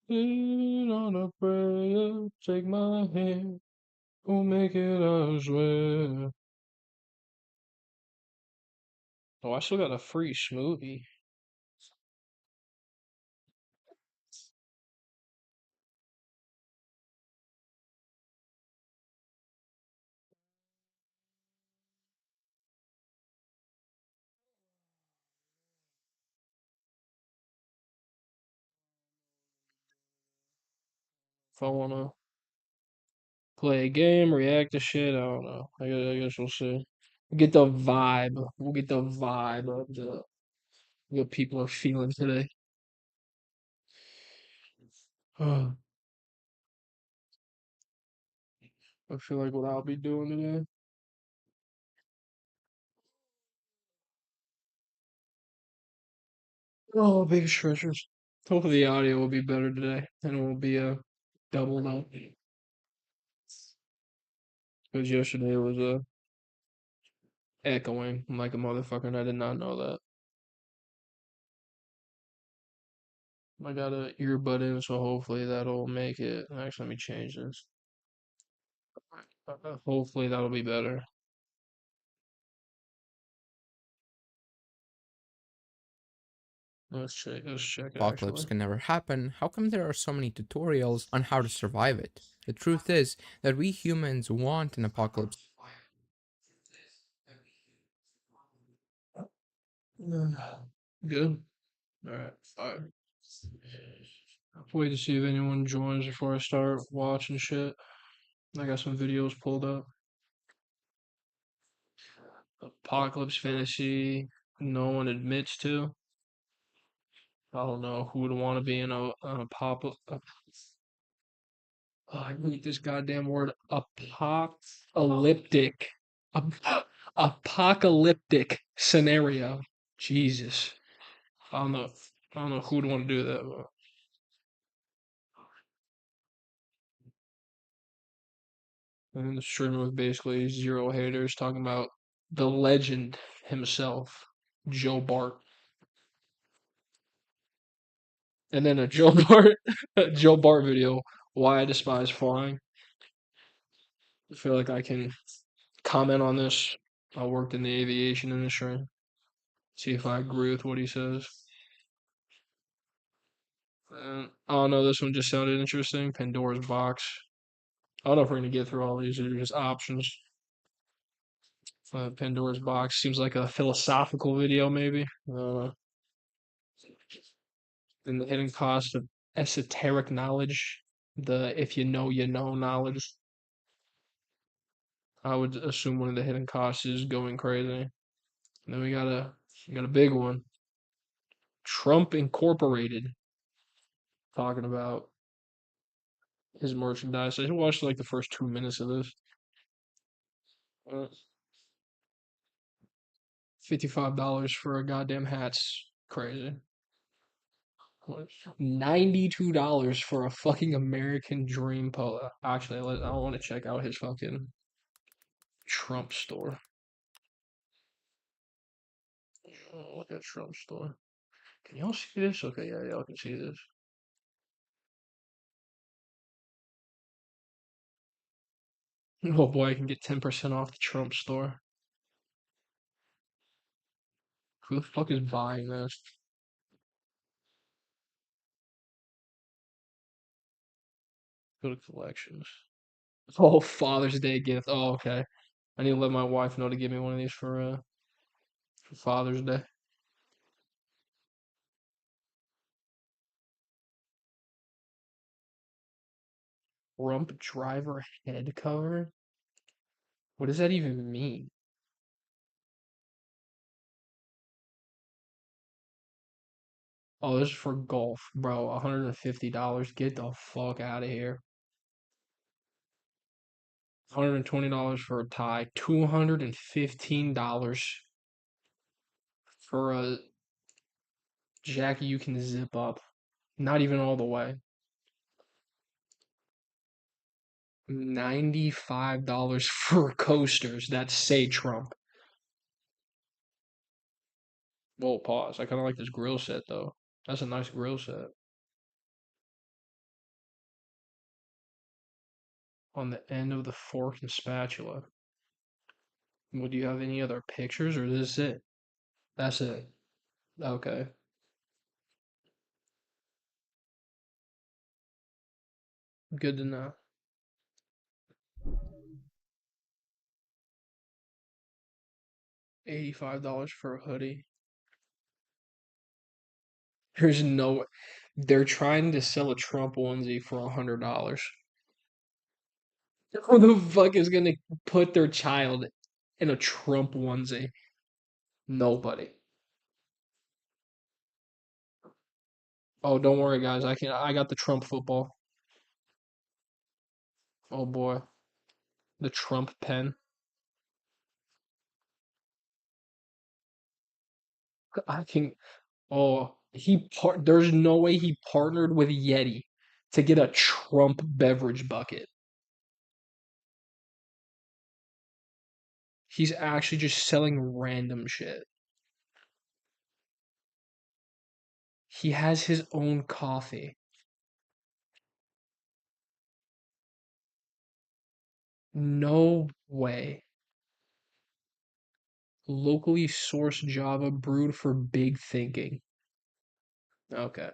Lean on a prayer, take my hand, we'll make it, I swear. Oh, I still got a free smoothie. If I wanna play a game, react to shit, I don't know. I guess we'll see. Get the vibe. We'll get the vibe of what people are feeling today. I feel like what I'll be doing today. Oh, big stretchers. Hopefully the audio will be better today and it will be doubled up. Because yesterday was echoing like a motherfucker and I did not know that. I got a earbud in, so hopefully that'll make it. Actually, let me change this. Hopefully that'll be better. Let's check Apocalypse actually. can never happen, how come there are so many tutorials on how to survive it? The truth is that we humans want an apocalypse. Good. Alright, fine. Wait to see if anyone joins before I start watching shit. I got some videos pulled up. Apocalypse fantasy no one admits to. I don't know who would want to be in an apocalypse. Oh, I hate this goddamn word. Apocalyptic. Apocalyptic scenario. Jesus. I don't know. I don't know who would want to do that. But and then the streamer with basically zero haters talking about the legend himself, Joe Bart. And then a Joe Bart Joe Bart video, why I despise flying. I feel like I can comment on this. I worked in the aviation industry. See if I agree with what he says. I don't know. This one just sounded interesting. Pandora's box. I don't know if we're gonna get through all these. These are just options. Pandora's box seems like a philosophical video, maybe. And the hidden cost of esoteric knowledge. The if you know, you know knowledge. I would assume one of the hidden costs is going crazy. And then we got a big one. Trump Incorporated talking about his merchandise. I watched like the first 2 minutes of this. Uh, $55 for a goddamn hat's crazy. $92 for a fucking American Dream polo. Actually, I want to check out his fucking Trump store. Look at Trump store. Can y'all see this? Okay, yeah, y'all can see this. Oh boy, I can get 10% off the Trump store. Who the fuck is buying this? Go to collections. Oh, Father's Day gift. Oh, okay. I need to let my wife know to give me one of these for Father's Day. Rump driver head cover? What does that even mean? Oh, this is for golf, bro. $150. Get the fuck out of here. $120 for a tie. $215 for a jacket you can zip up. Not even all the way. $95 for coasters that say Trump. Well, pause. I kind of like this grill set though. That's a nice grill set. on the end of the fork and spatula. Would you have any other pictures, or is this it? That's it. Okay. Good to know. $85 for a hoodie. There's no. They're trying to sell a Trump onesie for $100. Who the fuck is gonna put their child in a Trump onesie? Nobody. Oh, don't worry, guys. I can. I got the Trump football. Oh boy, the Trump pen. I can. Oh, there's no way he partnered with Yeti to get a Trump beverage bucket. He's actually just selling random shit. He has his own coffee. No way. Locally sourced Java brewed for big thinking. Okay.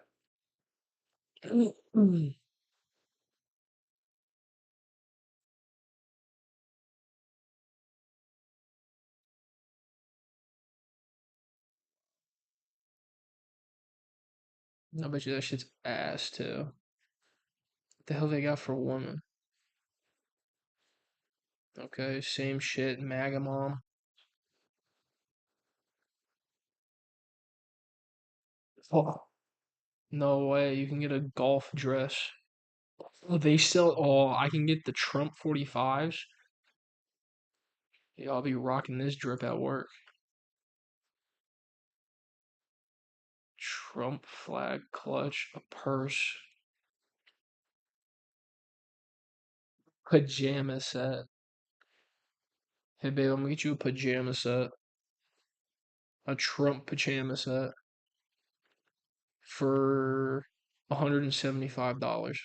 I bet you that shit's ass too. What the hell they got for women? Okay, same shit. MAGA mom. Oh, no way. You can get a golf dress. Oh, they sell. Oh, I can get the Trump 45s. Yeah, I'll be rocking this drip at work. Trump flag clutch, a purse, pajama set. Hey, babe, I'm gonna get you a pajama set. A Trump pajama set for $175.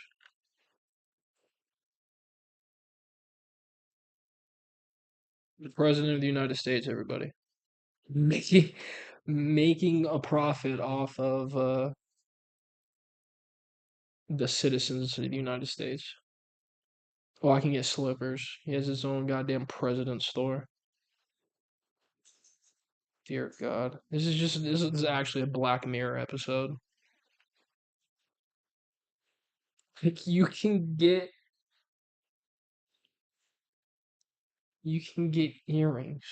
The President of the United States, everybody. Making making a profit off of the citizens of the United States. Oh, I can get slippers. He has his own goddamn president store. Dear God. This is actually a Black Mirror episode. Like you can get earrings.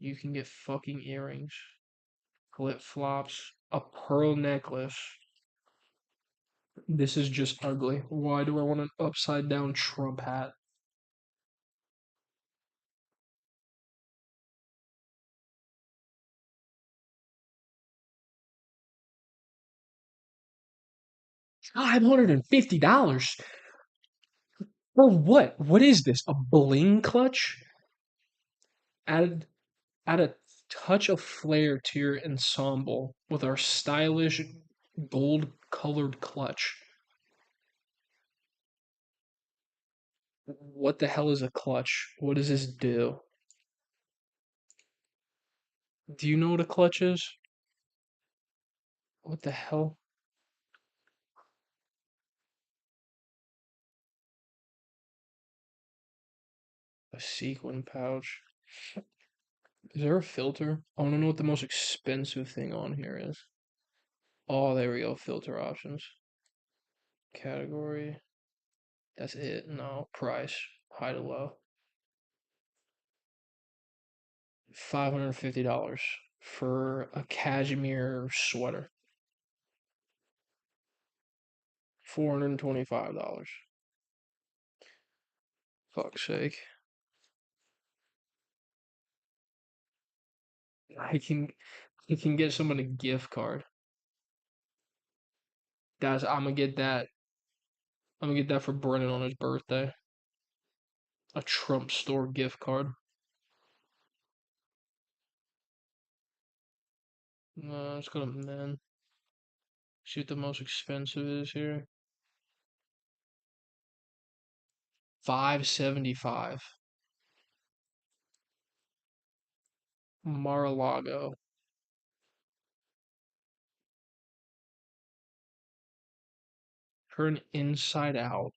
You can get fucking earrings. Flip flops, a pearl necklace. This is just ugly. Why do I want an upside down Trump hat? $550 for what? What is this? A bling clutch? Add add a touch of flair to your ensemble with our stylish gold colored clutch. What the hell is a clutch? What does this do? Do you know what a clutch is? What the hell? A sequin pouch. Is there a filter? I want to know what the most expensive thing on here is. Oh, there we go. Filter options. Category. That's it. No. Price. High to low. $550 for a cashmere sweater. $425. Fuck's sake. I can I can get someone a gift card. That's I'm gonna get that. I'm gonna get that for Brennan on his birthday. A Trump store gift card. Let's go to men. See what the most expensive is here. 575. Mar-a-Lago. Turn inside out.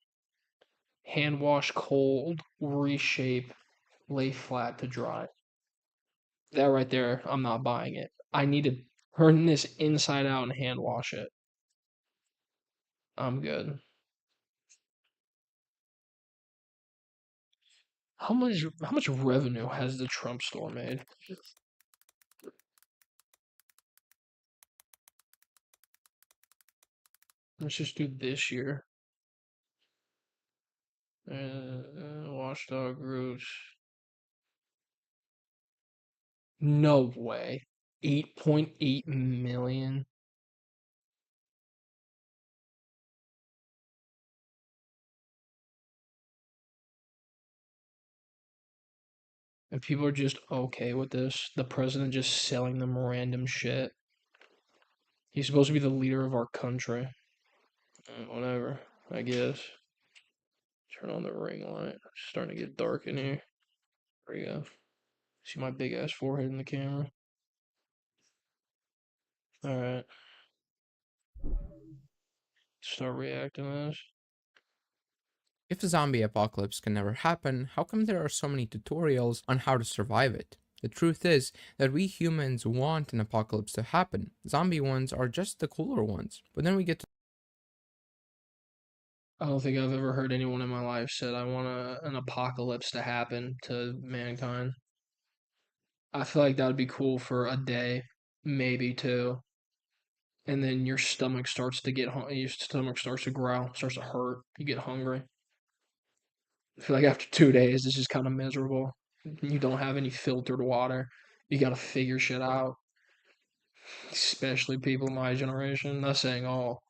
Hand wash cold. Reshape. Lay flat to dry. That right there, I'm not buying it. I need to turn this inside out and hand wash it. I'm good. How much revenue has the Trump store made? Let's just do this year. Watchdog groups. No way. 8.8 million. And people are just okay with this. The president just selling them random shit. He's supposed to be the leader of our country. Whatever, I guess. Turn on the ring light. It's starting to get dark in here. There we go. See my big ass forehead in the camera. Alright. Start reacting to this. If the zombie apocalypse can never happen, how come there are so many tutorials on how to survive it? The truth is that we humans want an apocalypse to happen. Zombie ones are just the cooler ones. But then we get to I don't think I've ever heard anyone in my life said I want an apocalypse to happen to mankind. I feel like that would be cool for a day, maybe two, and then your stomach starts to your stomach starts to growl, starts to hurt. You get hungry. I feel like after 2 days, it's just kind of miserable. You don't have any filtered water. You got to figure shit out, especially people my generation. Not saying all.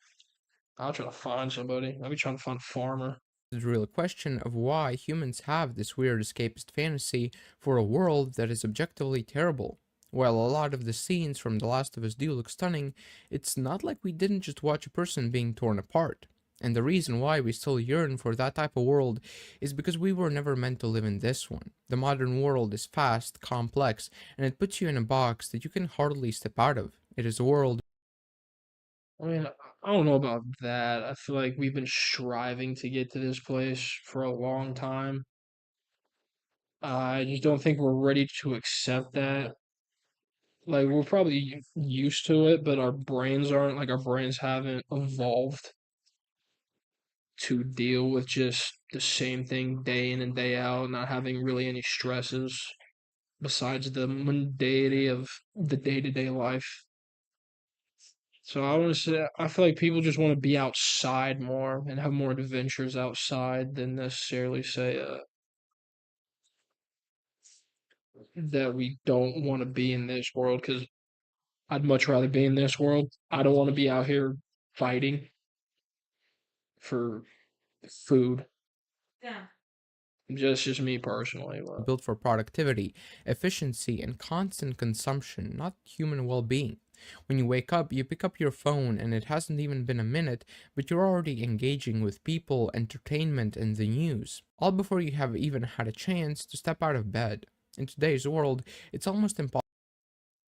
I'll try to find somebody. I'll be trying to find a farmer. the real question of why humans have this weird escapist fantasy for a world that is objectively terrible. While a lot of the scenes from The Last of Us do look stunning, it's not like we didn't just watch a person being torn apart. And the reason why we still yearn for that type of world is because we were never meant to live in this one. The modern world is fast, complex, and it puts you in a box that you can hardly step out of. It is a world. I mean, I don't know about that. I feel like we've been striving to get to this place for a long time. I just don't think we're ready to accept that. Like, we're probably used to it, but our brains aren't. Like, our brains haven't evolved to deal with just the same thing day in and day out, not having really any stresses besides the mundanity of the day-to-day life. So I want to say, I feel like people just want to be outside more and have more adventures outside than necessarily say that we don't want to be in this world because I'd much rather be in this world. I don't want to be out here fighting for food. Just me personally. But Built for productivity, efficiency, and constant consumption, not human well being. When you wake up, you pick up your phone, and it hasn't even been a minute, but you're already engaging with people, entertainment, and the news, all before you have even had a chance to step out of bed. In today's world, it's almost impossible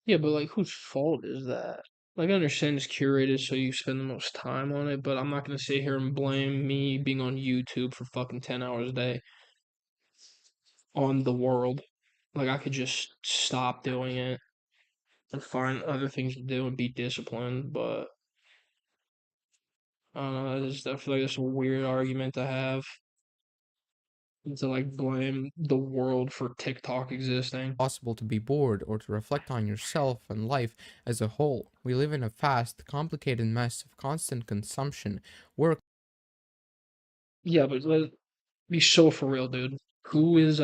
yeah, but like, whose fault is that? Like, I understand it's curated so you spend the most time on it, but I'm not gonna sit here and blame me being on YouTube for fucking 10 hours a day on the world. Like, I could just stop doing it and find other things to do and be disciplined, but I don't know. I feel like it's a weird argument to have to like blame the world for TikTok existing. to be bored or to reflect on yourself and life as a whole. We live in a fast, complicated mess of constant consumption, work, Yeah, but let be so for real, dude. Who would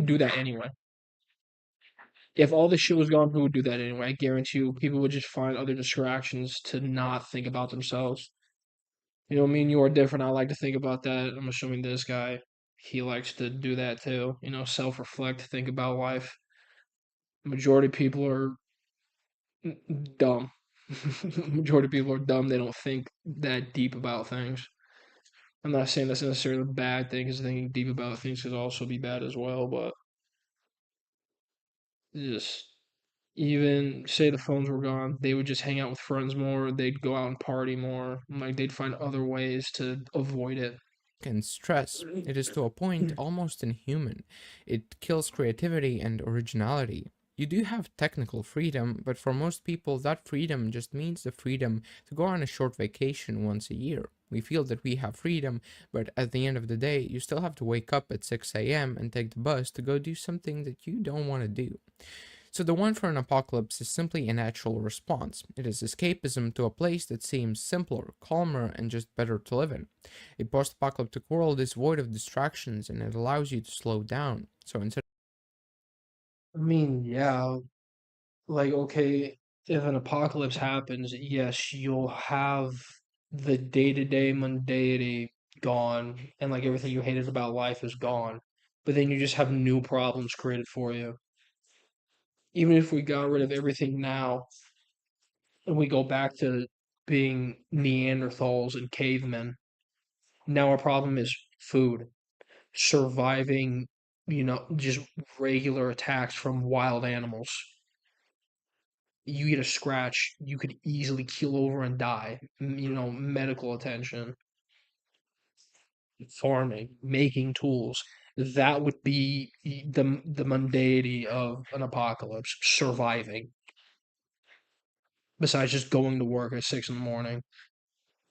do that anyway? If all this shit was gone, who would do that anyway? I guarantee you, people would just find other distractions to not think about themselves. You know, me and you are different. I like to think about that. I'm assuming this guy, he likes to do that too. You know, self-reflect, think about life. Majority of people are dumb. Majority of people are dumb. They don't think that deep about things. I'm not saying that's necessarily a bad thing, because thinking deep about things could also be bad as well. But just even say the phones were gone, they would just hang out with friends more. They'd go out and party more. Like they'd find other ways to avoid it. And stress. It is to a point almost inhuman. It kills creativity and originality. You do have technical freedom, but for most people, that freedom just means the freedom to go on a short vacation once a year. We feel that we have freedom, but at the end of the day, you still have to wake up at 6 a.m. and take the bus to go do something that you don't want to do. So the want for an apocalypse is simply a natural response. It is escapism to a place that seems simpler, calmer, and just better to live in. A post-apocalyptic world is void of distractions and it allows you to slow down. So instead I mean, yeah, like okay, if an apocalypse happens, yes, you'll have the day-to-day mundanity gone, and like everything you hated about life is gone. But then you just have new problems created for you. Even if we got rid of everything now and we go back to being Neanderthals and cavemen, now our problem is food, surviving, just regular attacks from wild animals. You get a scratch, you could easily keel over and die. Medical attention, farming, making tools. That would be the mundanity of an apocalypse, surviving. Besides just going to work at 6 in the morning.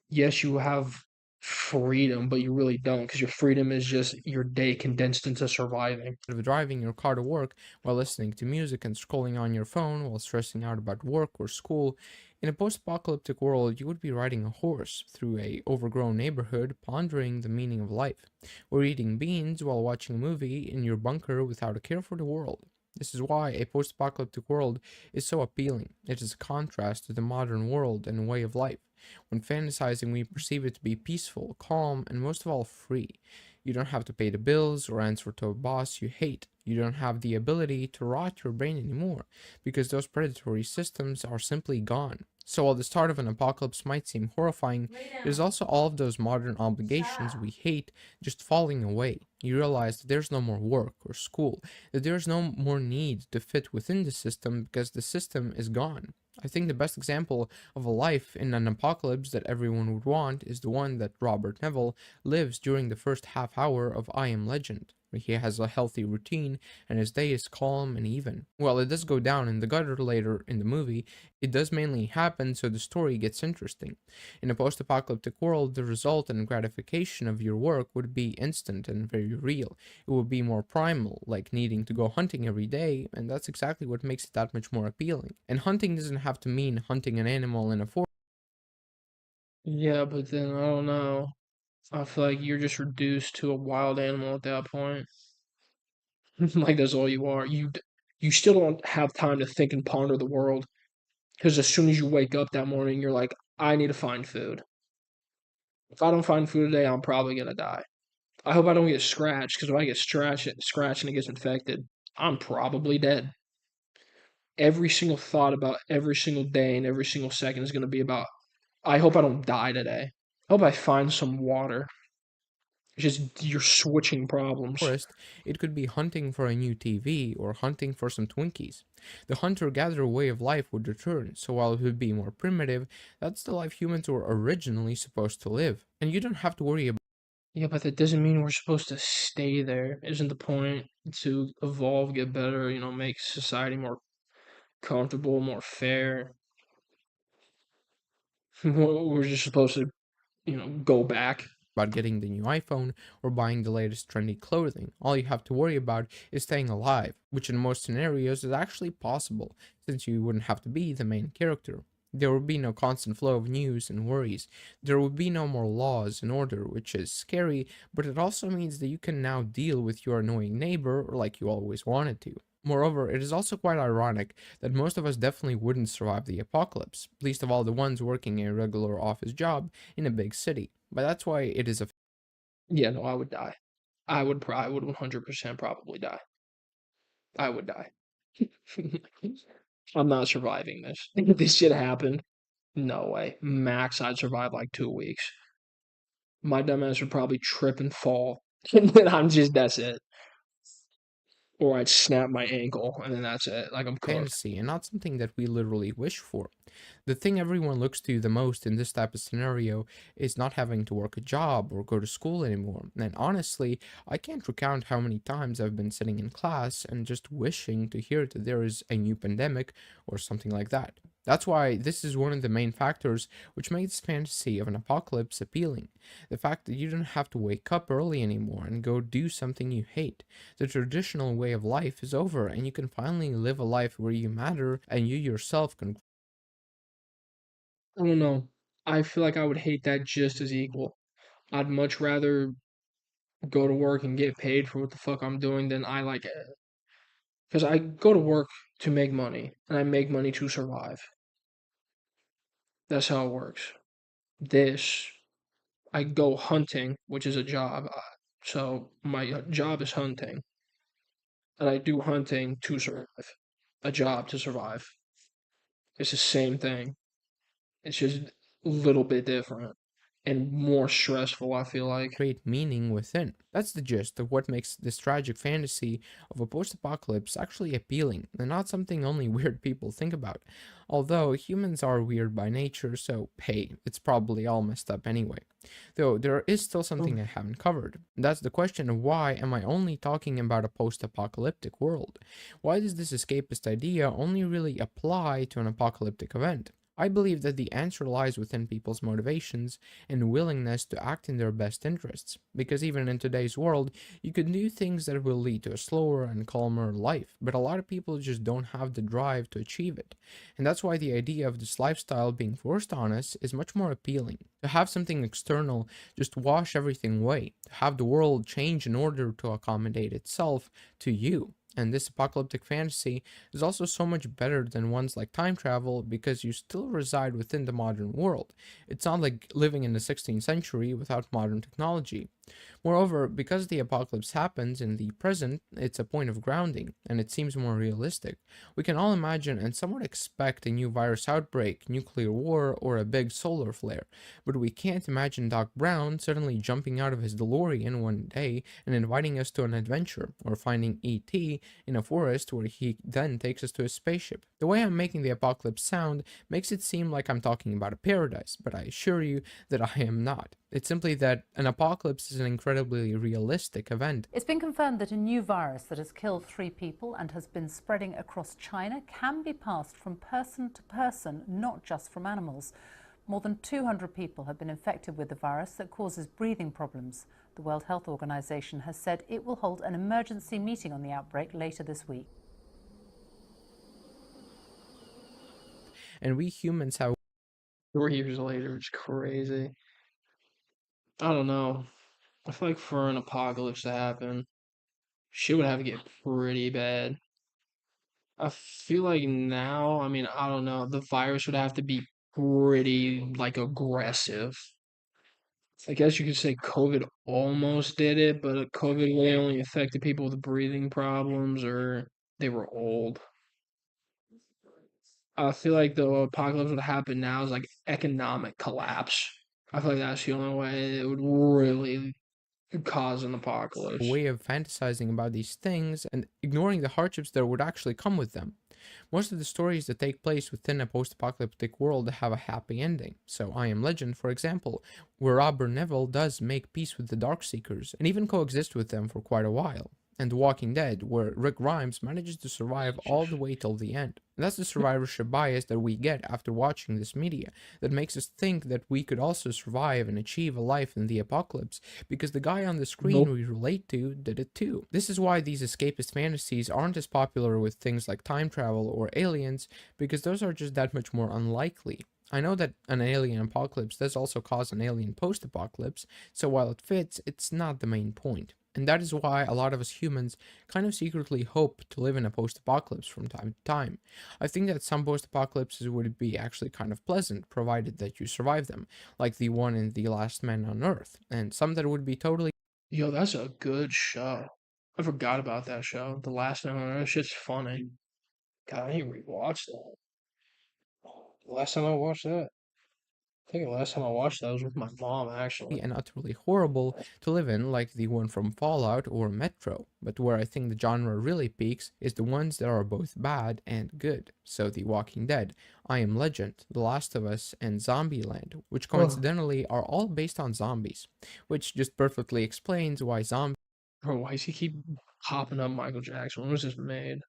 Yes, you have freedom, but you really don't, because your freedom is just your day condensed into surviving. of driving your car to work while listening to music and scrolling on your phone while stressing out about work or school, in a post-apocalyptic world, you would be riding a horse through a overgrown neighborhood, pondering the meaning of life, or eating beans while watching a movie in your bunker without a care for the world. This is why a post apocalyptic world is so appealing. It is a contrast to the modern world and way of life. When fantasizing, we perceive it to be peaceful, calm, and most of all, free. You don't have to pay the bills or answer to a boss you hate. You don't have the ability to rot your brain anymore, because those predatory systems are simply gone. So while the start of an apocalypse might seem horrifying, it is also all of those modern obligations we hate just falling away. You realize that there's no more work or school, that there's no more need to fit within the system because the system is gone. I think the best example of a life in an apocalypse that everyone would want is the one that Robert Neville lives during the first half hour of I Am Legend, where he has a healthy routine and his day is calm and even. While it does go down in the gutter later in the movie, it does mainly happen so the story gets interesting. In a post apocalyptic world, the result and gratification of your work would be instant and very real. It would be more primal, like needing to go hunting every day, and that's exactly what makes it that much more appealing. And hunting doesn't have to mean hunting an animal in a forest. Yeah, but then I don't know. I feel like you're just reduced to a wild animal at that point. Like that's all you are. You still don't have time to think and ponder the world, because as soon as you wake up that morning, you're like, I need to find food. If I don't find food today, I'm probably gonna die. I hope I don't get scratched, because if I get scratched and it gets infected, I'm probably dead. Every single thought about every single day and every single second is gonna be about, I hope I don't die today. I hope I find some water. Just you're switching problems. It could be hunting for a new TV or hunting for some Twinkies. The hunter gatherer way of life would return, so while it would be more primitive, that's the life humans were originally supposed to live. And you don't have to worry about Yeah, but that doesn't mean we're supposed to stay there. Isn't the point to evolve, get better, make society more comfortable, more fair? We're just supposed to, go back. getting the new iPhone or buying the latest trendy clothing. All you have to worry about is staying alive, which in most scenarios is actually possible, since you wouldn't have to be the main character. There would be no constant flow of news and worries. There would be no more laws and order, which is scary, but it also means that you can now deal with your annoying neighbor like you always wanted to. Moreover, it is also quite ironic that most of us definitely wouldn't survive the apocalypse, least of all the ones working a regular office job in a big city. But that's why it is a Yeah, no, I would die. I would 100% probably die. I would die. I'm not surviving this. If this shit happened, no way. Max, I'd survive like 2 weeks. My dumbass would probably trip and fall, and then that's it. Or I'd snap my ankle, and then that's it. Like I'm cooked. Fantasy and not something that we literally wish for. The thing everyone looks to the most in this type of scenario is not having to work a job or go to school anymore. And honestly, I can't recount how many times I've been sitting in class and just wishing to hear that there is a new pandemic or something like that. That's why this is one of the main factors which makes fantasy of an apocalypse appealing. The fact that you don't have to wake up early anymore and go do something you hate. The traditional way of life is over and you can finally live a life where you matter and you yourself can. I don't know. I feel like I would hate that just as equal. I'd much rather go to work and get paid for what the fuck I'm doing than I like it. Because I go to work to make money, and I make money to survive. That's how it works. This, I go hunting, which is a job. So my job is hunting, and I do hunting to survive. A job to survive. It's the same thing. It's just a little bit different and more stressful, I feel like. Create meaning within. That's the gist of what makes this tragic fantasy of a post apocalypse actually appealing, and not something only weird people think about. Although humans are weird by nature, so hey, it's probably all messed up anyway. Though there is still something I haven't covered. That's the question of why am I only talking about a post apocalyptic world? Why does this escapist idea only really apply to an apocalyptic event? I believe that the answer lies within people's motivations and willingness to act in their best interests. Because even in today's world, you can do things that will lead to a slower and calmer life, but a lot of people just don't have the drive to achieve it. And that's why the idea of this lifestyle being forced on us is much more appealing. To have something external just wash everything away, to have the world change in order to accommodate itself to you. And this apocalyptic fantasy is also so much better than ones like time travel because you still reside within the modern world. It's not like living in the 16th century without modern technology. Moreover, because the apocalypse happens in the present, it's a point of grounding, and it seems more realistic. We can all imagine and somewhat expect a new virus outbreak, nuclear war, or a big solar flare, but we can't imagine Doc Brown suddenly jumping out of his DeLorean one day and inviting us to an adventure, or finding E.T. in a forest where he then takes us to a spaceship. The way I'm making the apocalypse sound makes it seem like I'm talking about a paradise, but I assure you that I am not. It's simply that an apocalypse is an incredibly realistic event. It's been confirmed that a new virus that has killed 3 people and has been spreading across China can be passed from person to person, not just from animals. More than 200 people have been infected with the virus that causes breathing problems. The World Health Organization has said it will hold an emergency meeting on the outbreak later this week. And we humans have 3 years later, it's crazy. I don't know. I feel like for an apocalypse to happen, shit would have to get pretty bad. I feel like now, I mean, I don't know, the virus would have to be pretty, like, aggressive. I guess you could say COVID almost did it, but COVID really only affected people with breathing problems or they were old. I feel like the apocalypse would happen now is like economic collapse. I feel like that's the only way it would really cause an a apocalypse. way of fantasizing about these things and ignoring the hardships that would actually come with them. Most of the stories that take place within a post apocalyptic world have a happy ending. So, I Am Legend, for example, where Robert Neville does make peace with the Darkseekers and even coexist with them for quite a while. And The Walking Dead, where Rick Grimes manages to survive all the way till the end. And that's the survivorship bias that we get after watching this media that makes us think that we could also survive and achieve a life in the apocalypse because the guy on the screen Nope. we relate to did it too. This is why these escapist fantasies aren't as popular with things like time travel or aliens because those are just that much more unlikely. I know that an alien apocalypse does also cause an alien post apocalypse, so while it fits, it's not the main point. And that is why a lot of us humans kind of secretly hope to live in a post apocalypse from time to time. I think that some post apocalypses would be actually kind of pleasant, provided that you survive them, like the one in The Last Man on Earth, and some that would be totally. Yo, that's a good show. I forgot about that show. The Last Time on Earth, shit's funny. God, I need to rewatch that. The last time I watched that. I think the last time I watched that was with my mom, actually. and utterly horrible to live in, like the one from Fallout or Metro. But where I think the genre really peaks is the ones that are both bad and good. So The Walking Dead, I Am Legend, The Last of Us, and Zombieland, which Oh, coincidentally are all based on zombies, which just perfectly explains why zombies bro, why does he keep popping up Michael Jackson? When was this made?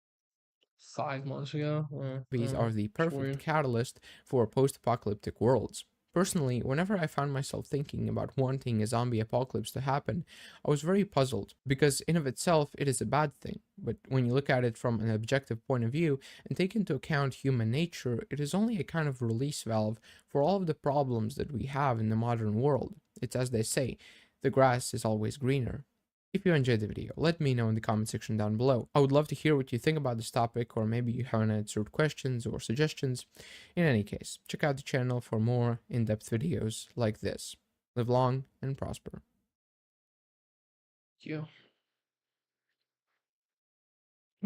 5 months ago? are the It's perfect weird. catalyst for post-apocalyptic worlds. Personally, whenever I found myself thinking about wanting a zombie apocalypse to happen, I was very puzzled because in of itself it is a bad thing. But when you look at it from an objective point of view and take into account human nature, it is only a kind of release valve for all of the problems that we have in the modern world. It's as they say, the grass is always greener. If you enjoyed the video, let me know in the comment section down below. I would love to hear what you think about this topic, or maybe you have unanswered questions or suggestions. In any case, check out the channel for more in-depth videos like this. Live long and prosper. Yeah,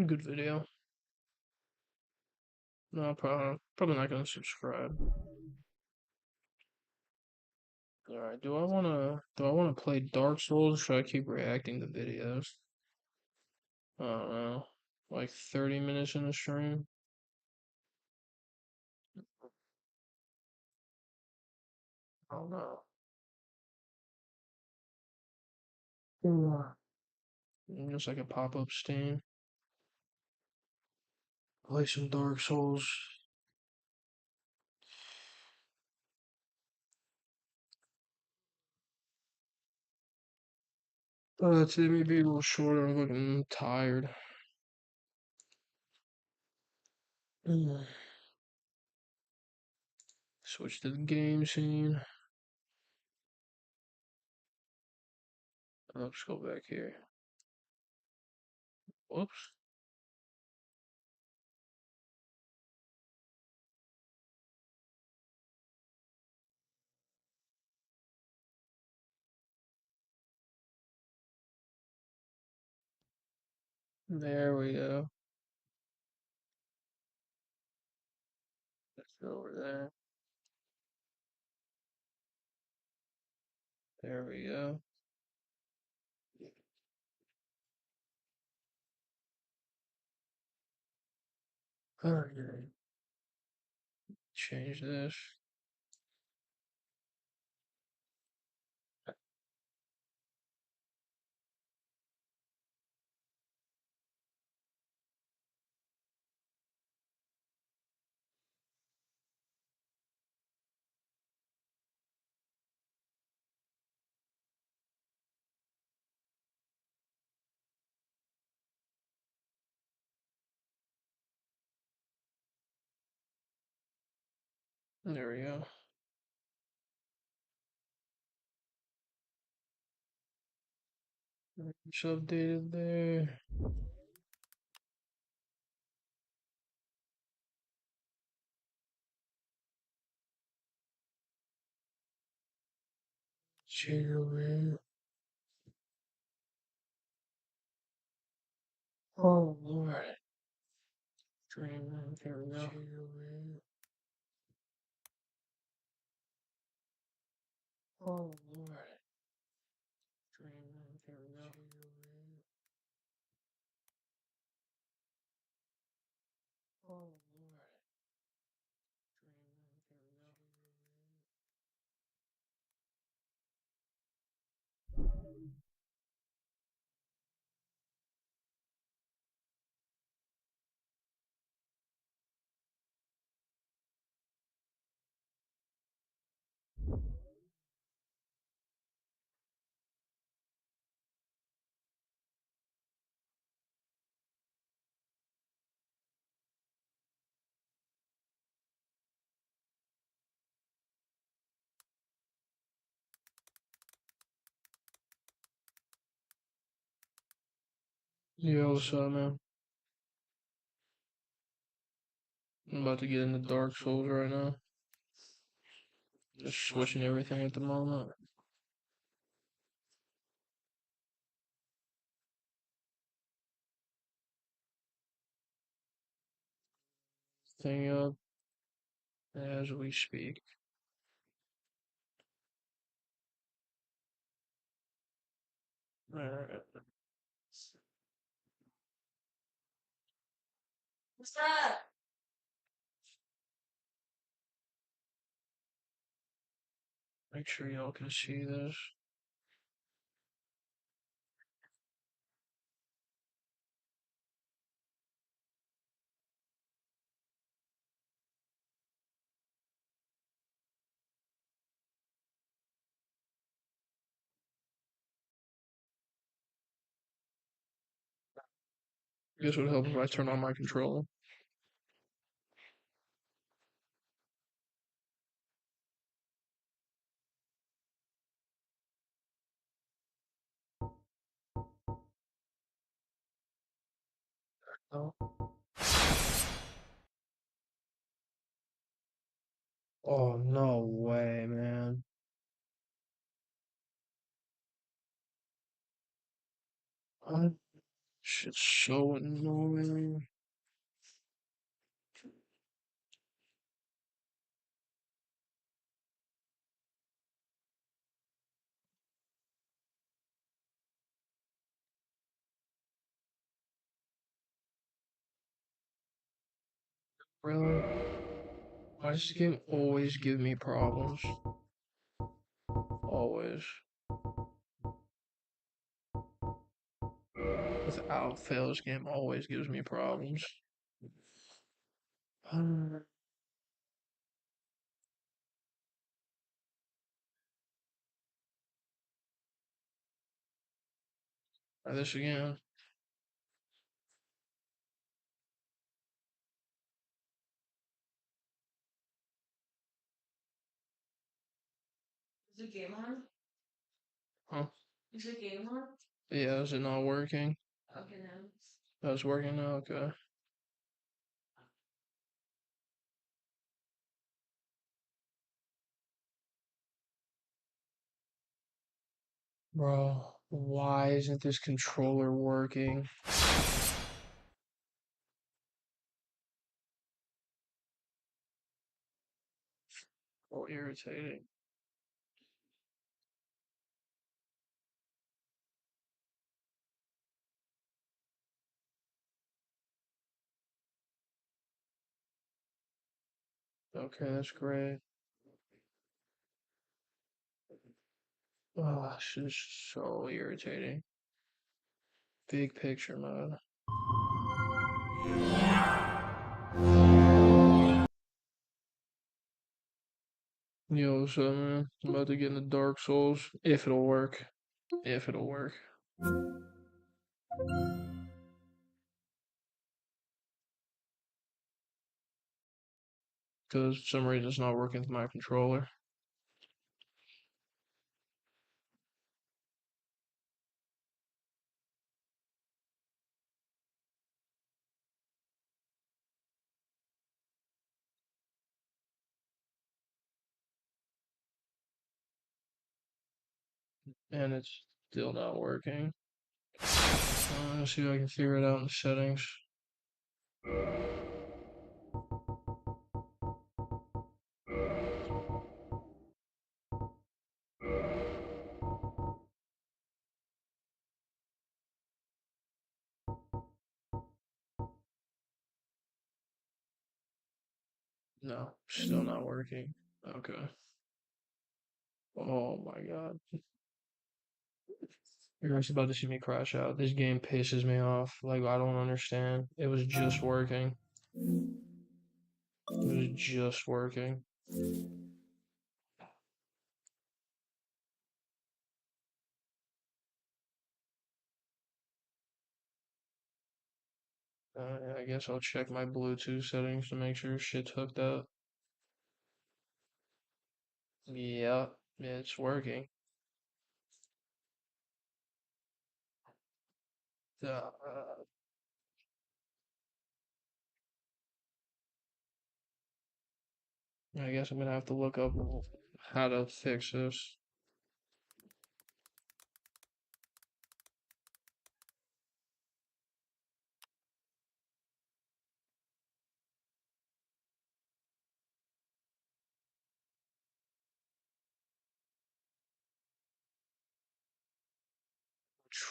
good video. No, probably not gonna subscribe. Alright, do I wanna play Dark Souls or should I keep reacting to videos? I don't know. Like 30 minutes in the stream? I don't know. Just like a pop-up Steam. Play some Dark Souls. Today may be a little shorter. I'm looking tired. Switch to the game scene. Let's go back here. Whoops. There we go. Let's go over there. There we go. Alright. Change this. There we go. It's updated there. Cherry. Oh Lord. Dreaming. Here we go. Oh Lord. Dreaming. Here we go. Oh Lord. Dreaming. Here we go. Yeah, what's up, man? I'm about to get into Dark Souls right now. Just switching everything at the moment. Thing up as we speak. Alright. Make sure y'all can see this. I guess it would help if I turn on my controller. Oh. Oh, no way, man. That shit's so annoying. Really? Why does this game always give me problems? Always. Without fail, this game always gives me problems. Try this again. Is the game on? Huh? Is the game on? Yeah, is it not working? Okay, now. Oh, it's working now? Okay. Bro, why isn't this controller working? So irritating. Okay, that's great. Oh, this is so irritating. Big picture mode. Yo, what's up, man? I'm about to get into Dark Souls. If it'll work. If it'll work. Because for some reason it's not working with my controller. And it's still not working. Let's see if I can figure it out in the settings. No, still not working. Okay. Oh my god. You're actually about to see me crash out. This game pisses me off. Like, I don't understand. It was just working. It was just working. I guess I'll check my Bluetooth settings to make sure shit's hooked up. Yeah, it's working. Uh, I guess I'm gonna have to look up how to fix this.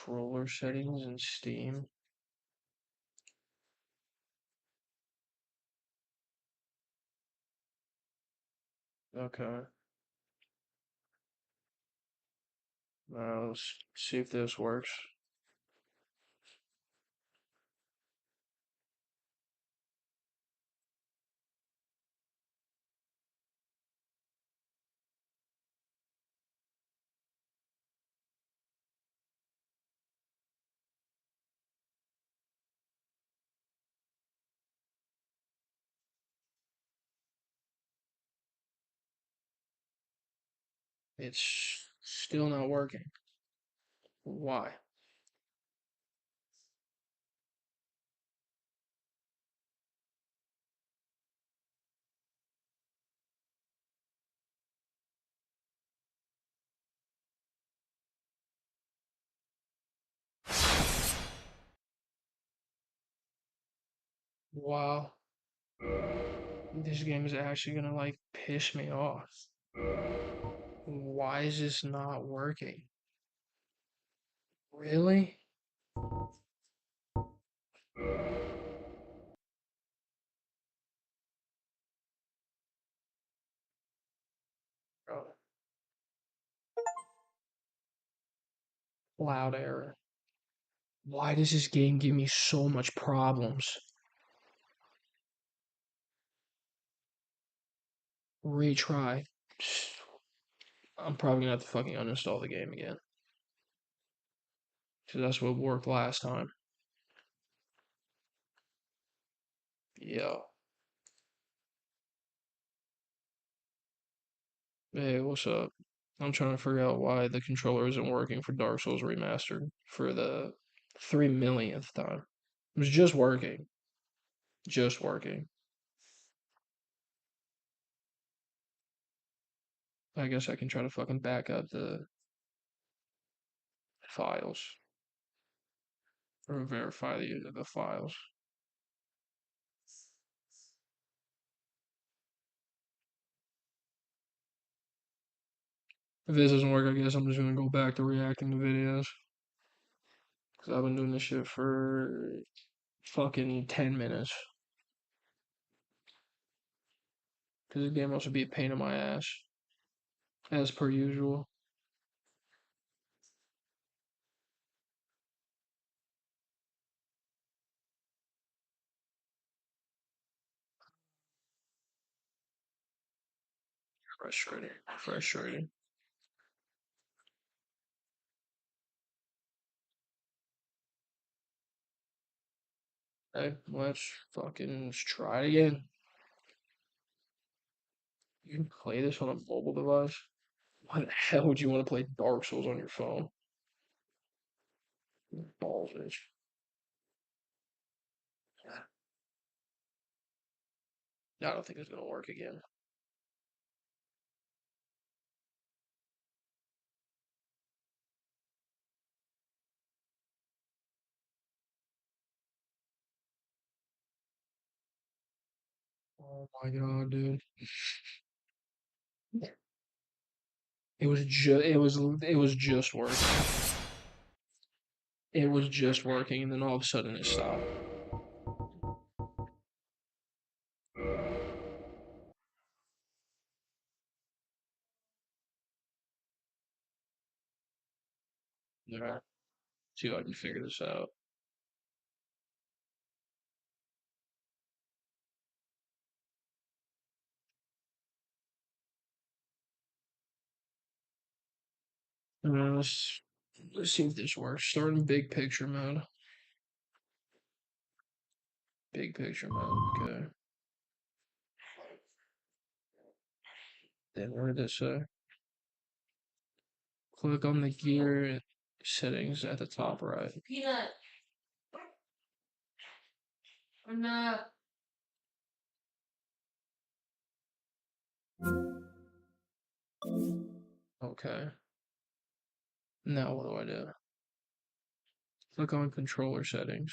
Controller settings in Steam. Okay. Let's see if this works. It's still not working. Why? Wow. This game is actually gonna like piss me off. Why is this not working? Really? Bro. Loud error. Why does this game give me so much problems? Retry. I'm probably gonna have to fucking uninstall the game again. Because that's what worked last time. Yeah. Hey, what's up? I'm trying to figure out why the controller isn't working for Dark Souls Remastered for the 3 millionth time. It was just working. Just working. I guess I can try to fucking back up the files or verify the files. If this doesn't work, I guess I'm just gonna go back to reacting to videos. Because I've been doing this shit for fucking 10 minutes. Because this game also be a pain in my ass. As per usual. Frustrating. Frustrating. Hey, let's fucking try it again. You can play this on a mobile device? Why the hell would you want to play Dark Souls on your phone? Balls itch. I don't think it's gonna work again. Oh my god, dude. It was just working. It was just working, and then all of a sudden it stopped. Alright, see if I can figure this out. Let's see if this works. Start in big picture mode. Big picture mode. Okay. Then what did it say? Click on the gear settings at the top right. Peanut. I'm not. Okay. Now what do I do? Click on controller settings.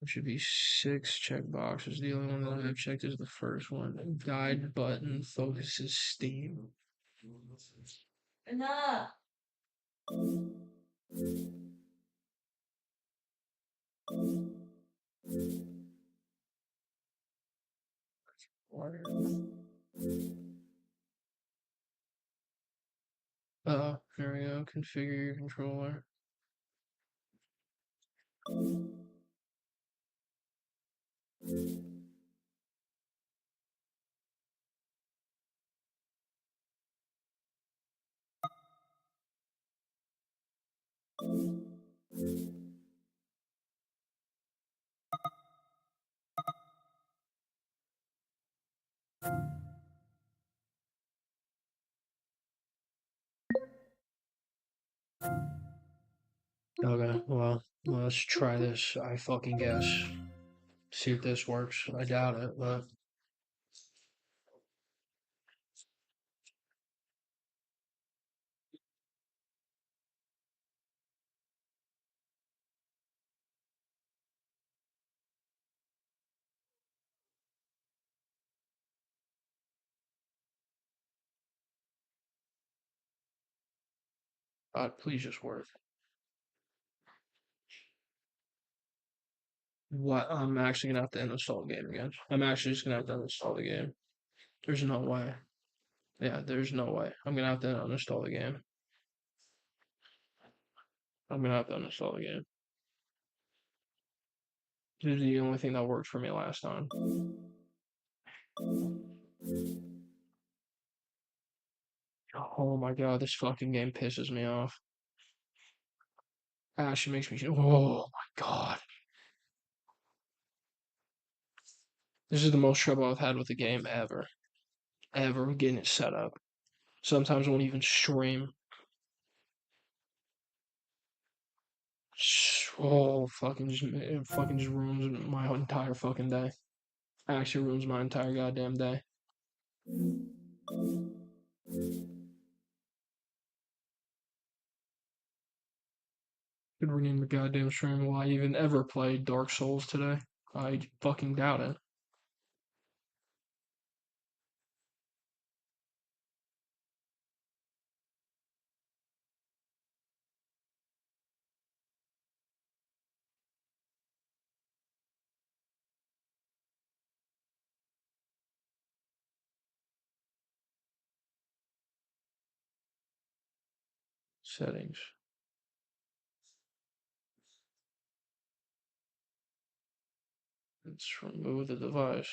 There should be 6 check boxes. The only one that I have checked is the first one. Guide button focuses Steam. Enough. Water. Oh, there we go. Configure your controller. Okay, well, let's try this. I fucking guess. See if this works. I doubt it, but please just work. What? I'm actually gonna have to uninstall the game again. I'm actually just gonna have to uninstall the game. There's no way. Yeah, there's no way. I'm gonna have to uninstall the game. I'm gonna have to uninstall the game. This is the only thing that worked for me last time. Oh my god, this fucking game pisses me off. Actually makes me. Oh my god. This is the most trouble I've had with the game ever. Ever getting it set up. Sometimes I won't even stream. Oh, it fucking just ruins my entire fucking day. Actually ruins my entire goddamn day. Could rename the goddamn stream. Will I even ever play Dark Souls today? I fucking doubt it. Settings. Let's remove the device.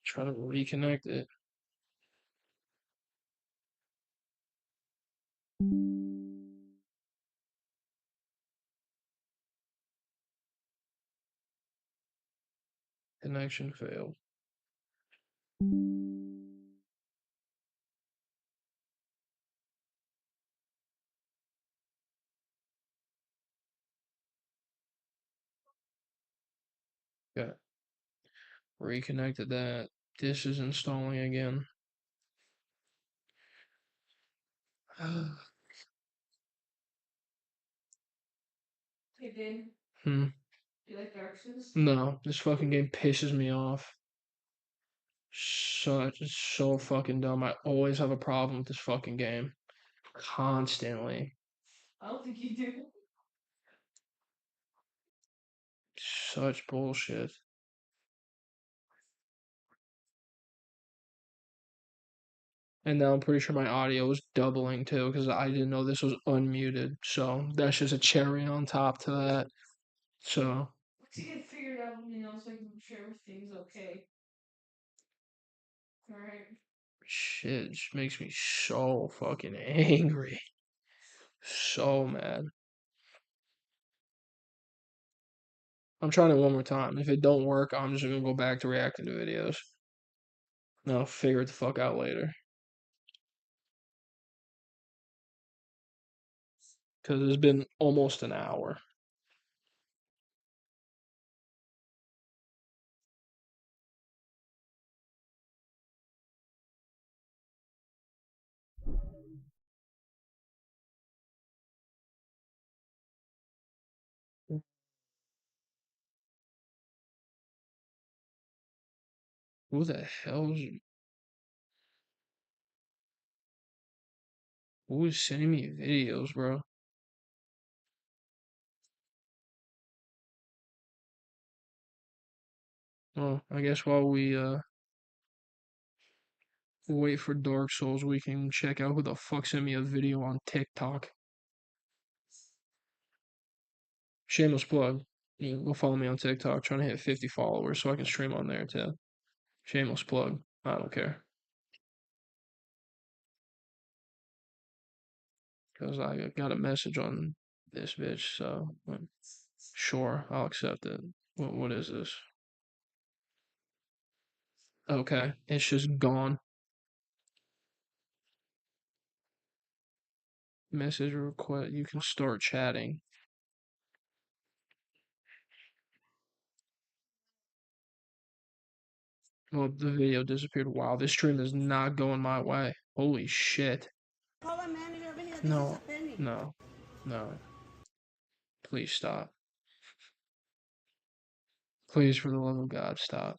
Try to reconnect it. Connection failed. Okay. Reconnected that. This is installing again. Hey, Dave. Hmm. You like Dark Souls? No, this fucking game pisses me off. It's so fucking dumb. I always have a problem with this fucking game. Constantly. I don't think you do. Such bullshit. And now I'm pretty sure my audio was doubling too because I didn't know this was unmuted. So that's just a cherry on top to that. So Once you get it figured out, let me know so I can make sure everything's okay. Alright. shit just makes me so fucking angry. So mad. I'm trying it one more time. If it don't work, I'm just gonna go back to reacting to videos. And I'll figure it the fuck out later. Because it's been almost an hour. Who the hell's who is sending me videos, bro? Well, I guess while we wait for Dark Souls, we can check out who the fuck sent me a video on TikTok. Shameless plug. You can go follow me on TikTok, trying to hit 50 followers so I can stream on there too. Shameless plug. I don't care. Because I got a message on this bitch, so sure, I'll accept it. What is this? Okay, it's just gone. Message request. You can start chatting. Well, the video disappeared. Wow, this stream is not going my way. Holy shit. Call a manager over here. This is No, offending. no, no. Please stop. Please, for the love of God, stop.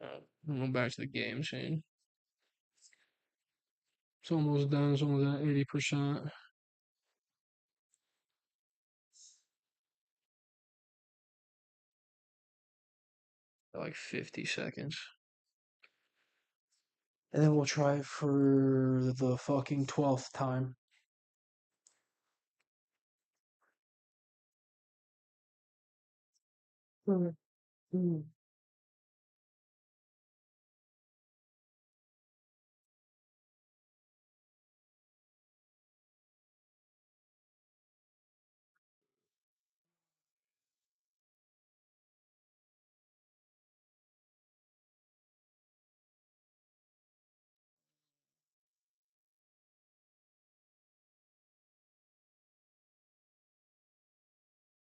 I'm going back to the game scene. It's almost done. It's almost at 80%. Like 50 seconds. And then we'll try it for the fucking 12th time.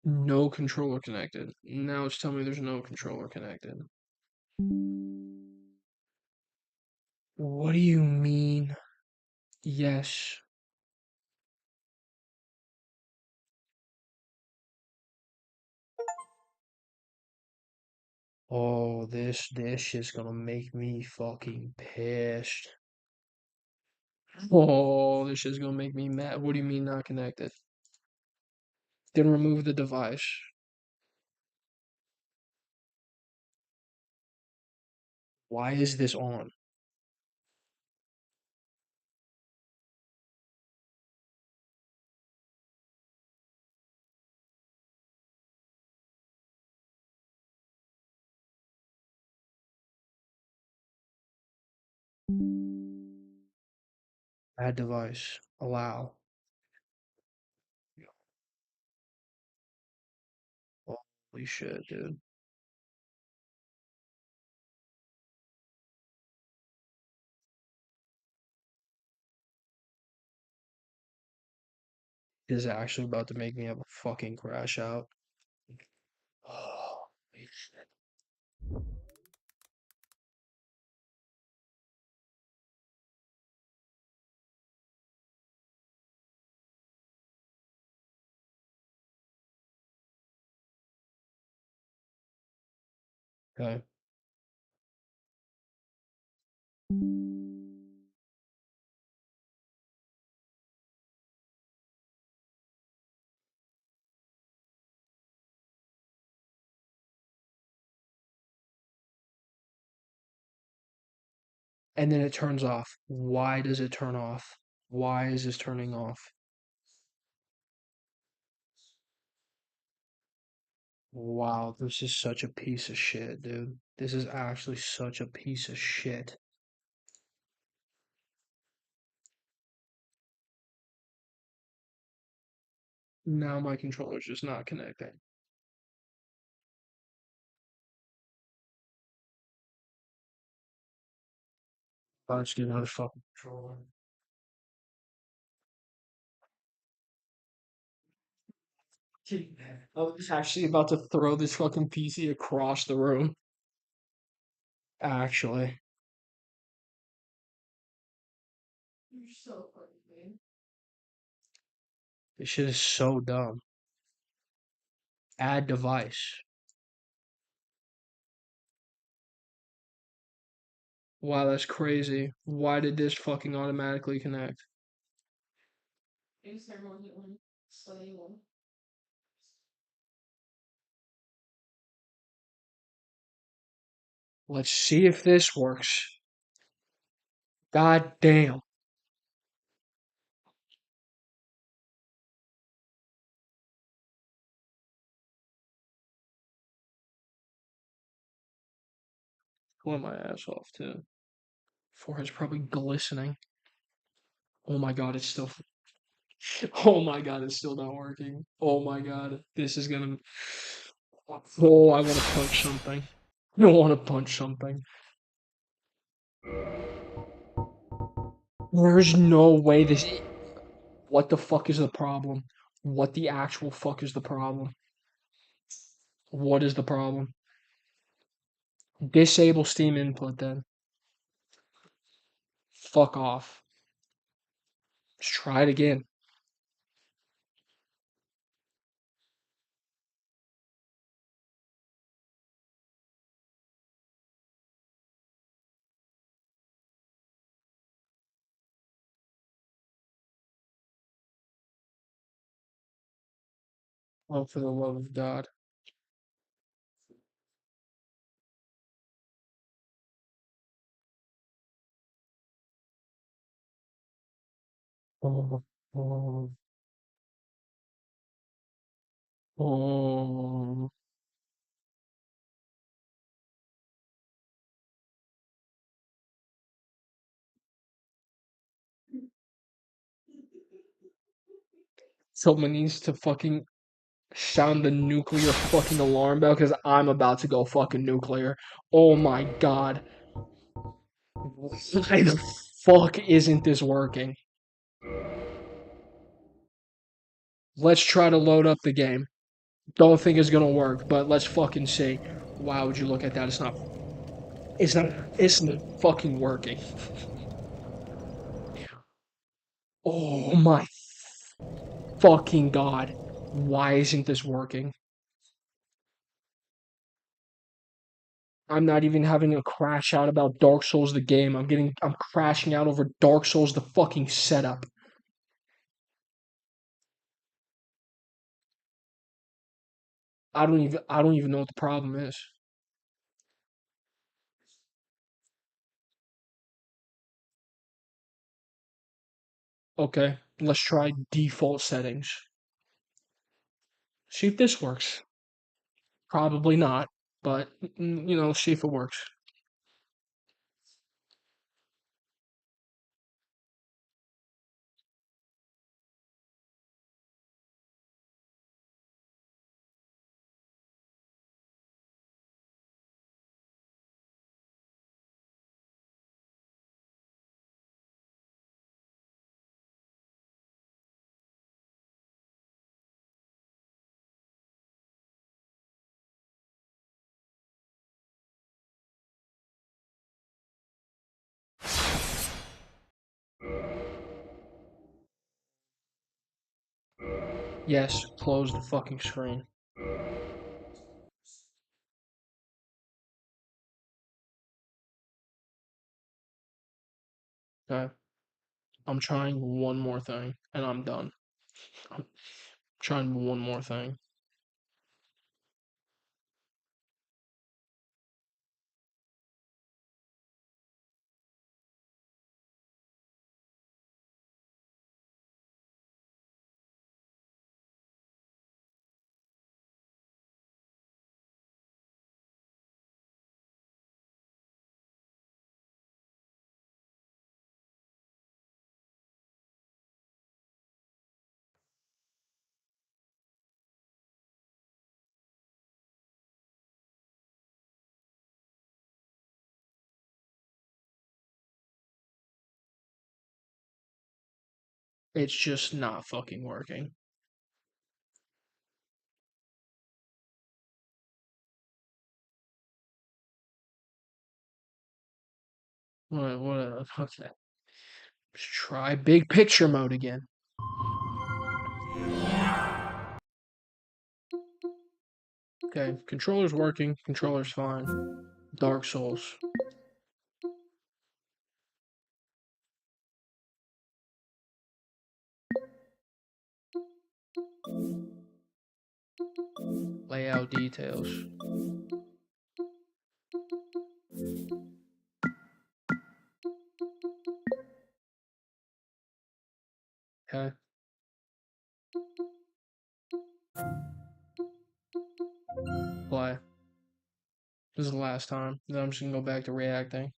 No controller connected. Now it's telling me there's no controller connected. What do you mean? Yes. Oh, this shit's gonna make me fucking pissed. Oh, this shit's gonna make me mad. What do you mean not connected? Then remove the device. Why is this on? Add device. Allow. Holy shit, dude. This is actually about to make me have a fucking crash out. Holy shit. Okay. And then it turns off. Why does it turn off? Why is this turning off? Wow, this is such a piece of shit, dude. This is actually such a piece of shit. Now my controller's just not connecting. I'll just get another fucking controller. I was actually about to throw this fucking PC across the room. Actually. You're so funny, man. This shit is so dumb. Add device. Wow, that's crazy. Why did this fucking automatically connect? Maybe there wasn't one. Study one. Let's see if this works. God damn. Pulling my ass off too. Forehead's probably glistening. Oh my god, it's still. Oh my god, it's still not working. Oh my god, this is gonna. Oh, I want to punch something. I want to punch something. There's no way this. What the fuck is the problem? What the actual fuck is the problem? What is the problem? Disable Steam input then. Fuck off. Let's try it again. Oh, for the love of God. Oh, oh, oh. Someone needs to fucking sound the nuclear fucking alarm bell because I'm about to go fucking nuclear. Oh my god. Why the fuck isn't this working? Let's try to load up the game. Don't think it's gonna work, but let's fucking see. Wow, would you look at that? It's not fucking working. Oh my fucking god. Why isn't this working? I'm not even having a crash out about Dark Souls the game. I'm crashing out over Dark Souls the fucking setup. I don't even know what the problem is. Okay, let's try default settings. See if this works. Probably not, but see if it works. Yes, close the fucking screen. Okay. I'm trying one more thing and I'm done. I'm trying one more thing. It's just not fucking working. What, okay. Let's try big picture mode again. Okay, controller's working, controller's fine. Dark Souls. Layout details. Okay. Play. This is the last time. Then I'm just gonna go back to reacting.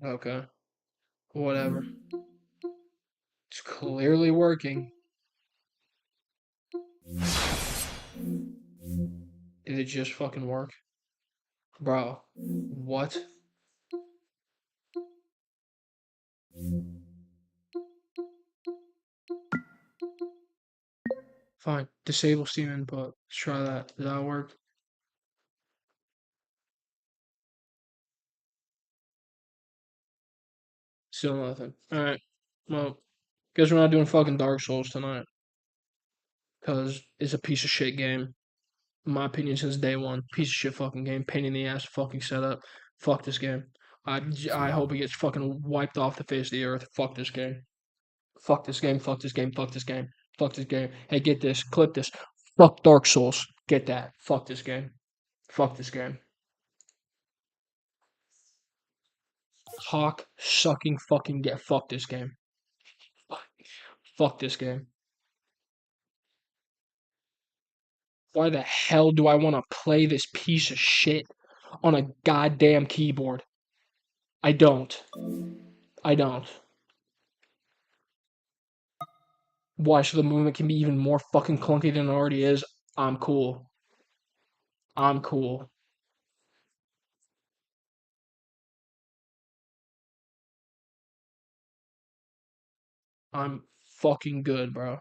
Okay. Whatever. It's clearly working. Did it just fucking work? Bro. What? Fine. Disable Steam input. Let's try that. Does that work? Still nothing. Alright. Well, guess we're not doing fucking Dark Souls tonight. Because it's a piece of shit game. In my opinion, since day one. Piece of shit fucking game. Pain in the ass fucking setup. Fuck this game. I hope it gets fucking wiped off the face of the earth. Fuck this game. Fuck this game. Fuck this game. Fuck this game. Fuck this game. Hey, get this. Clip this. Fuck Dark Souls. Get that. Fuck this game. Fuck this game. Hawk sucking fucking get. Fuck this game. Fuck this game. Why the hell do I want to play this piece of shit on a goddamn keyboard? I don't. I don't. Why? So the movement can be even more fucking clunky than it already is? I'm cool. I'm cool. I'm fucking good, bro.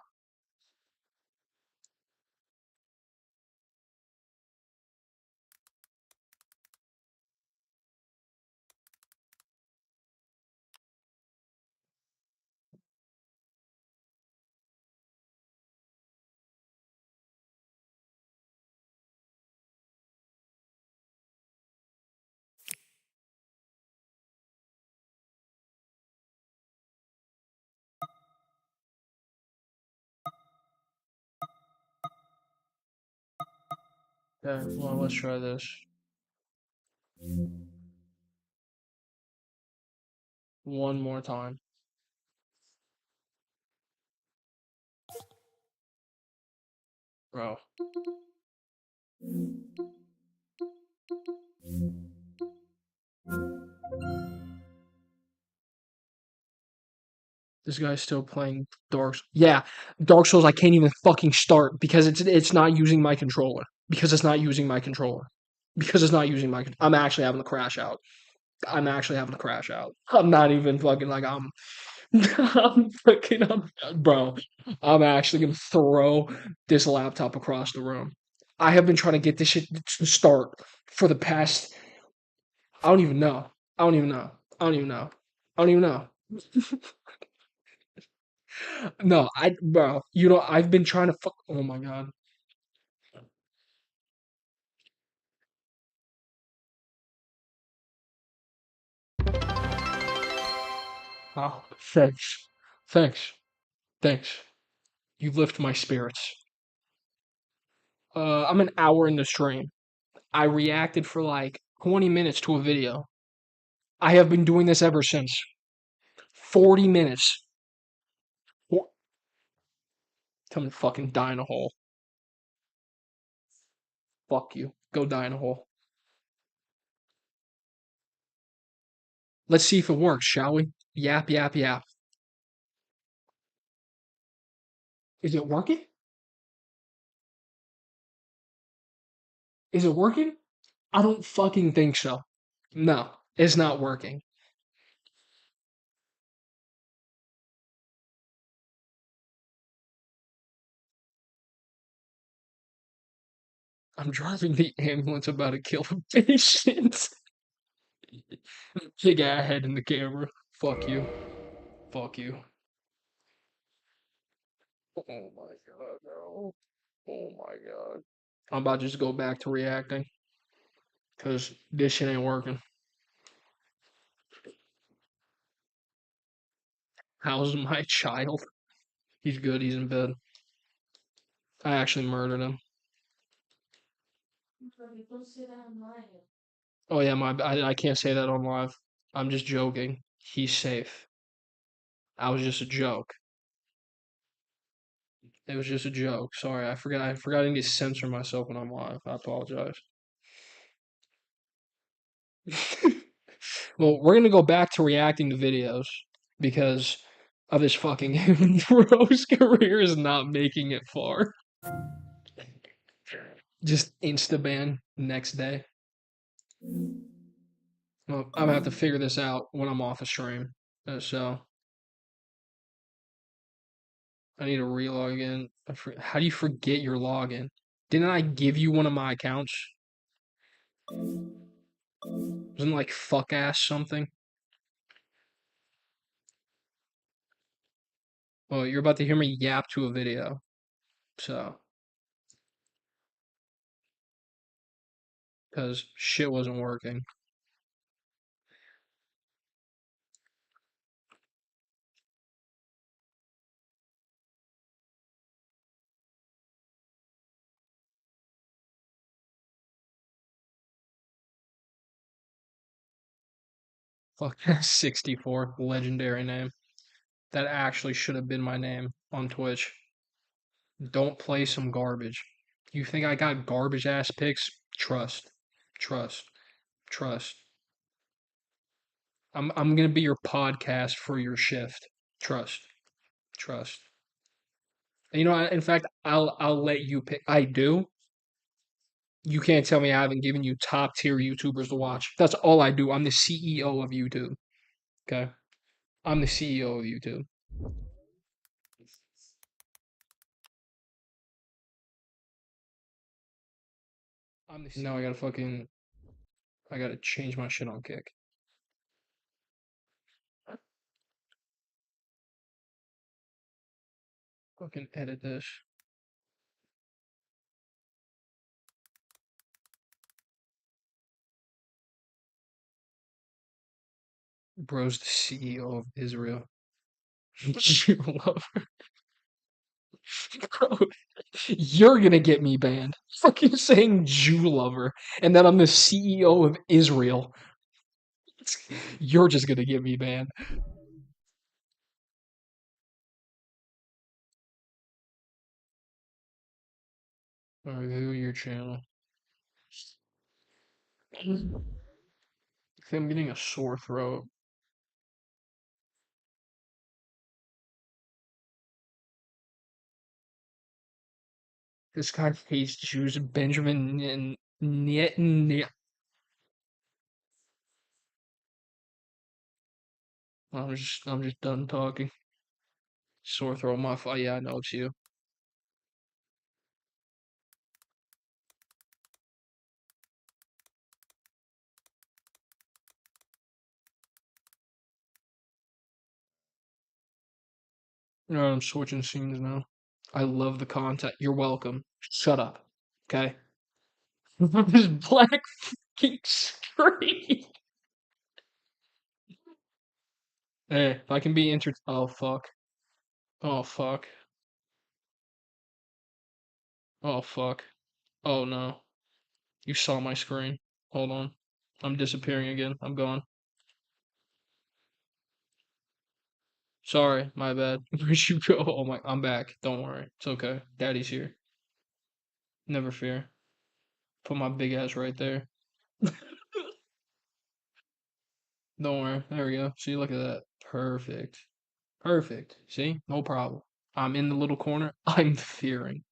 Okay, well, let's try this. One more time. Bro. This guy's still playing Dark Souls. Yeah, Dark Souls I can't even fucking start because it's not using my controller. Because it's not using my controller. Because it's not using my I'm actually having to crash out. I'm actually having to crash out. I'm not even fucking like bro. I'm actually gonna throw this laptop across the room. I have been trying to get this shit to start for the past. I don't even know. I don't even know. I don't even know. I don't even know. No, bro. You know, I've been trying to fuck. Oh my god. Oh, thanks, thanks, thanks. You lift my spirits. I'm an hour in the stream. I reacted for like 20 minutes to a video. I have been doing this ever since. 40 minutes. Come and fucking die in a hole. Fuck you. Go die in a hole. Let's see if it works, shall we? Yap, yap, yap. Is it working? Is it working? I don't fucking think so. No, it's not working. I'm driving the ambulance about to kill a patient. Big ass head in the camera. Fuck you. Fuck you. Oh my god, no. Oh my god. I'm about to just go back to reacting. Cause this shit ain't working. How's my child? He's good, he's in bed. I actually murdered him. Don't say that online. Oh yeah, I can't say that on live. I'm just joking. He's safe. I was just a joke. It was just a joke. Sorry, I didn't get to censor myself when I'm live. I apologize. Well, we're gonna go back to reacting to videos because of his fucking Rose career is not making it far. Just insta ban next day. Well, I'm gonna have to figure this out when I'm off a stream. So I need to relog in. How do you forget your login? Didn't I give you one of my accounts? Wasn't like fuck ass something? Well, you're about to hear me yap to a video. So, because shit wasn't working. Fuck 64, legendary name. That actually should have been my name on Twitch. Don't play some garbage. You think I got garbage ass picks? Trust. Trust. Trust. I'm gonna be your podcast for your shift. Trust. Trust. And you know, in fact, I'll let you pick. I do. You can't tell me I haven't given you top tier YouTubers to watch. That's all I do. I'm the CEO of YouTube. Okay. I'm the CEO of YouTube. No, I gotta change my shit on Kick. Fucking edit this. Bro's the CEO of Israel. You love her. Bro, you're gonna get me banned. Fucking saying Jew lover, and then I'm the CEO of Israel. You're just gonna get me banned. Alright, go to your channel. I'm getting a sore throat. This guy hates Jews. Benjamin Netanyahu. I'm just done talking. Sore throat, my fault. Yeah, I know it's you. No, I'm switching scenes now. I love the content. You're welcome. Shut up. Okay? This black fucking screen. Hey, if I can be oh fuck. Oh fuck. Oh fuck. Oh no. You saw my screen. Hold on. I'm disappearing again. I'm gone. Sorry, my bad. Where'd you go? Oh my, I'm back. Don't worry. It's okay. Daddy's here. Never fear. Put my big ass right there. Don't worry. There we go. See, look at that. Perfect. Perfect. See? No problem. I'm in the little corner. I'm fearing.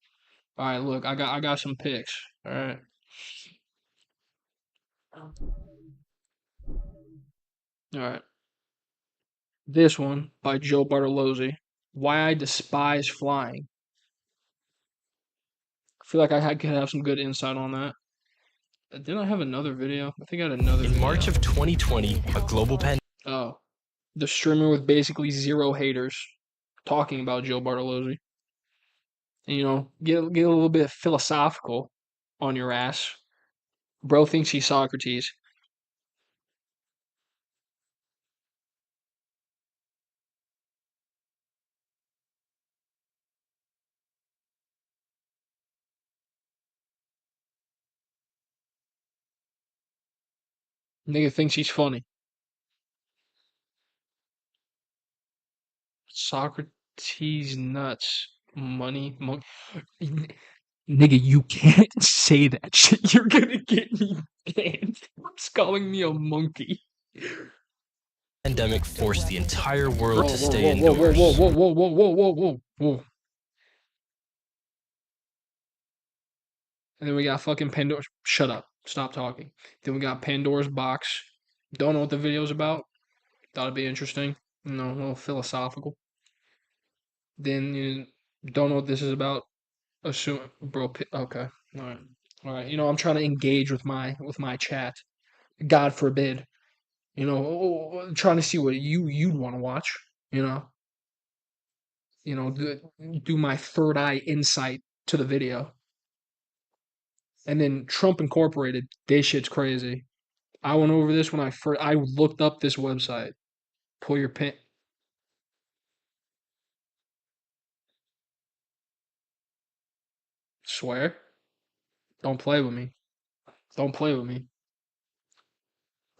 All right, look, I got some picks. All right. All right. This one by Joe Bartolozzi. Why I despise flying. I feel like could have some good insight on that. Didn't I have another video? I think I had another In video. March of 2020, a global pandemic. Oh, the streamer with basically zero haters talking about Joe Bartolozzi. And, get a little bit philosophical on your ass. Bro thinks he's Socrates. Nigga thinks he's funny. Socrates nuts. Money. Nigga, you can't say that shit. You're gonna get me banned. It's calling me a monkey. Pandemic forced the entire world to stay whoa, indoors. whoa. And then we got fucking Pandora. Shut up. Stop talking. Then we got Pandora's Box. Don't know what the video's about. Thought it'd be interesting. A little philosophical. Then you don't know what this is about. Assume, bro. Okay. All right. I'm trying to engage with my chat. God forbid. Trying to see what you'd want to watch. Do my third eye insight to the video. And then Trump Incorporated, this shit's crazy. I went over this when I looked up this website. Pull your pin. Swear? Don't play with me. Don't play with me.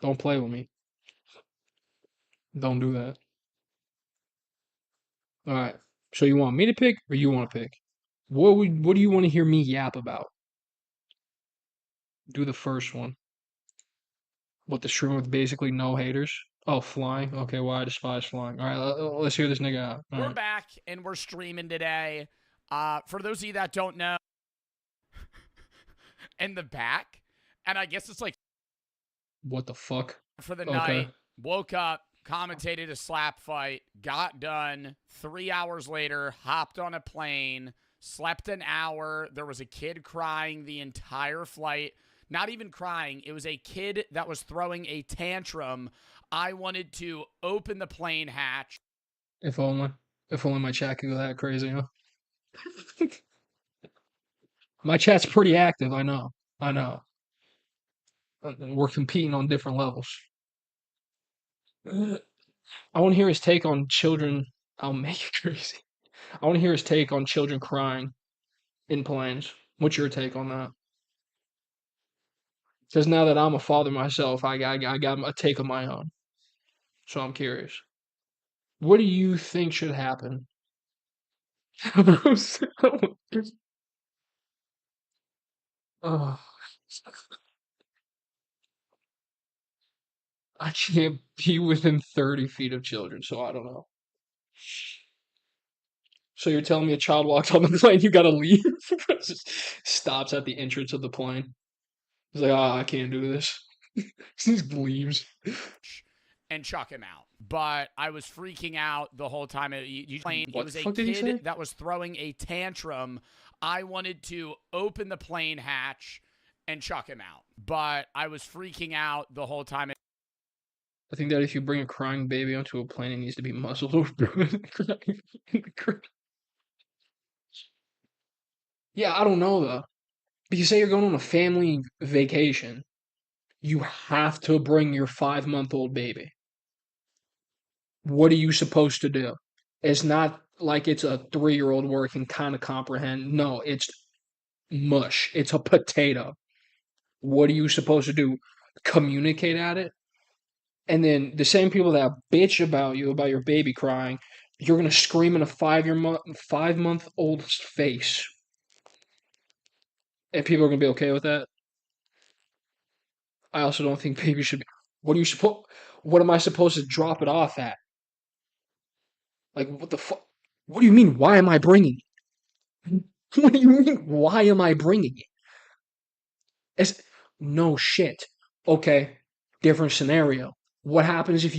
Don't play with me. Don't do that. All right. So you want me to pick or you want to pick? What do you want to hear me yap about? Do the first one. What, the stream with basically no haters? Oh, flying. Okay, why I despise flying. All right, let's hear this nigga out. All We're right. back and we're streaming today. For those of you that don't know, in the back, and I guess it's like What the fuck? for the Okay. night, woke up, commentated a slap fight, got done. 3 hours later, hopped on a plane, slept an hour. There was a kid crying the entire flight. Not even crying. It was a kid that was throwing a tantrum. I wanted to open the plane hatch. If only my chat could go that crazy, huh? My chat's pretty active, I know. We're competing on different levels. I want to hear his take on children. I'll make it crazy. I want to hear his take on children crying in planes. What's your take on that? Because now that I'm a father myself, I got a take of my own. So I'm curious. What do you think should happen? Oh, I can't be within 30 feet of children, so I don't know. So you're telling me a child walks on the plane, you gotta leave? Just stops at the entrance of the plane. He's like, I can't do this. He just leaves. And chuck him out. But I was freaking out the whole time. It What was the a fuck did he say? kid that was throwing a tantrum. I wanted to open the plane hatch and chuck him out. But I was freaking out the whole time. I think that if you bring a crying baby onto a plane, it needs to be muzzled over. Yeah, I don't know though. But you say you're going on a family vacation, you have to bring your 5-month-old baby. What are you supposed to do? It's not like it's a 3-year-old where it can kind of comprehend. No, it's mush. It's a potato. What are you supposed to do? Communicate at it? And then the same people that bitch about you, about your baby crying, you're gonna scream in a 5-month-old's face. And people are gonna be okay with that. I also don't think babies should be. What am I supposed to drop it off at? Like, what the fuck? What do you mean, why am I bringing it? What do you mean, why am I bringing it? No shit. Okay, different scenario. What happens if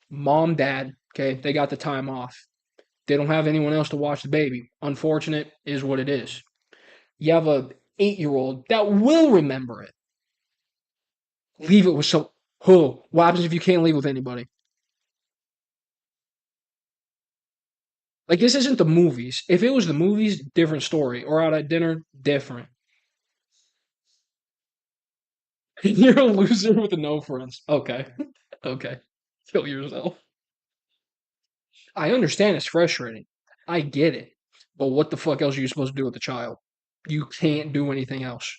mom, dad, okay, they got the time off. They don't have anyone else to watch the baby. Unfortunate is what it is. You have a 8-year-old that will remember it. Leave it with some. Who? What happens if you can't leave with anybody? Like, this isn't the movies. If it was the movies, different story. Or out at dinner, different. You're a loser with no friends. Okay. Okay. Kill yourself. I understand it's frustrating. I get it. But what the fuck else are you supposed to do with the child? You can't do anything else.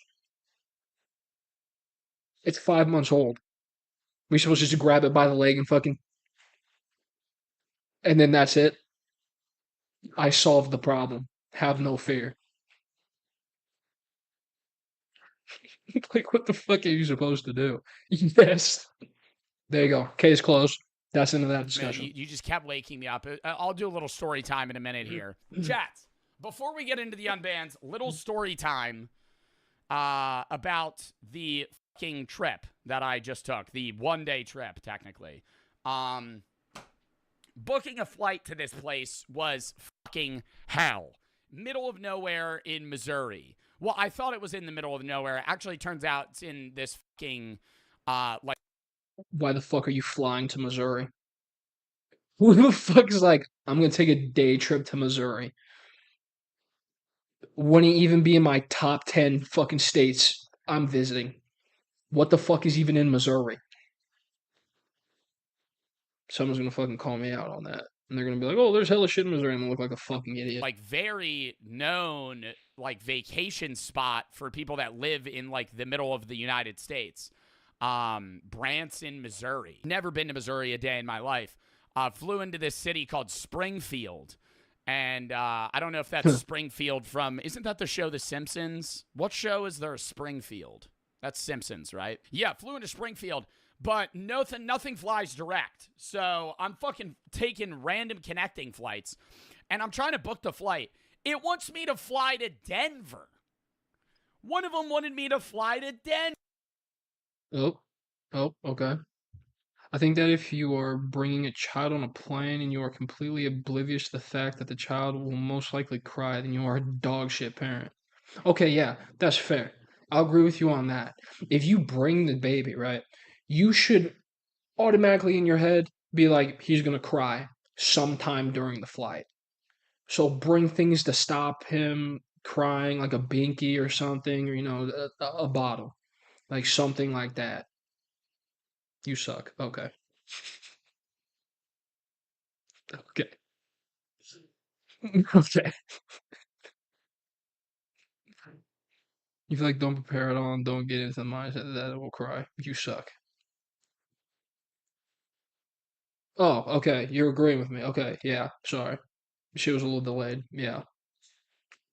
It's 5 months old. We supposed to just grab it by the leg and fucking. And then that's it. I solved the problem. Have no fear. Like, what the fuck are you supposed to do? Yes. There you go. Case closed. That's into that Man, discussion. you just kept waking me up. I'll do a little story time in a minute here. Chats, before we get into the unbans, little story time about the fucking trip that I just took. The one-day trip, technically. Booking a flight to this place was fucking hell. Middle of nowhere in Missouri. Well, I thought it was in the middle of nowhere. Actually, turns out it's in this fucking, like, Why the fuck are you flying to Missouri? Who the fuck is like, I'm gonna take a day trip to Missouri? Wouldn't even be in my top 10 fucking states I'm visiting. What the fuck is even in Missouri? Someone's gonna fucking call me out on that. And they're gonna be like, oh, there's hella shit in Missouri. I'm gonna look like a fucking idiot. like very known like vacation spot for people that live in like the middle of the United States. Branson, Missouri. Never been to Missouri a day in my life. Flew into this city called Springfield. And I don't know if that's Springfield from, isn't that the show The Simpsons? What show is there, Springfield? That's Simpsons, right? Yeah, flew into Springfield, but nothing flies direct. So I'm fucking taking random connecting flights, and I'm trying to book the flight. It wants me to fly to Denver. One of them wanted me to fly to Denver. Oh, okay. I think that if you are bringing a child on a plane and you are completely oblivious to the fact that the child will most likely cry, then you are a dog shit parent. Okay, yeah, that's fair. I'll agree with you on that. If you bring the baby, right, you should automatically in your head be like, he's gonna cry sometime during the flight. So bring things to stop him crying, like a binky or something, or a bottle, like something like that. You suck. Okay. Okay. Okay. You feel like don't prepare at all and don't get into the mindset that it will cry. You suck. Oh, okay. You're agreeing with me. Okay, yeah. Sorry. She was a little delayed. Yeah.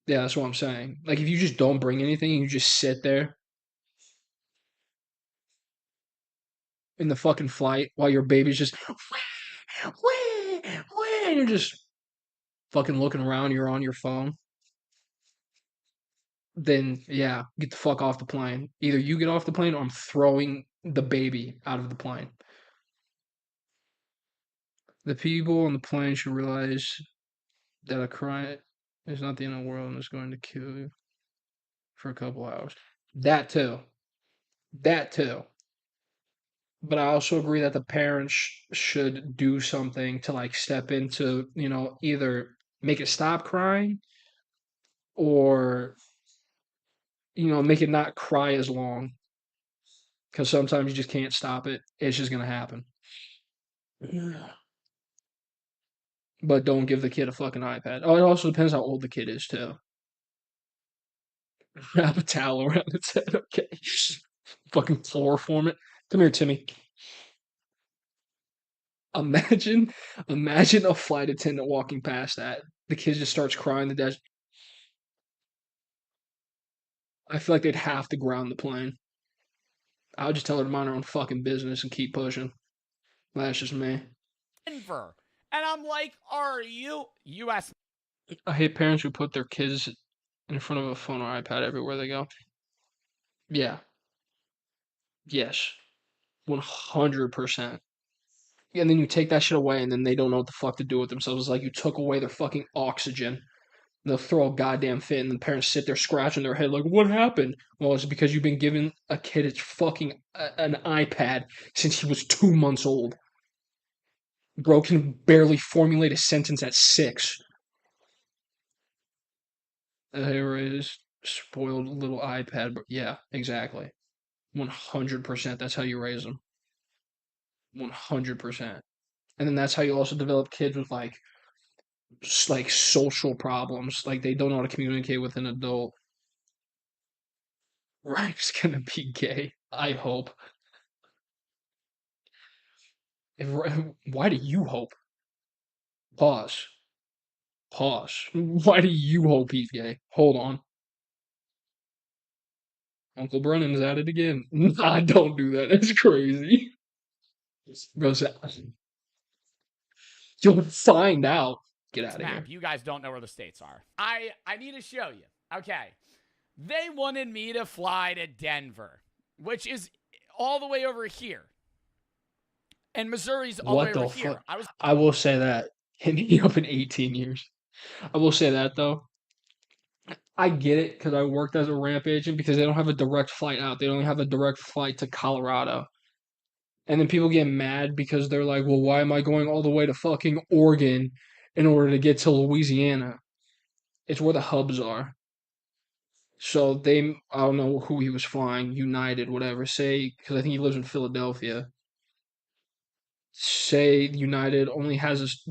Yeah, that's what I'm saying. Like, if you just don't bring anything, you just sit there in the fucking flight while your baby's just, and you're just fucking looking around, you're on your phone, then yeah, get the fuck off the plane. Either you get off the plane or I'm throwing the baby out of the plane. The people on the plane should realize that a cry is not the end of the world and it's going to kill you for a couple hours. That too. That too. But I also agree that the parents should do something to like step into, either make it stop crying or, make it not cry as long. Because sometimes you just can't stop it. It's just going to happen. But don't give the kid a fucking iPad. Oh, it also depends how old the kid is, too. Wrap a towel around its head, okay? Fucking chloroform it. Come here, Timmy. Imagine a flight attendant walking past that. The kid just starts crying. The dad. I feel like they'd have to ground the plane. I would just tell her to mind her own fucking business and keep pushing. That's just me. Denver. And I'm like, are you U.S. I hate parents who put their kids in front of a phone or iPad everywhere they go. Yeah. Yes. 100%. And then you take that shit away and then they don't know what the fuck to do with themselves. It's like you took away their fucking oxygen. They'll throw a goddamn fit, and the parents sit there scratching their head like, "What happened?" Well, it's because you've been giving a kid an iPad since he was 2 months old. Bro can barely formulate a sentence at 6. Here is spoiled little iPad. But yeah, exactly. 100%. That's how you raise them. 100%. And then that's how you also develop kids with like social problems. Like they don't know how to communicate with an adult. Ryan's gonna be gay. I hope. Why do you hope? Pause. Pause. Why do you hope he's gay? Hold on. Uncle Brennan's at it again. Nah, don't do that. That's crazy. Bro, you'll find out. Get out of here. Map. You guys don't know where the states are. I need to show you. Okay. They wanted me to fly to Denver, which is all the way over here. And Missouri's all What the way the over here. fuck? I will say that. Hit me up in 18 years. I will say that though. I get it because I worked as a ramp agent because they don't have a direct flight out. They only have a direct flight to Colorado. And then people get mad because they're like, well, why am I going all the way to fucking Oregon in order to get to Louisiana? It's where the hubs are. So I don't know who he was flying, United, whatever. Say, because I think he lives in Philadelphia. Say United only has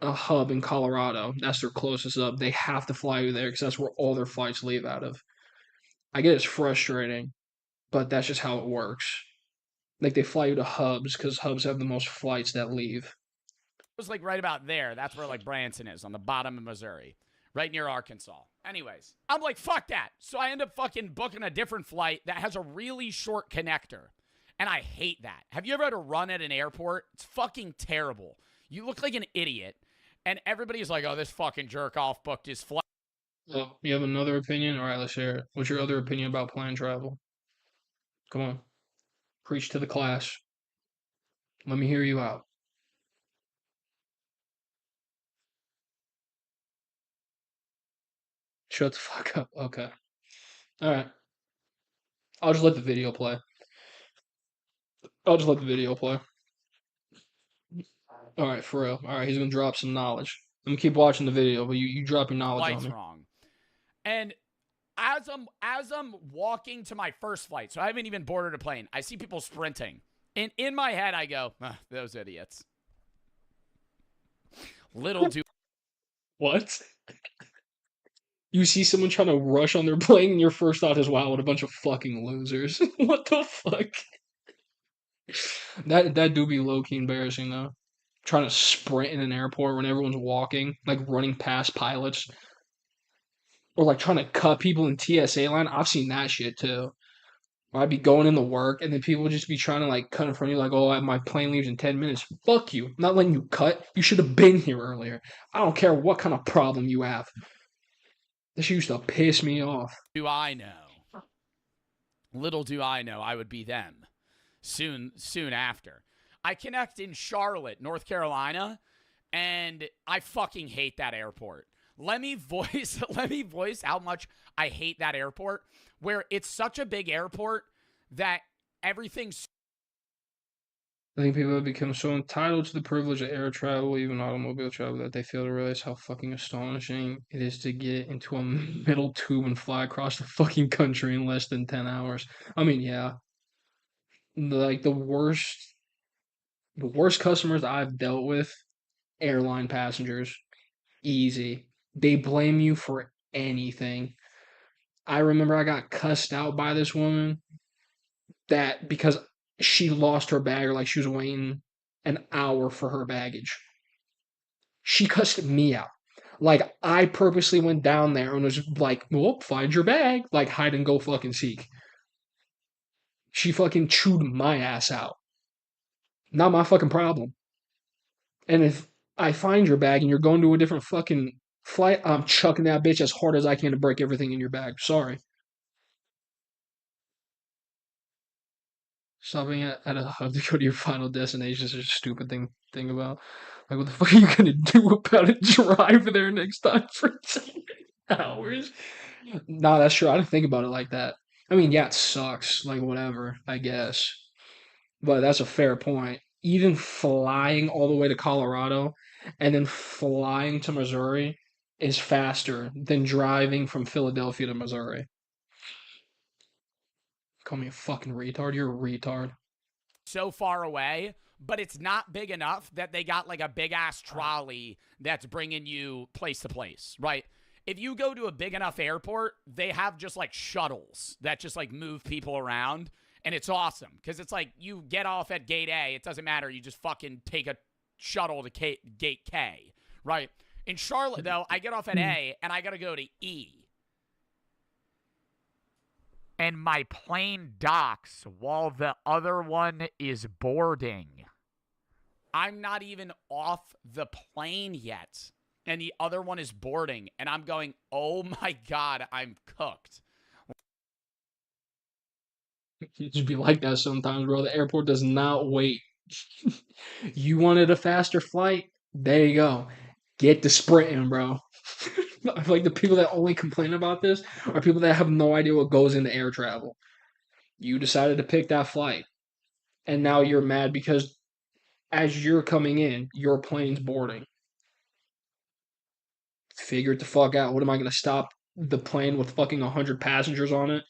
a hub in Colorado. That's their closest hub. They have to fly you there because that's where all their flights leave out of. I get it's frustrating, but that's just how it works. Like they fly you to hubs because hubs have the most flights that leave. It was like right about there. That's where like Branson is on the bottom of Missouri, right near Arkansas. Anyways, I'm like, fuck that. So I end up fucking booking a different flight that has a really short connector. And I hate that. Have you ever had to run at an airport? It's fucking terrible. You look like an idiot. And everybody's like, oh, this fucking jerk off booked his flight. Well, you have another opinion? All right, let's hear it. What's your other opinion about plane travel? Come on. Preach to the class. Let me hear you out. Shut the fuck up. Okay. All right. I'll just let the video play. All right, for real. All right, he's gonna drop some knowledge. I'm gonna keep watching the video, but you drop your knowledge on me. Wrong. And as I'm walking to my first flight, so I haven't even boarded a plane, I see people sprinting. And in my head, I go, those idiots. Little do. What? You see someone trying to rush on their plane, and your first thought is, wow, what a bunch of fucking losers. What the fuck? That do be low-key embarrassing, though. Trying to sprint in an airport when everyone's walking, like running past pilots. Or like trying to cut people in TSA line. I've seen that shit, too. I'd be going into work, and then people would just be trying to like cut in front of you, like, "Oh, my plane leaves in 10 minutes." Fuck you! I'm not letting you cut. You should have been here earlier. I don't care what kind of problem you have. This used to piss me off. Do I know? Little do I know, I would be them. Soon after. I connect in Charlotte, North Carolina, and I fucking hate that airport. Let me voice how much I hate that airport, where it's such a big airport that everything's. I think people have become so entitled to the privilege of air travel, even automobile travel, that they fail to realize how fucking astonishing it is to get into a metal tube and fly across the fucking country in less than 10 hours. I mean, yeah. Like the worst customers I've dealt with, airline passengers, easy. They blame you for anything. I remember I got cussed out by this woman that because she lost her bag or like she was waiting an hour for her baggage. She cussed me out. Like I purposely went down there and was like, "Well, find your bag," like hide and go fucking seek. She fucking chewed my ass out. Not my fucking problem. And if I find your bag and you're going to a different fucking flight, I'm chucking that bitch as hard as I can to break everything in your bag. Sorry. Stopping at a hub to go to your final destination is a stupid thing to think about. Like, what the fuck are you gonna do about it? Drive there next time for hours. Nah, that's true. I didn't think about it like that. I mean, yeah, it sucks. Like, whatever, I guess. But that's a fair point. Even flying all the way to Colorado and then flying to Missouri is faster than driving from Philadelphia to Missouri. Call me a fucking retard. You're a retard. So far away, but it's not big enough that they got like a big ass trolley that's bringing you place to place, right? If you go to a big enough airport, they have just like shuttles that just like move people around. And it's awesome because it's like you get off at gate A. It doesn't matter. You just fucking take a shuttle to gate K, right? In Charlotte, though, I get off at A and I got to go to E. And my plane docks while the other one is boarding. I'm not even off the plane yet. And the other one is boarding. And I'm going, oh my God, I'm cooked. It just be like that sometimes, bro. The airport does not wait. You wanted a faster flight? There you go. Get to sprinting, bro. I feel like the people that only complain about this are people that have no idea what goes into air travel. You decided to pick that flight, and now you're mad because as you're coming in, your plane's boarding. Figure it the fuck out. What am I gonna stop the plane with fucking 100 passengers on it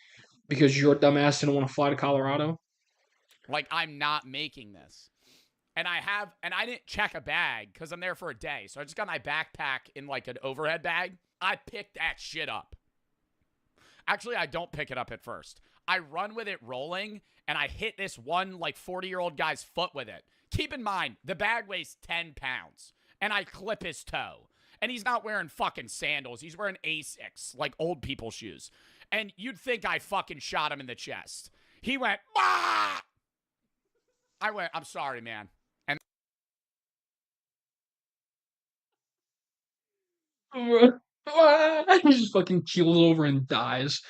because your dumbass didn't want to fly to Colorado? Like, I'm not making this. And I didn't check a bag because I'm there for a day. So I just got my backpack in like an overhead bag. I picked that shit up. Actually, I don't pick it up at first. I run with it rolling and I hit this one like 40-year-old guy's foot with it. Keep in mind, the bag weighs 10 pounds and I clip his toe. And he's not wearing fucking sandals. He's wearing Asics, like old people shoes. And you'd think I fucking shot him in the chest. He went, ah! I went, I'm sorry, man. He just fucking keels over and dies.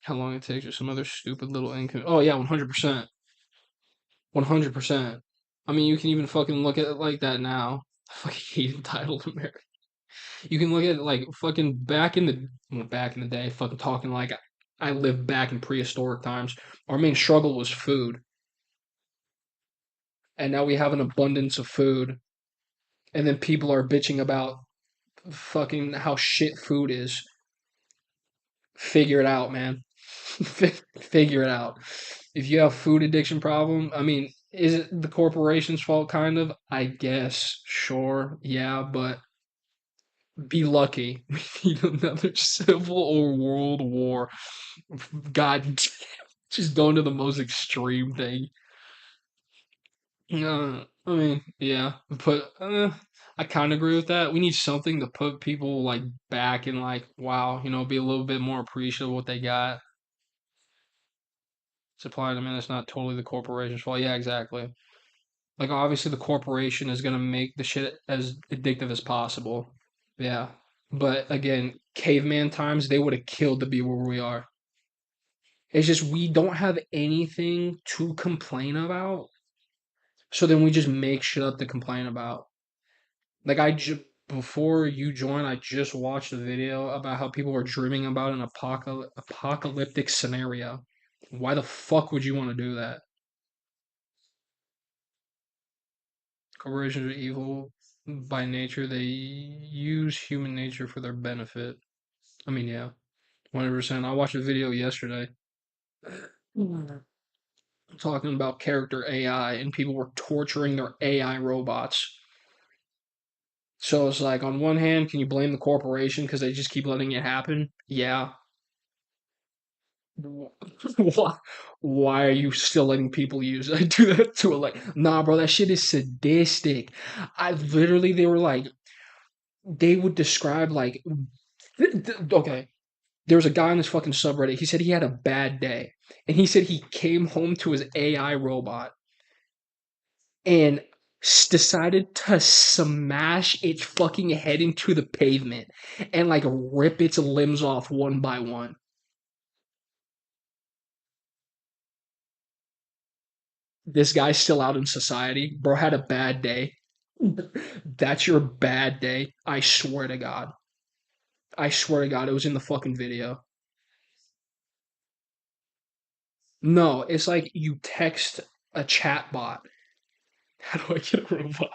How long it takes or some other stupid little income. Oh yeah, 100%. 100%. I mean, you can even fucking look at it like that now. I fucking hate entitled America. You can look at it like fucking back in the day, fucking talking like I lived back in prehistoric times. Our main struggle was food. And now we have an abundance of food. And then people are bitching about fucking how shit food is. Figure it out, man. Figure it out. If you have food addiction problem, I mean, is it the corporation's fault? Kind of, I guess. Sure, yeah, but be lucky. We need another civil or world war. God, just going to the most extreme thing. I mean, yeah, but I kind of agree with that. We need something to put people like back and like, wow, be a little bit more appreciative of what they got. Supply and demand, it's not totally the corporation's fault. Yeah, exactly. Like obviously the corporation is gonna make the shit as addictive as possible. Yeah. But again, caveman times, they would have killed to be where we are. It's just we don't have anything to complain about. So then we just make shit up to complain about. Like before you joined, I just watched a video about how people are dreaming about an apocalyptic scenario. Why the fuck would you want to do that? Corporations are evil by nature. They use human nature for their benefit. I mean, yeah, 100%. I watched a video yesterday talking about character AI, and people were torturing their AI robots. So it's like, on one hand, can you blame the corporation because they just keep letting it happen? Yeah. Why are you still letting people use it? Do that to it? Like, nah, bro, that shit is sadistic. They were like, they would describe like, okay, there was a guy on this fucking subreddit. He said he had a bad day, and he said he came home to his AI robot and decided to smash its fucking head into the pavement and like rip its limbs off one by one. This guy's still out in society. Bro had a bad day. That's your bad day. I swear to God. I swear to God, it was in the fucking video. No, it's like you text a chat bot. How do I get a robot?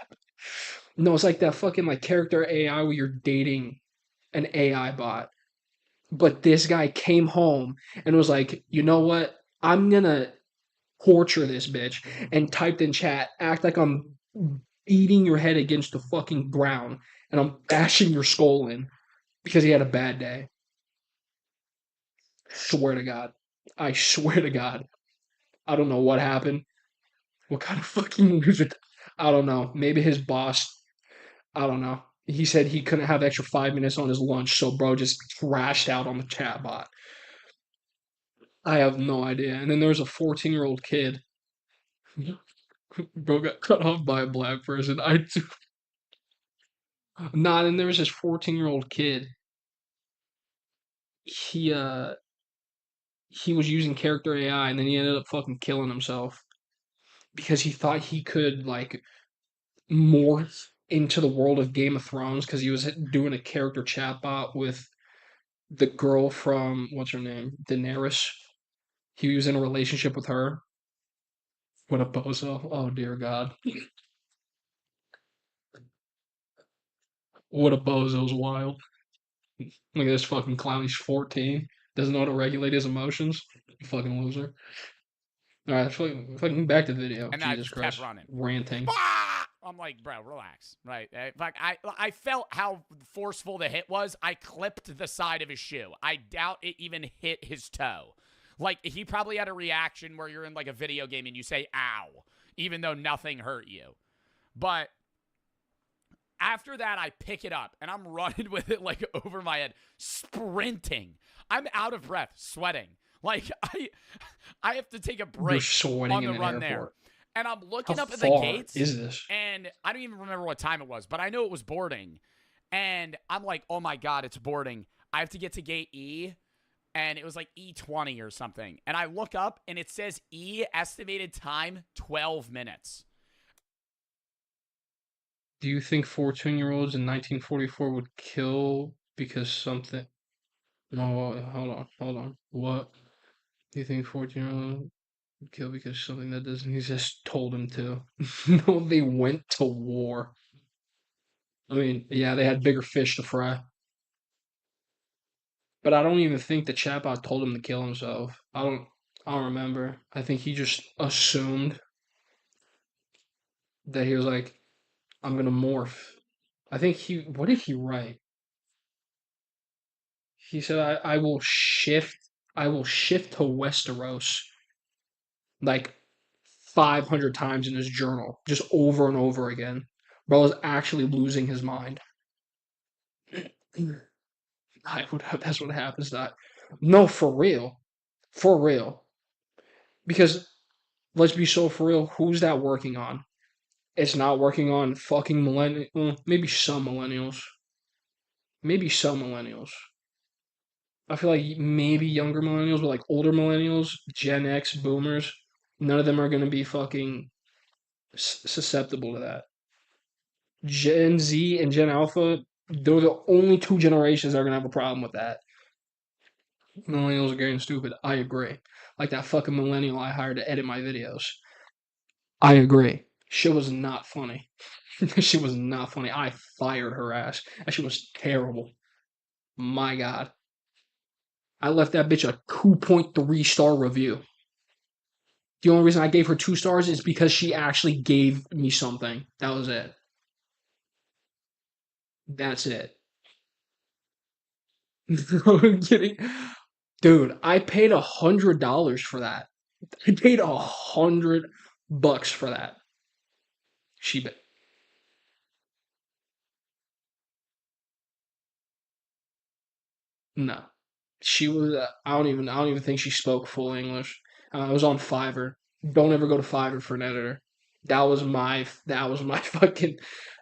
No, it's like that fucking like character AI where you're dating an AI bot. But this guy came home and was like, you know what? I'm gonna torture this bitch, and typed in chat, act like I'm beating your head against the fucking ground and I'm bashing your skull in because he had a bad day. Swear to God. I swear to God. I don't know what happened. What kind of fucking loser? I don't know. Maybe his boss. I don't know. He said he couldn't have extra 5 minutes on his lunch, so bro just crashed out on the chat bot. I have no idea. And then there was a 14-year-old kid. Bro got cut off by a black person. Nah, then there was this 14-year-old kid. He he was using character AI and then he ended up fucking killing himself because he thought he could like morph into the world of Game of Thrones because he was doing a character chatbot with the girl from what's her name? Daenerys. He was in a relationship with her. What a bozo. Oh dear God. What a bozo's wild. Look at this fucking clown. He's 14. Doesn't know how to regulate his emotions. You fucking loser. Alright, fucking back to the video. And I Jesus just Christ. kept running. Ranting. Ah! I'm like, bro, relax. Right? Like, I felt how forceful the hit was. I clipped the side of his shoe. I doubt it even hit his toe. Like, he probably had a reaction where you're in, like, a video game and you say, ow, even though nothing hurt you. But after that, I pick it up, and I'm running with it, like, over my head, sprinting. I'm out of breath, sweating. Like, I have to take a You're break sweating on in the an run there. airport. And I'm looking How up at the far gates. is this? And I don't even remember what time it was, but I know it was boarding. And I'm like, oh my God, it's boarding. I have to get to gate E. And it was like E20 or something. And I look up and it says E estimated time 12 minutes. Do you think 14-year-olds in 1944 would kill because something? No, hold on. What? Do you think 14-year-olds would kill because something that doesn't exist told him to? No, they went to war. I mean, yeah, they had bigger fish to fry. But I don't even think the chatbot told him to kill himself. I don't remember. I think he just assumed that he was like, I'm gonna morph. I think what did he write? He said, I will shift to Westeros like 500 times in his journal, just over and over again. Bro is actually losing his mind. That's what happens. No, for real. For real. Because let's be so for real, who's that working on? It's not working on fucking millennials. Maybe some millennials. Maybe some millennials. I feel like maybe younger millennials, but like older millennials, Gen X, boomers, none of them are going to be fucking susceptible to that. Gen Z and Gen Alpha, they're the only two generations that are going to have a problem with that. Millennials are getting stupid. I agree. Like that fucking millennial I hired to edit my videos. I agree. She was not funny. She was not funny. I fired her ass. That shit was terrible. My God. I left that bitch a 2.3 star review. The only reason I gave her 2 stars is because she actually gave me something. That was it. That's it. I'm kidding. Dude, I paid $100 for that. I paid $100 for that. No. She was I don't even think she spoke full English. I was on Fiverr. Don't ever go to Fiverr for an editor. That was my fucking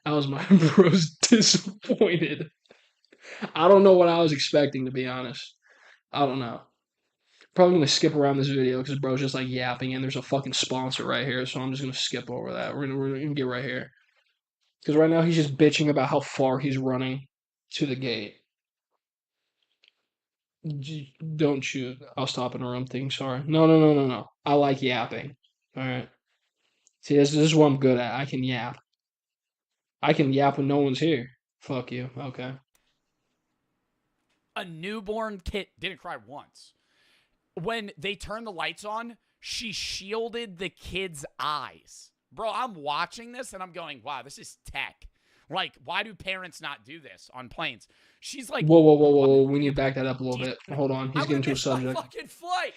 that was my bro's disappointed. I don't know what I was expecting, to be honest. I don't know. Probably gonna skip around this video because bro's just like yapping and there's a fucking sponsor right here, so I'm just gonna skip over that. We're gonna get right here. Because right now he's just bitching about how far he's running to the gate. Don't shoot. I'll stop interrupting. Thing. Sorry. No. I like yapping. All right. See, this is what I'm good at. I can yap. I can yap when no one's here. Fuck you. Okay. A newborn kid didn't cry once. When they turned the lights on, she shielded the kid's eyes. Bro, I'm watching this and I'm going, wow, this is tech. Like, why do parents not do this on planes? She's like, Whoa. We need to back that up a little bit. Hold on. He's I'm getting gonna to a miss my subject. fucking flight.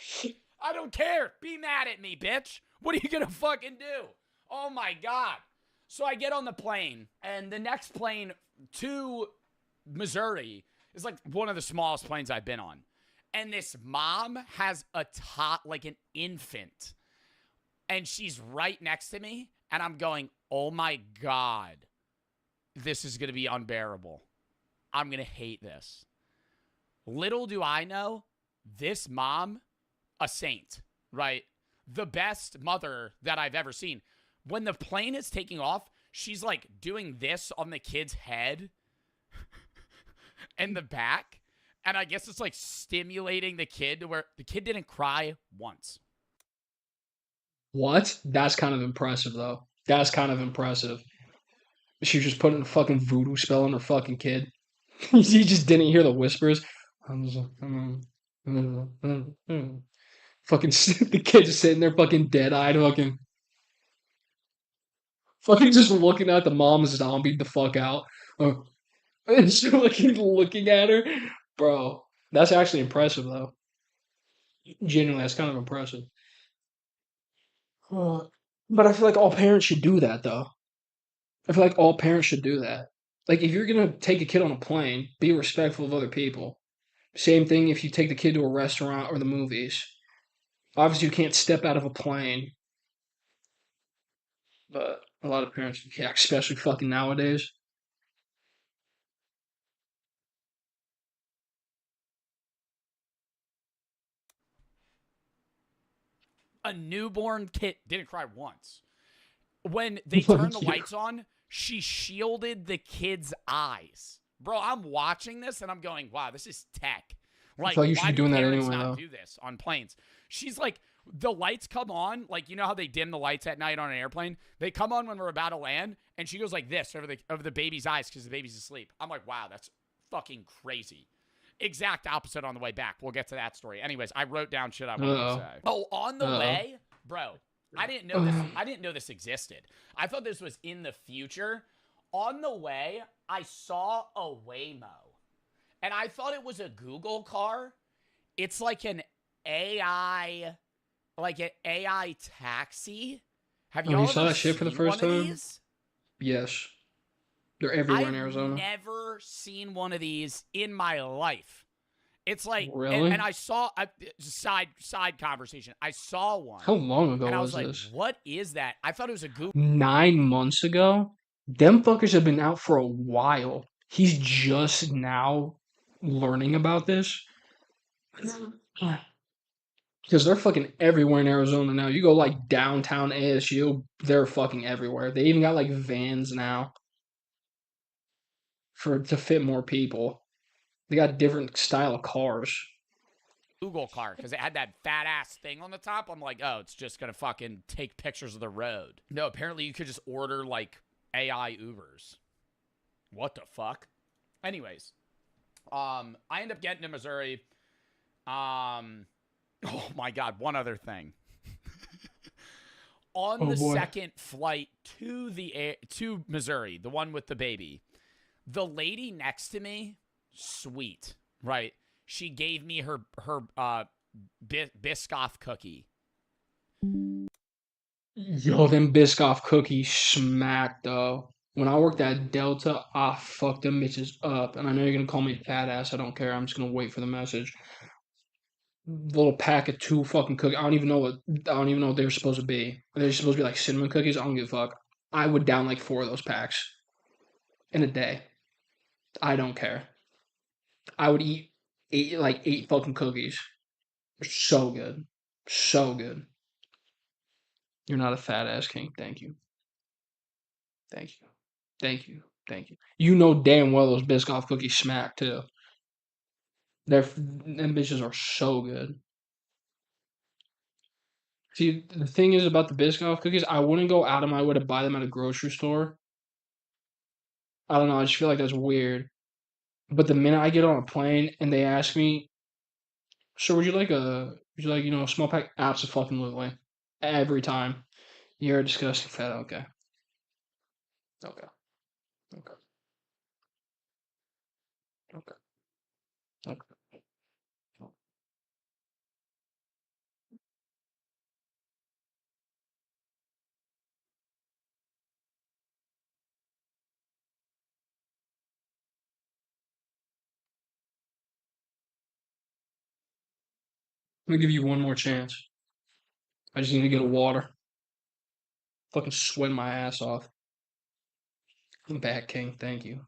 I don't care. Be mad at me, bitch. What are you gonna fucking do? Oh my God. So I get on the plane, and the next plane to Missouri is like one of the smallest planes I've been on. And this mom has a like an infant. And she's right next to me, and I'm going, oh my God. This is gonna be unbearable. I'm gonna hate this. Little do I know, this mom, a saint, right? The best mother that I've ever seen. When the plane is taking off, she's like doing this on the kid's head and the back. And I guess it's like stimulating the kid to where the kid didn't cry once. What? That's kind of impressive, though. That's kind of impressive. She was just putting a fucking voodoo spell on her fucking kid. He just didn't hear the whispers. Fucking the kid just sitting there, fucking dead-eyed, fucking just looking at the mom zombie the fuck out. And she looking at her, bro. That's actually impressive, though. Genuinely, that's kind of impressive. But I feel like all parents should do that, though. I feel like all parents should do that. Like, if you're gonna take a kid on a plane, be respectful of other people. Same thing if you take the kid to a restaurant or the movies. Obviously, you can't step out of a plane. But a lot of parents, yeah, especially fucking nowadays. A newborn kid didn't cry once. When they turned the lights on, she shielded the kid's eyes. Bro, I'm watching this and I'm going, wow, this is tech. Like, feel like you should why be do doing that parents anyway, not though. do this on planes? She's like, the lights come on, like, you know how they dim the lights at night on an airplane? They come on when we're about to land, and she goes like this over the baby's eyes because the baby's asleep. I'm like, wow, that's fucking crazy. Exact opposite on the way back. We'll get to that story. Anyways, I wrote down shit I wanted to say. Oh, on the way, bro, I didn't know this. I didn't know this existed. I thought this was in the future. On the way, I saw a Waymo, and I thought it was a Google car. It's like an AI, taxi. Have Oh, you y'all saw ever that shit for the seen first one of time? these? Yes. They're everywhere in I've Arizona. never seen one of these in my life. It's like, Really? and I saw a side conversation. I saw one, How long ago and I was was like, this? "What is that?" I thought it was a Google. 9 months ago? Them fuckers have been out for a while. He's just now learning about this. Because they're fucking everywhere in Arizona now. You go like downtown ASU, they're fucking everywhere. They even got like vans now to fit more people. They got different style of cars. Google car because it had that fat ass thing on the top. I'm like, oh, it's just gonna fucking take pictures of the road. No, apparently you could just order like AI Ubers. What the fuck? Anyways, I end up getting to Missouri. Oh my God, one other thing. On the second flight to Missouri, the one with the baby, the lady next to me, sweet, right? She gave me her Biscoff cookie. Yo, them Biscoff cookies smack though. When I worked at Delta, I fucked them bitches up. And I know you're gonna call me fat ass. I don't care. I'm just gonna wait for the message. Little pack of 2 fucking cookies. I don't even know what they were supposed to be. Are they supposed to be like cinnamon cookies? I don't give a fuck. I would down like 4 of those packs in a day. I don't care. I would eat 8 fucking cookies. They're so good. So good. You're not a fat ass king. Thank you. Thank you. Thank you. Thank you. You know damn well those Biscoff cookies smack too. Them bitches are so good. See, the thing is about the Biscoff cookies, I wouldn't go out of my way to buy them at a grocery store. I don't know. I just feel like that's weird. But the minute I get on a plane and they ask me, "So would you like, a small pack?" Absolutely. Every time. You're a disgusting fat. Okay. Okay. Okay. Okay. Okay. I'm gonna give you one more chance. I just need to get a water. Fucking sweating my ass off. I'm back, King. Thank you.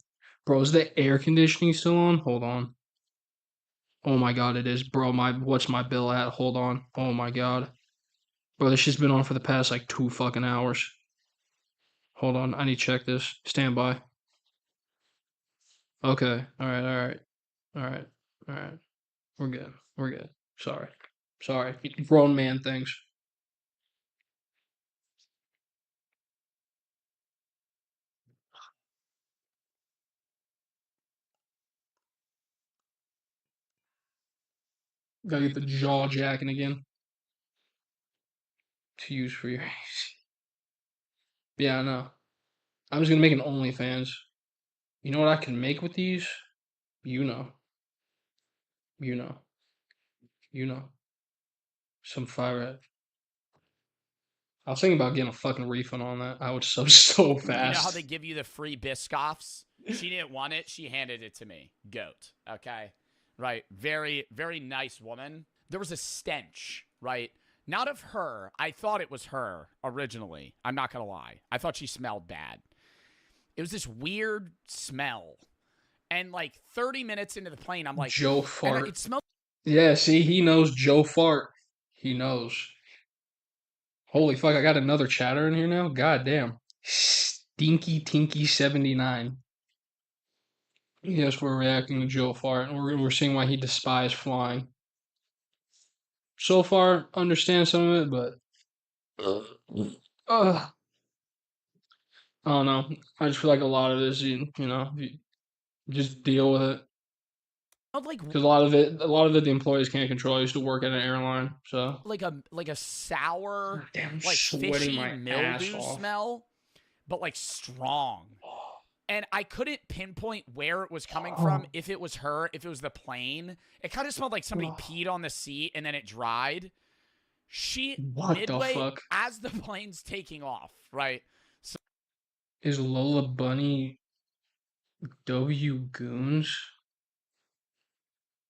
Bro, is the air conditioning still on? Hold on. Oh my god, it is. Bro, what's my bill at? Hold on. Oh my god. Bro, this shit's been on for the past like 2 fucking hours. Hold on, I need to check this. Stand by. Okay. Alright, alright. Alright. Alright. We're good. We're good. Sorry. Sorry. Grown man things. Gotta get the jaw jacking again. To use for your Yeah, I know. I'm just gonna make an OnlyFans. You know what I can make with these? You know. You know. You know. Some fire. I was thinking about getting a fucking refund on that. I would sub so You know how fast. they give you the free Biscoffs? She didn't want it. She handed it to me. Goat. Okay? Right. Very, very nice woman. There was a stench, right? Not of her. I thought it was her originally. I'm not going to lie. I thought she smelled bad. It was this weird smell. And like 30 minutes into the plane, I'm like, Joe and Fart. it smelled Yeah, see, he knows Joe Fart. He knows. Holy fuck, I got another chatter in here now? God damn. Stinky Tinky 79. Yes, we're reacting to Joe Fart, and we're seeing why he despised flying. So far, understand some of it, but I don't know. I just feel like a lot of this, you just deal with it. like Because a lot of it, the employees can't control. I used to work at an airline, so. like a sour, God damn, I'm like sweating fishy my ass mildew off. smell, but like strong. And I couldn't pinpoint where it was coming from, if it was her, if it was the plane. It kind of smelled like somebody peed on the seat and then it dried. What the Midway, fuck? as the plane's taking off, right? Is Lola Bunny W Goons?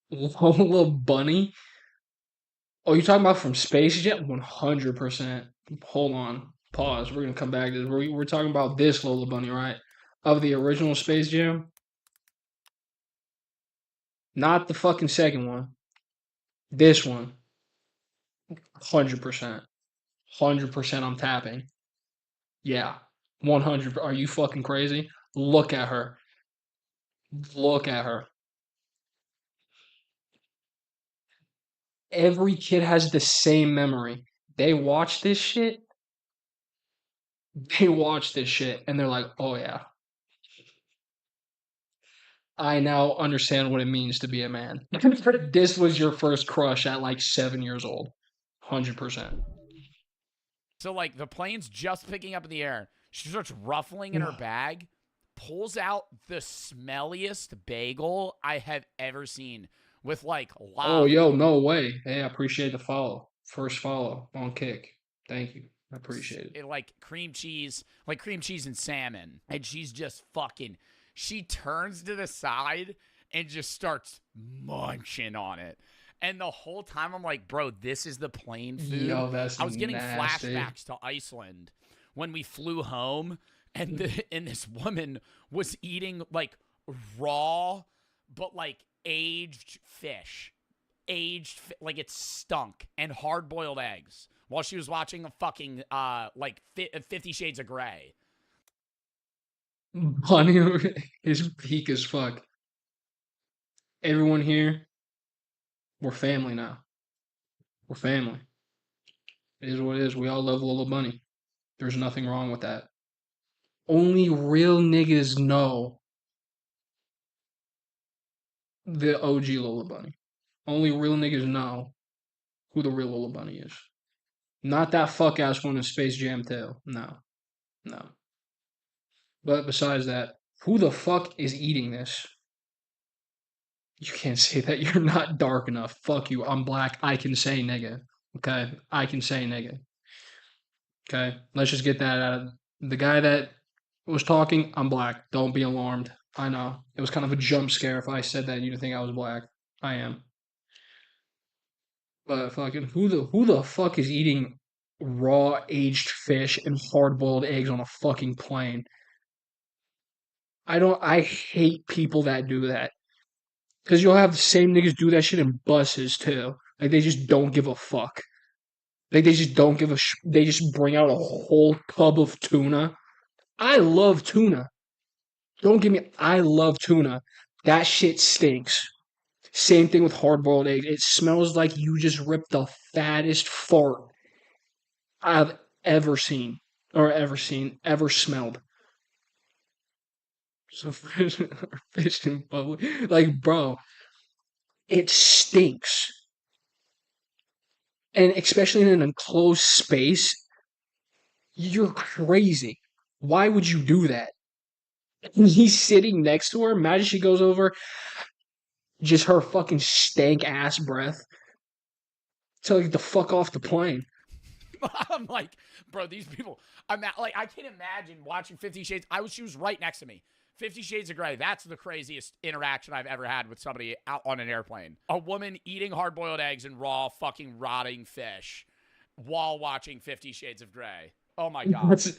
Lola Bunny? Oh, you talking about from Space Jam? 100%. Hold on. Pause. We're gonna come back to this. We're talking about this Lola Bunny, right? Of the original Space Jam? Not the fucking second one. This one. 100%. 100% I'm tapping. Yeah. 100. Are you fucking crazy? Look at her. Look at her. Every kid has the same memory. They watch this shit. They watch this shit and they're like, "Oh yeah, I now understand what it means to be a man." This was your first crush at like 7 years old. 100%. So like the plane's just picking up in the air. She starts ruffling in her bag, pulls out the smelliest bagel I have ever seen with like Oh, lava. yo, no way. Hey, I appreciate the follow. First follow on Kick. Thank you. I appreciate it. Like cream cheese and salmon. And she's just fucking, she turns to the side and just starts munching on it. And the whole time I'm like, bro, this is the plane food. Yo, that's I was getting nasty. flashbacks to Iceland when we flew home, and this woman was eating like raw, but like aged fish, like it stunk, and hard boiled eggs while she was watching a fucking like 50 Shades of Grey. Bunny is peak as fuck. Everyone here, we're family now. We're family. It is what it is. We all love Lola Bunny. There's nothing wrong with that. Only real niggas know the OG Lola Bunny. Only real niggas know who the real Lola Bunny is. Not that fuck ass one in Space Jam 2. No. No. But besides that, who the fuck is eating this? You can't say that. You're not dark enough. Fuck you. I'm black. I can say nigga. Okay? I can say nigga. Okay? Let's just get that out of the guy that was talking. I'm black. Don't be alarmed. I know. It was kind of a jump scare if I said that you'd think I was black. I am. But fucking who the fuck is eating raw aged fish and hard boiled eggs on a fucking plane? I hate people that do that. Because you'll have the same niggas do that shit in buses too. Like they just don't give a fuck. Like they just don't give a they just bring out a whole tub of tuna. I love tuna. Don't get me I love tuna. That shit stinks. Same thing with hard boiled eggs. It smells like you just ripped the fattest fart I've ever smelled. So fish in public. Like, bro, it stinks. And especially in an enclosed space, you're crazy. Why would you do that? And he's sitting next to her. Imagine she goes over, just her fucking stank ass breath. Tell you to fuck off the plane. I'm like, bro, these people. Like, I can't imagine watching 50 Shades. She was right next to me. 50 Shades of Grey. That's the craziest interaction I've ever had with somebody out on an airplane. A woman eating hard-boiled eggs and raw fucking rotting fish while watching 50 Shades of Grey. Oh my god. That's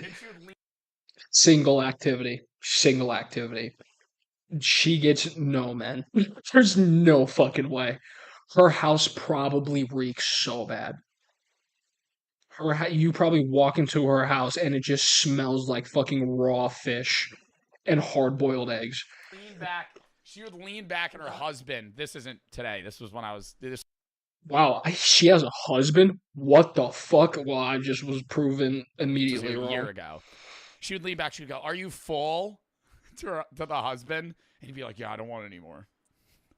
single activity. Single activity. She gets no, man. There's no fucking way. Her house probably reeks so bad. You probably walk into her house and it just smells like fucking raw fish and hard boiled eggs. Lean back. She would lean back at her husband. This isn't today. This was when I was. Wow, she has a husband? What the fuck? Well, I just was proven immediately a wrong. year ago. She would lean back. She would go, "Are you full?" to the husband, and he'd be like, "Yeah, I don't want any more."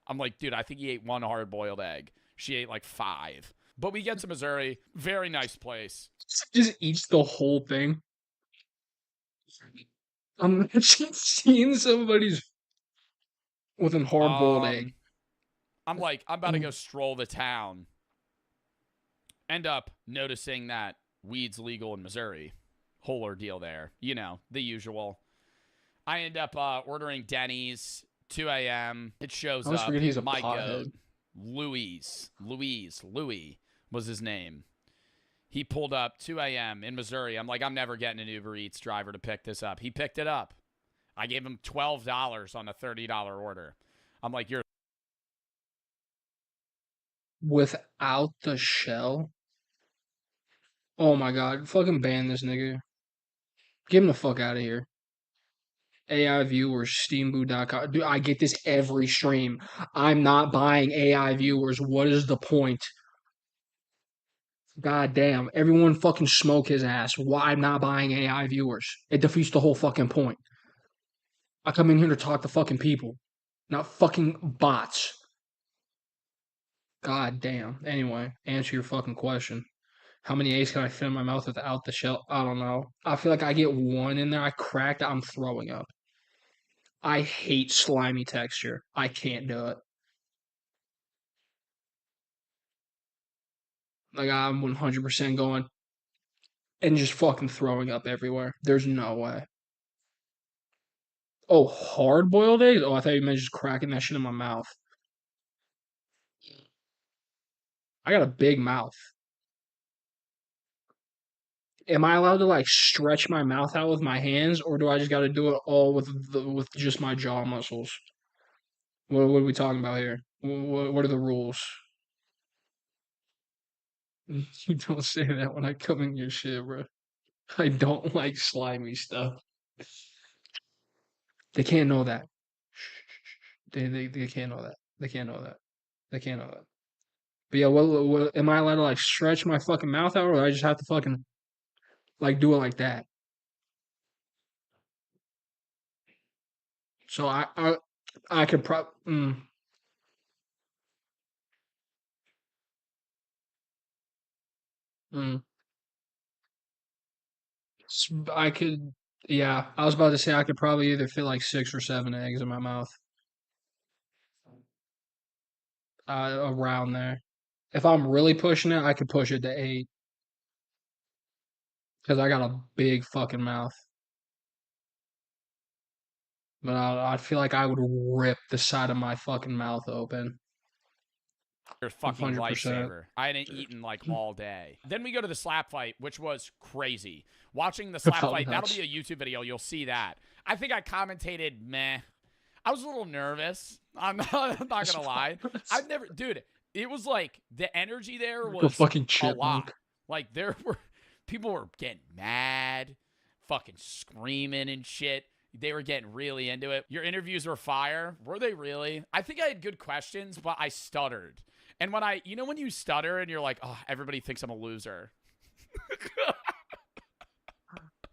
I'm like, "Dude, I think he ate one hard boiled egg. She ate like 5." But we get to Missouri. Very nice place. Just eats the whole thing. I'm seeing somebody's with a hard-boiled egg. I'm like, I'm about to go stroll the town. End up noticing that weed's legal in Missouri. Whole ordeal there. You know, the usual. I end up ordering Denny's, 2 a.m. It shows I always up. forget he's a my pothead. goat, Louis was his name. He pulled up 2 a.m. in Missouri. I'm like, I'm never getting an Uber Eats driver to pick this up. He picked it up. I gave him $12 on a $30 order. I'm like, you're Without the shell? Oh my god, fucking ban this nigga. Get him the fuck out of here. AI viewers, steamboot.com. Dude, I get this every stream. I'm not buying AI viewers. What is the point? God damn. Everyone fucking smoke his ass. Why I'm not buying AI viewers? It defeats the whole fucking point. I come in here to talk to fucking people, not fucking bots. God damn. Anyway, answer your fucking question. How many A's can I fit in my mouth without the shell? I don't know. I feel like I get one in there. I cracked. I'm throwing up. I hate slimy texture. I can't do it. Like I'm 100% going and just fucking throwing up everywhere. There's no way. Oh, hard boiled eggs? Oh, I thought you meant just cracking that shit in my mouth. I got a big mouth. Am I allowed to like stretch my mouth out with my hands, or do I just got to do it all with just my jaw muscles? What are we talking about here? What are the rules? You don't say that when I come in your shit, bro. I don't like slimy stuff. They can't know that. They can't know that. They can't know that. They can't know that. But yeah, what am I allowed to like stretch my fucking mouth out, or do I just have to fucking like do it like that? So I could mm. I could, yeah. I was about to say I could probably either fit like 6 or 7 eggs in my mouth, around there. If I'm really pushing it, I could push it to 8 because I got a big fucking mouth. But I feel like I would rip the side of my fucking mouth open. Your fucking 100%. lifesaver. I hadn't eaten like all day. Then we go to the slap fight, which was crazy. Watching the slap felt fight, that'll nuts. be a YouTube video. You'll see that. I think I commentated meh. I was a little nervous. I'm not gonna lie. I've never, dude. It was like the energy there Like a was fucking a chipmunk. lot. Like there were people were getting mad, fucking screaming and shit. They were getting really into it. Your interviews were fire. Were they really? I think I had good questions, but I stuttered. And when when you stutter and you're like, oh, everybody thinks I'm a loser.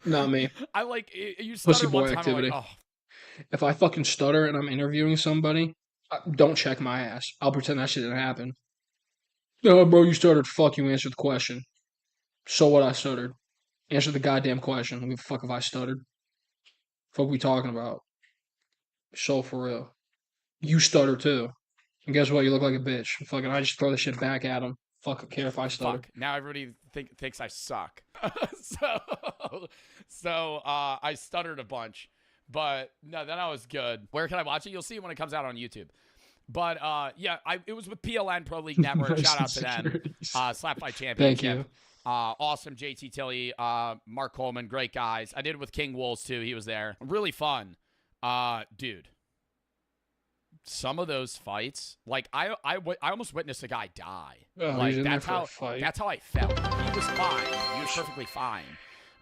Not me. I like you Pussy stutter boy one time. activity. I'm like, oh, If I fucking stutter and I'm interviewing somebody, don't check my ass. I'll pretend that shit didn't happen. No, bro, you stuttered. Fuck you. Answer the question. So what? I stuttered. Answer the goddamn question. Who the fuck if I stuttered? Fuck we talking about? So for real. You stutter too. And guess what? You look like a bitch. Fucking, I just throw the shit back at him. Fuck, care if I stutter. fuck. Now everybody thinks I suck. so I stuttered a bunch. But no, then I was good. Where can I watch it? You'll see it when it comes out on YouTube. But yeah, it was with PLN Pro League Network. Nice Shout out to them. insecurities. Slap Fight Thank Championship. you. Awesome JT Tilly, Mark Coleman, great guys. I did it with King Wolves too. He was there. Really fun. Dude. Some of those fights, like I almost witnessed a guy die. Oh, like he's in there that's for a how fight. that's how I felt. He was fine. He was perfectly fine.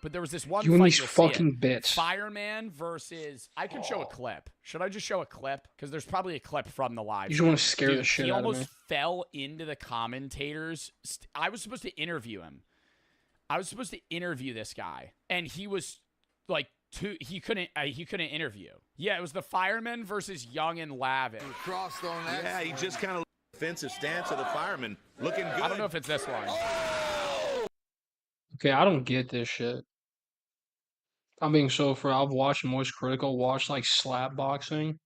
But there was this one You and fight. these You'll see it. fucking bits. Fireman versus. I could show a clip. Should I just show a clip? Because there's probably a clip from the live. You just want to scare Dude, the shit he out of almost me. fell into the commentators. I was supposed to interview him. I was supposed to interview this guy, and he was like, he couldn't interview. Yeah, it was the Fireman versus Young and Lavin. Crossed on that. Yeah, he just kind of defensive stance of the fireman. Looking good. I don't know if it's this one. Okay, I don't get this shit. I'm being so for I've watched Moist Critical watch like slap boxing.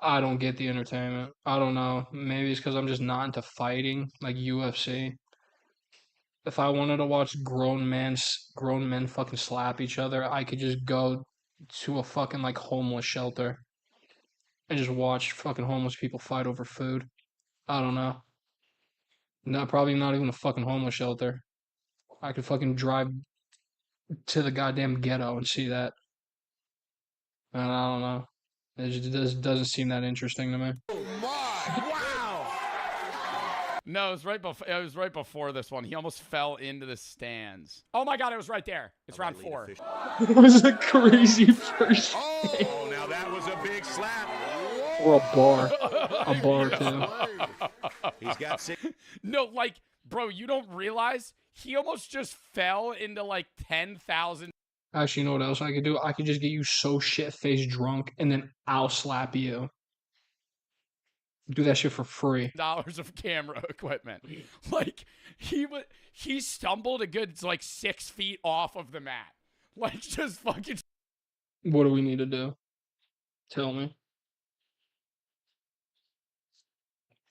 I don't get the entertainment. I don't know. Maybe it's because I'm just not into fighting like UFC. If I wanted to watch grown men fucking slap each other, I could just go to a fucking like homeless shelter and just watch fucking homeless people fight over food. I don't know. Probably not even a fucking homeless shelter. I could fucking drive to the goddamn ghetto and see that. And I don't know. It just doesn't seem that interesting to me. No, it was right before. It was right before this one. He almost fell into the stands. Oh my god, it was right there. It's round 4. It was a crazy first Oh, now that was a big slap. or a bar too. He's got 6. No, like, bro, you don't realize he almost just fell into like 10,000 Actually, you know what else I could do? I could just get you so shit-faced drunk, and then I'll slap you. Do that shit for free. dollars of camera equipment. Like he stumbled a good like 6 feet off of the mat. Like just fucking. What do we need to do? Tell me.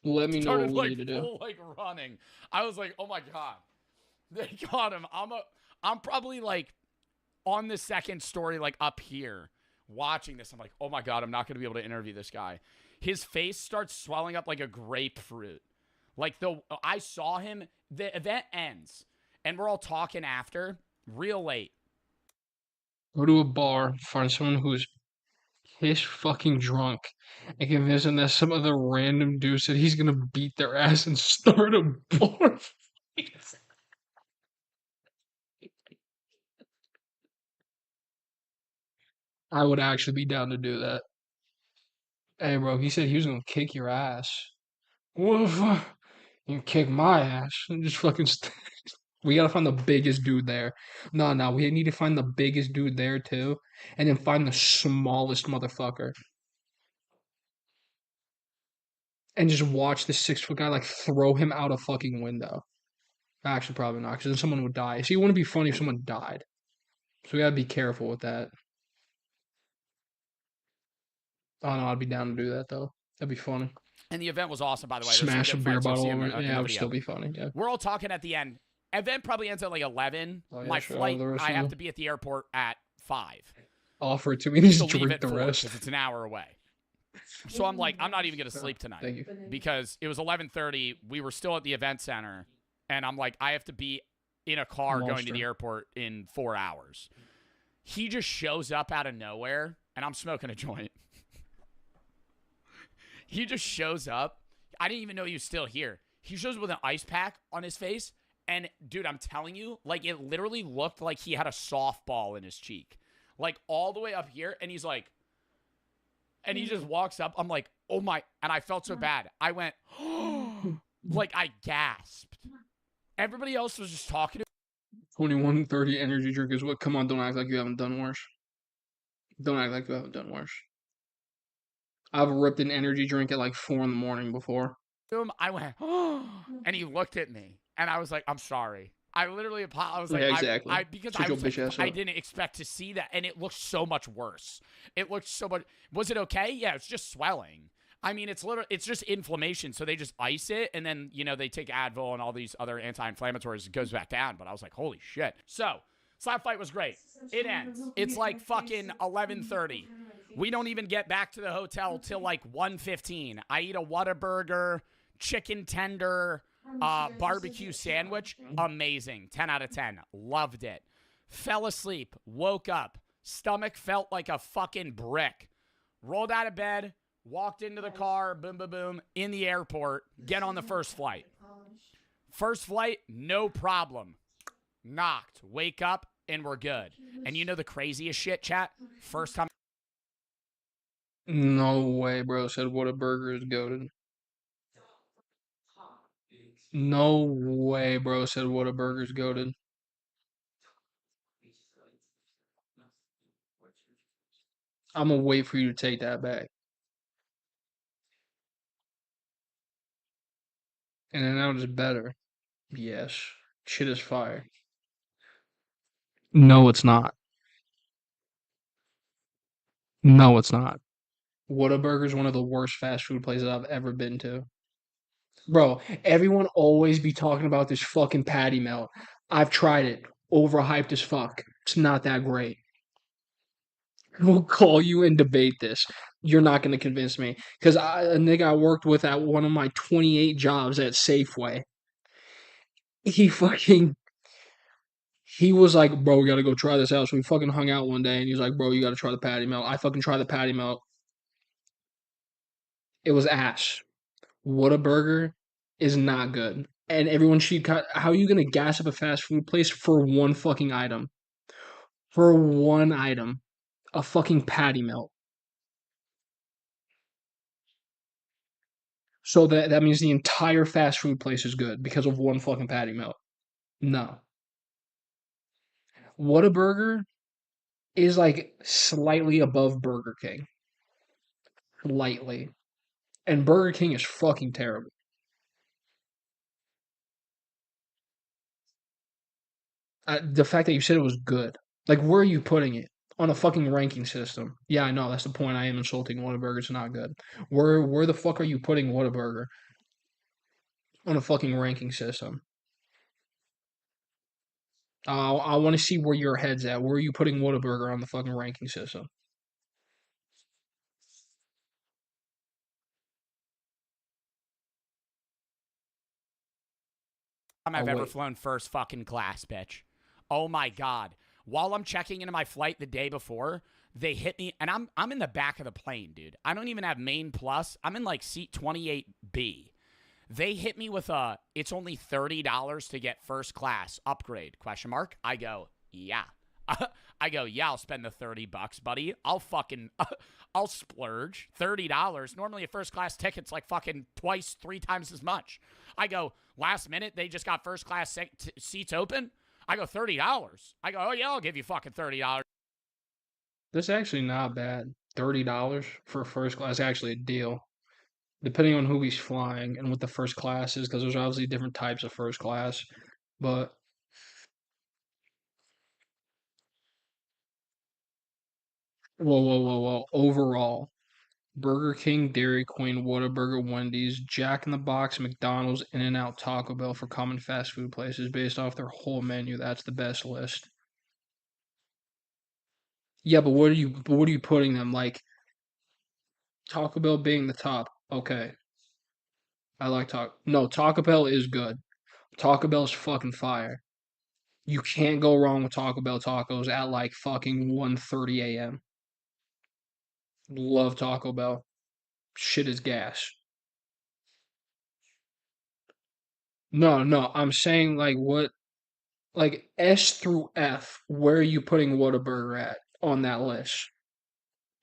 Let me know what Started we like need to do. full like running. I was like, oh my god, they got him. I'm probably like on the second story, like up here, watching this. I'm like, oh my god, I'm not gonna be able to interview this guy. His face starts swelling up like a grapefruit. Like I saw him. The event ends, and we're all talking after, real late. Go to a bar, find someone who's piss fucking drunk, and convince them that some other random dude said he's gonna beat their ass and start a bar fight. I would actually be down to do that. Hey, bro, he said he was gonna kick your ass. What the fuck? You kick my ass. And just fucking. We gotta find the biggest dude there. No, we need to find the biggest dude there too, and then find the smallest motherfucker, and just watch the 6 foot guy like throw him out a fucking window. Actually, probably not, because then someone would die. See, it wouldn't be funny if someone died. So we gotta be careful with that. Oh no, I'd be down to do that though. That'd be funny. And the event was awesome, by the way. There's some Smash a good beer fights. I'll bottle see 'em over in it. the Yeah, it would video. still be funny. Yeah. We're all talking at the end. Event probably ends at like 11. Oh, yeah, My sure. flight, The rest I of have them. to be at the airport at 5. Offer it to me. Just To leave drink at the 4 rest. because it's an hour away. So I'm like, I'm not even going to sleep tonight. Thank you. Because it was 11:30. We were still at the event center. And I'm like, I have to be in a car going to Monster. the airport in 4 hours. He just shows up out of nowhere. And I'm smoking a joint. He just shows up. I didn't even know he was still here. He shows up with an ice pack on his face. And, dude, I'm telling you, like, it literally looked like he had a softball in his cheek. Like, all the way up here. And he's like, and he just walks up. I'm like, oh, my. And I felt so bad. I went, like, I gasped. Everybody else was just talking to 2130 energy drink is what? Come on, don't act like you haven't done worse. Don't act like you haven't done worse. I've ripped an energy drink at like 4 in the morning before. him. I went, and he looked at me. And I was like, I'm sorry. I literally apologized. I was like, Yeah, exactly. Because Shut I your was bitch like, ass I up. didn't expect to see that. And it looked so much worse. It looked so much. Was it okay? Yeah, it's just swelling. I mean, it's just inflammation. So they just ice it. And then, you know, they take Advil and all these other anti-inflammatories. It goes back down. But I was like, holy shit. So, slap fight was great. It ends. It's like fucking 11:30. We don't even get back to the hotel till like 1:15. I eat a Whataburger, chicken tender, barbecue sandwich. Amazing. 10 out of 10. Loved it. Fell asleep. Woke up. Stomach felt like a fucking brick. Rolled out of bed. Walked into the car. Boom, boom, boom. In the airport. Get on the first flight. First flight, no problem. Knocked. Wake up, and we're good. And you know the craziest shit, chat? First time. No way, bro. Said Whataburger is goated. No way, bro. Said Whataburger is goated. I'm gonna wait for you to take that back. And then now it's better. Yes. Shit is fire. No, it's not. No, it's not. Whataburger is one of the worst fast food places I've ever been to. Bro, everyone always be talking about this fucking patty melt. I've tried it. Overhyped as fuck. It's not that great. We'll call you and debate this. You're not going to convince me. Because a nigga I worked with at one of my 28 jobs at Safeway, he was like, bro, we got to go try this out. So we fucking hung out one day and he was like, bro, you got to try the patty melt. I fucking tried the patty melt. It was ass. Whataburger is not good. And everyone how are you going to gas up a fast food place for one fucking item? For one item. A fucking patty melt. So that means the entire fast food place is good because of one fucking patty melt. No. Whataburger is like slightly above Burger King. Lightly. And Burger King is fucking terrible. The fact that you said it was good. Like, where are you putting it? On a fucking ranking system. Yeah, I know, that's the point. I am insulting Whataburger. It's not good. Where the fuck are you putting Whataburger? On a fucking ranking system. I want to see where your head's at. Where are you putting Whataburger on the fucking ranking system? I've Oh, ever wait. flown first fucking class, bitch. Oh my god. While I'm checking into my flight the day before, they hit me and I'm in the back of the plane, dude. I don't even have main plus. I'm in like seat 28B. They hit me with it's only $30 to get first class upgrade, question mark. I go, yeah. I go, yeah, I'll spend the $30, buddy. I'll fucking, I'll splurge $30. Normally a first class ticket's like fucking twice, 3 times as much. I go, last minute they just got first class seats open. I go $30. I go, oh yeah, I'll give you fucking $30. That's actually not bad. $30 for first class, actually a deal. Depending on who he's flying and what the first class is, because there's obviously different types of first class. But whoa. Overall, Burger King, Dairy Queen, Whataburger, Wendy's, Jack in the Box, McDonald's, In-N-Out, Taco Bell for common fast food places based off their whole menu. That's the best list. Yeah, but what are you putting them like? Taco Bell being the top. Okay, I like Taco. No, Taco Bell is good. Taco Bell's fucking fire. You can't go wrong with Taco Bell tacos at like fucking 1:30 a.m. Love Taco Bell. Shit is gas. No, I'm saying like what like S through F, where are you putting Whataburger at on that list?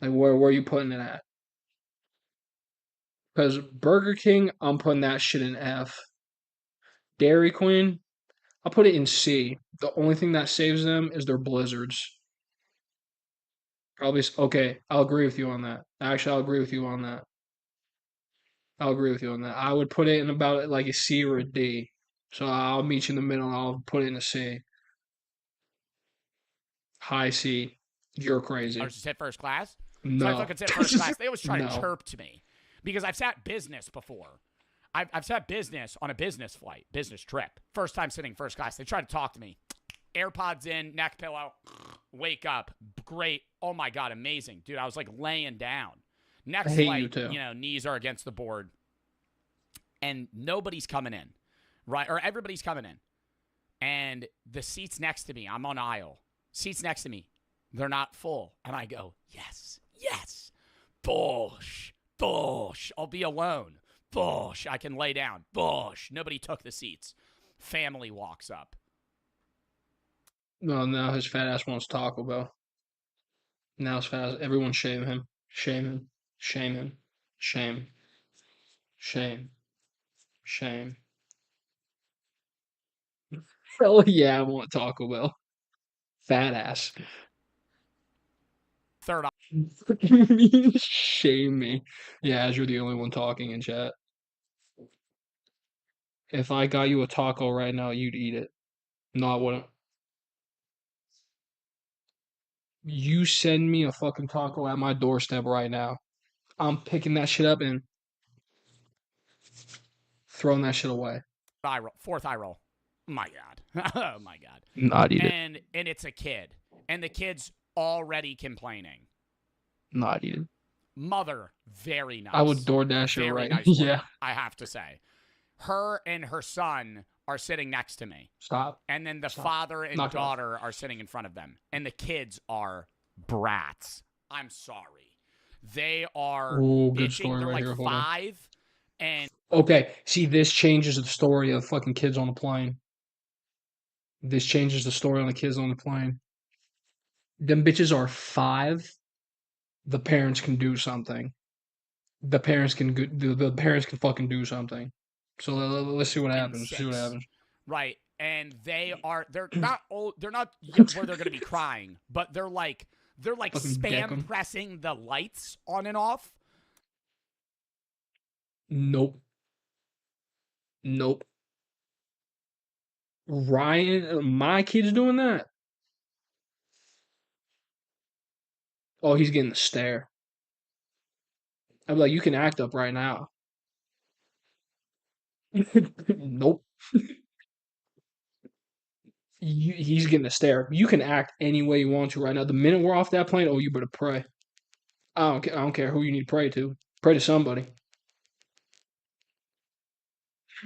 Like where are you putting it at? Because Burger King, I'm putting that shit in F. Dairy Queen, I'll put it in C. The only thing that saves them is their blizzards. Probably okay. I'll agree with you on that. Actually, I'll agree with you on that. I'll agree with you on that. I would put it in about like a C or a D. So I'll meet you in the middle. I'll put it in a C. High C. You're crazy. Just hit first class. No. So I fucking sit first class. They always try to No. chirp to me because I've sat business before. I've sat business on a business flight, business trip. First time sitting first class. They try to talk to me. AirPods in, neck pillow, wake up. Great. Oh my God, amazing. Dude, I was like laying down. Next hate flight, you too. Knees are against the board. And nobody's coming in, right? Or everybody's coming in. And the seats next to me, I'm on aisle. Seats next to me, they're not full. And I go, yes. Bosh. I'll be alone. Bosh. I can lay down. Bosh. Nobody took the seats. Family walks up. No, now his fat ass wants Taco Bell. Now his fat ass, everyone shame him. Shame him. Shame him. Shame. Shame. Shame. Hell yeah, I want Taco Bell. Fat ass. Third Shame me. Yeah, as you're the only one talking in chat. If I got you a taco right now, you'd eat it. No, I wouldn't. You send me a fucking taco at my doorstep right now. I'm picking that shit up and throwing that shit away. eye roll. Fourth eye roll. My God. Oh my God. Not eat it. And it's a kid. And the kid's already complaining. Not eat it. Mother, very nice. I would DoorDash her Very right. nice woman, Yeah. I have to say. Her and her son are sitting next to me. Stop. And then the Stop. father and Knock it off. daughter are sitting in front of them. And the kids are brats. I'm sorry. They are Ooh, good itching. story They're right like here. Hold on. 5. And Okay, see, this changes the story of fucking kids on the plane. This changes the story on the kids on the plane. Them bitches are 5. The parents can do something. The parents can the parents can fucking do something. So let's see what happens. See what 6. happens. Right. And they're not old, they're not yet where they're gonna be crying, but they're like Fucking deck 'em. spam pressing the lights on and off. Nope. Ryan, my kid's doing that. Oh, he's getting the stare. I'd be like, you can act up right now. Nope. He's getting a stare. You can act any way you want to right now. The minute we're off that plane, oh, you better pray. I don't care who you need to pray to. Pray to somebody.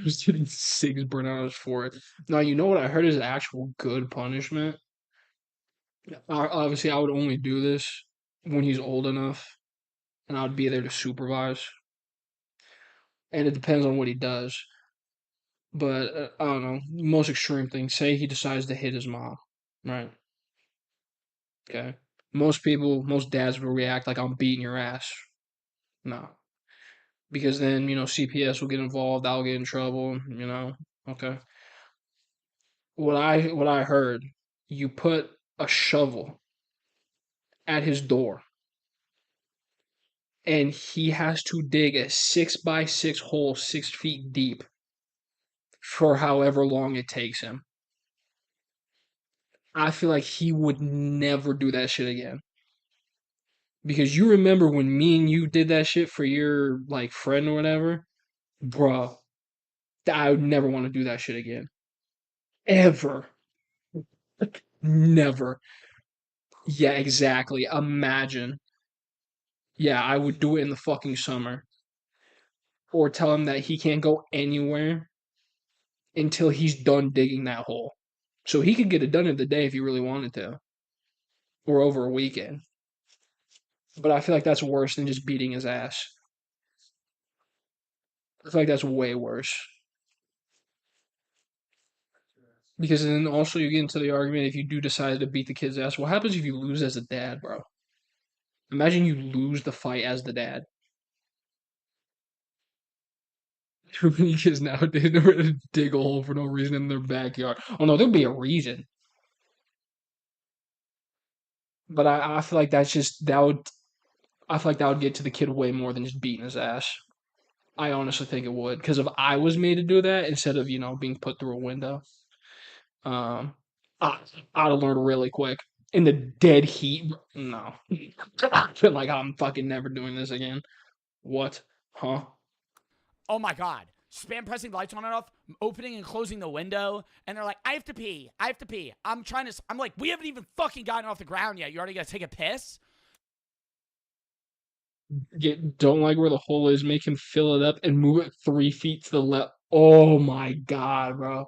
He's getting 6 burnt out on his forehead. Now, you know what I heard is actual good punishment? Obviously, I would only do this when he's old enough, and I would be there to supervise. And it depends on what he does. But I don't know. Most extreme thing. Say he decides to hit his mom, right? Okay. Most dads will react like I'm beating your ass. No. Because then, CPS will get involved, I'll get in trouble. Okay. What I heard, you put a shovel at his door and he has to dig a 6x6 hole 6 feet deep for however long it takes him. I feel like he would never do that shit again. Because you remember when me and you did that shit for your like friend or whatever? Bruh, I would never want to do that shit again. Ever. Never. Yeah, exactly. Imagine. Yeah, I would do it in the fucking summer. Or tell him that he can't go anywhere until he's done digging that hole. So he could get it done in the day if he really wanted to. Or over a weekend. But I feel like that's worse than just beating his ass. I feel like that's way worse. Because then also you get into the argument if you do decide to beat the kid's ass. What happens if you lose as a dad, bro? Imagine you lose the fight as the dad. Too many kids nowadays know where to dig a hole for no reason in their backyard. Oh no, there'll be a reason. But I feel like that's just I feel like that would get to the kid way more than just beating his ass. I honestly think it would. Because if I was made to do that instead of, being put through a window, um I, I'd have learned really quick. In the dead heat, no. I feel like I'm fucking never doing this again. What? Huh? Oh my God. Spam pressing the lights on and off, opening and closing the window, and they're like, I have to pee. I'm like, we haven't even fucking gotten off the ground yet. You already got to take a piss? Don't like where the hole is. Make him fill it up and move it 3 feet to the left. Oh my god, bro.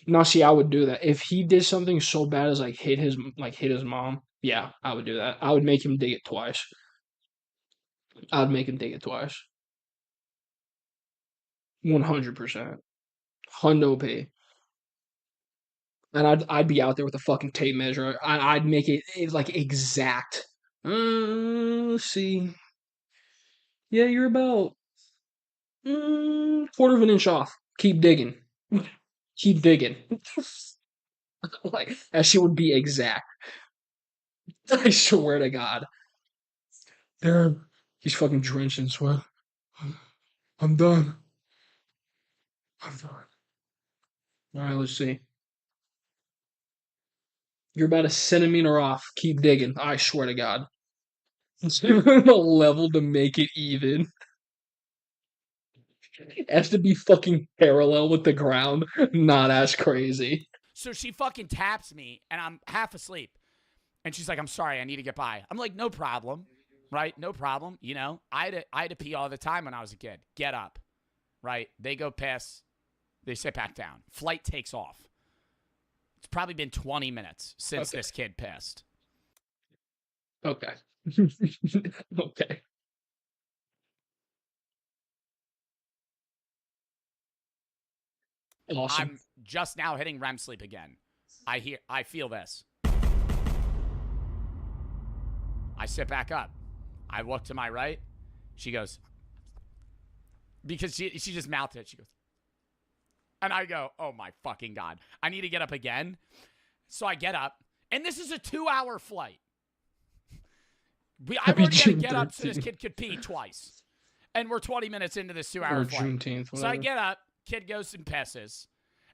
Now, see, I would do that if he did something so bad as hit his mom. Yeah, I would do that. I would make him dig it twice. I would make him dig it twice. 100%. Hundo P. And I'd be out there with a fucking tape measure. I'd make it like exact. Let's see. Yeah, you're about quarter of an inch off. Keep digging. Keep digging. Like that shit would be exact. I swear to God. There, he's fucking drenched in sweat. I'm done. I'm done. All right, let's see. You're about a centimeter off. Keep digging. I swear to God. Let's give him a level to make it even. It has to be fucking parallel with the ground. Not as crazy. So she fucking taps me, and I'm half asleep. And she's like, I'm sorry, I need to get by. I'm like, no problem, right? No problem. I had to pee all the time when I was a kid. Get up, right? They go piss. They sit back down. Flight takes off. It's probably been 20 minutes since this kid pissed. Okay. Okay. Awesome. I'm just now hitting REM sleep again. I feel this. I sit back up. I look to my right. She goes, because she just mouthed it. She goes, and I go, oh my fucking God. I need to get up again. So I get up, and this is a 2-hour flight. I've already got to get up so this kid could pee twice. And we're 20 minutes into this 2-hour flight. Juneteenth, so I get up, kid goes and pisses.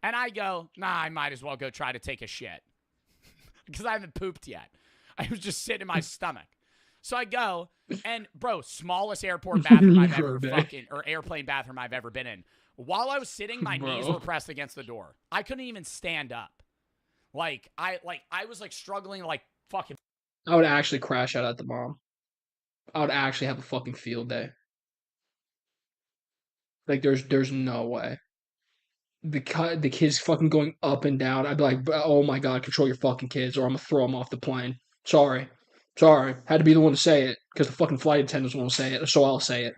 And I go, nah, I might as well go try to take a shit. Because I haven't pooped yet. I was just sitting in my stomach. So I go, and bro, smallest airport bathroom I've ever airplane bathroom I've ever been in. While I was sitting, my knees were pressed against the door. I couldn't even stand up. I was struggling to fucking. I would actually crash out at the mom. I would actually have a fucking field day. Like there's no way. The kids fucking going up and down. I'd be like, oh my God, control your fucking kids, or I'm gonna throw them off the plane. Sorry. Had to be the one to say it because the fucking flight attendants won't say it, so I'll say it.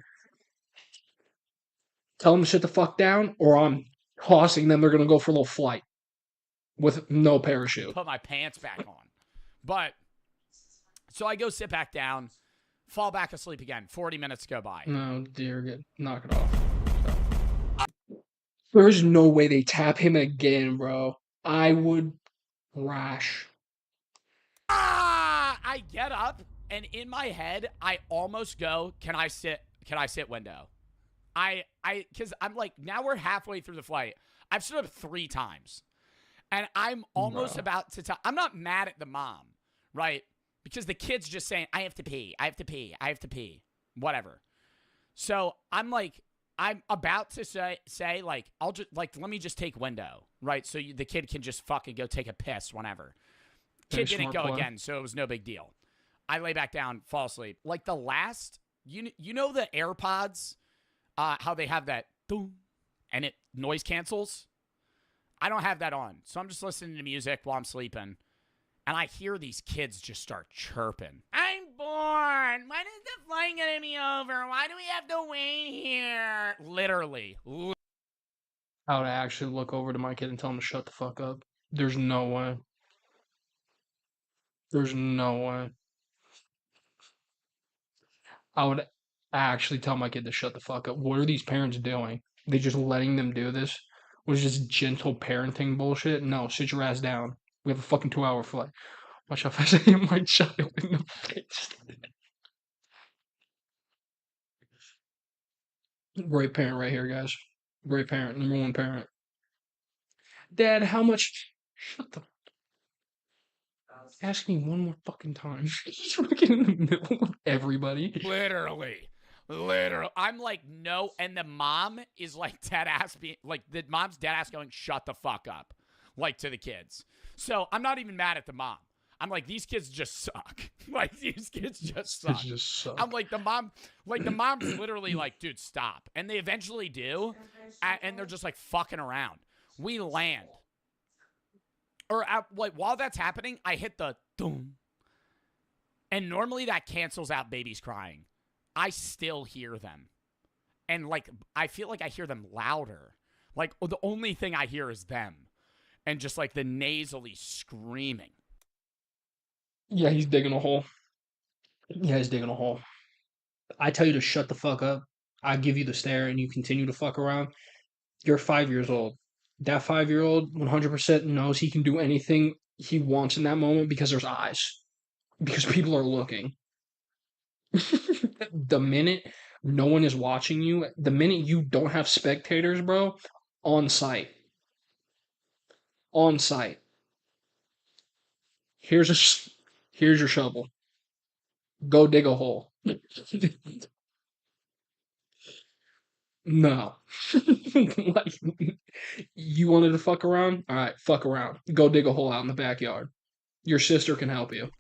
Tell them to sit the fuck down, or I'm tossing them. They're gonna go for a little flight with no parachute. Put my pants back on, but So I go sit back down, fall back asleep again. 40 minutes go by. No, dear, knock it off. There's no way they tap him again, bro. I would crash. I get up, and in my head, I almost go, can I sit window? Because I'm like, now we're halfway through the flight. I've stood up 3 times. And I'm almost Bro. about to tell. I'm not mad at the mom, right? Because the kid's just saying, I have to pee. I have to pee. I have to pee. Whatever. So I'm like, I'm about to say like, I'll just, like, let me just take window, right? So the kid can just fucking go take a piss whenever. Kid Very didn't smart go play. again, so it was no big deal. I lay back down, fall asleep. Like the last, you know the AirPods, how they have that boom, and it noise cancels? I don't have that on, so I'm just listening to music while I'm sleeping, and I hear these kids just start chirping. I'm bored. When is the flight gonna be over? Why do we have to wait here? Literally. I would actually look over to my kid and tell him to shut the fuck up. There's no way. There's no way. I would actually tell my kid to shut the fuck up. What are these parents doing? They just letting them do this? Was just gentle parenting bullshit? No, sit your ass down. We have a fucking 2-hour flight. Watch how fast I hit my child in the face. Great parent right here, guys. Great parent. Number 1 parent. Dad, how much? Shut the. Ask me one more fucking time. He's fucking in the middle of everybody. Literally. I'm like, no. And the mom is like dead ass being like, the mom's dead ass going, shut the fuck up. Like to the kids. So I'm not even mad at the mom. I'm like, these kids just suck. Like, these kids just suck. It's just suck. I'm like, the mom's literally like, dude, stop. And they eventually do. And they're just like fucking around. We land. Or like while that's happening, I hit the boom. And normally that cancels out babies crying. I still hear them. And like, I feel like I hear them louder. Like, the only thing I hear is them. And just like the nasally screaming. Yeah, he's digging a hole. Yeah, he's digging a hole. I tell you to shut the fuck up. I give you the stare and you continue to fuck around. You're 5 years old. That 5-year-old 100% knows he can do anything he wants in that moment because there's eyes. Because people are looking. The minute no one is watching you, the minute you don't have spectators, bro, on site. On site. Here's your shovel. Go dig a hole. No. Like, you wanted to fuck around? All right, fuck around. Go dig a hole out in the backyard. Your sister can help you.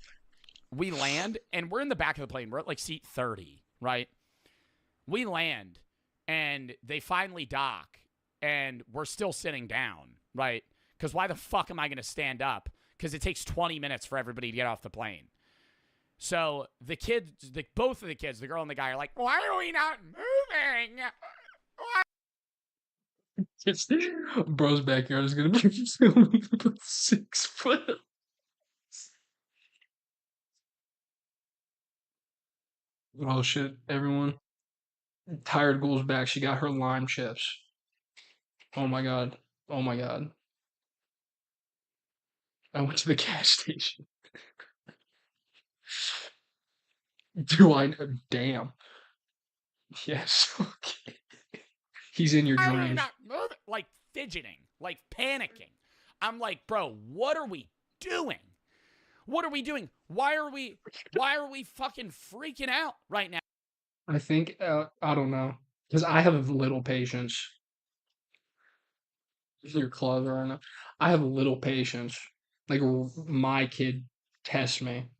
We land, and we're in the back of the plane. We're at like seat 30, right? We land, and they finally dock, and we're still sitting down, right? Because why the fuck am I going to stand up? Because it takes 20 minutes for everybody to get off the plane. So the kids, both of the kids, the girl and the guy, are like, why are we not moving? Bro's backyard is gonna be filmed for 6 foot. Oh shit, everyone. Tired Ghoul's back. She got her lime chips. Oh my god. Oh my god. I went to the gas station. Do I know? Damn. Yes. Okay. He's in your Why are we dreams. not moving? Like fidgeting, like panicking. I'm like, bro, what are we doing? What are we doing? Why are we fucking freaking out right now? I think, I don't know. Because I have little patience. Your claws are on it. I have little patience. Like, my kid tests me.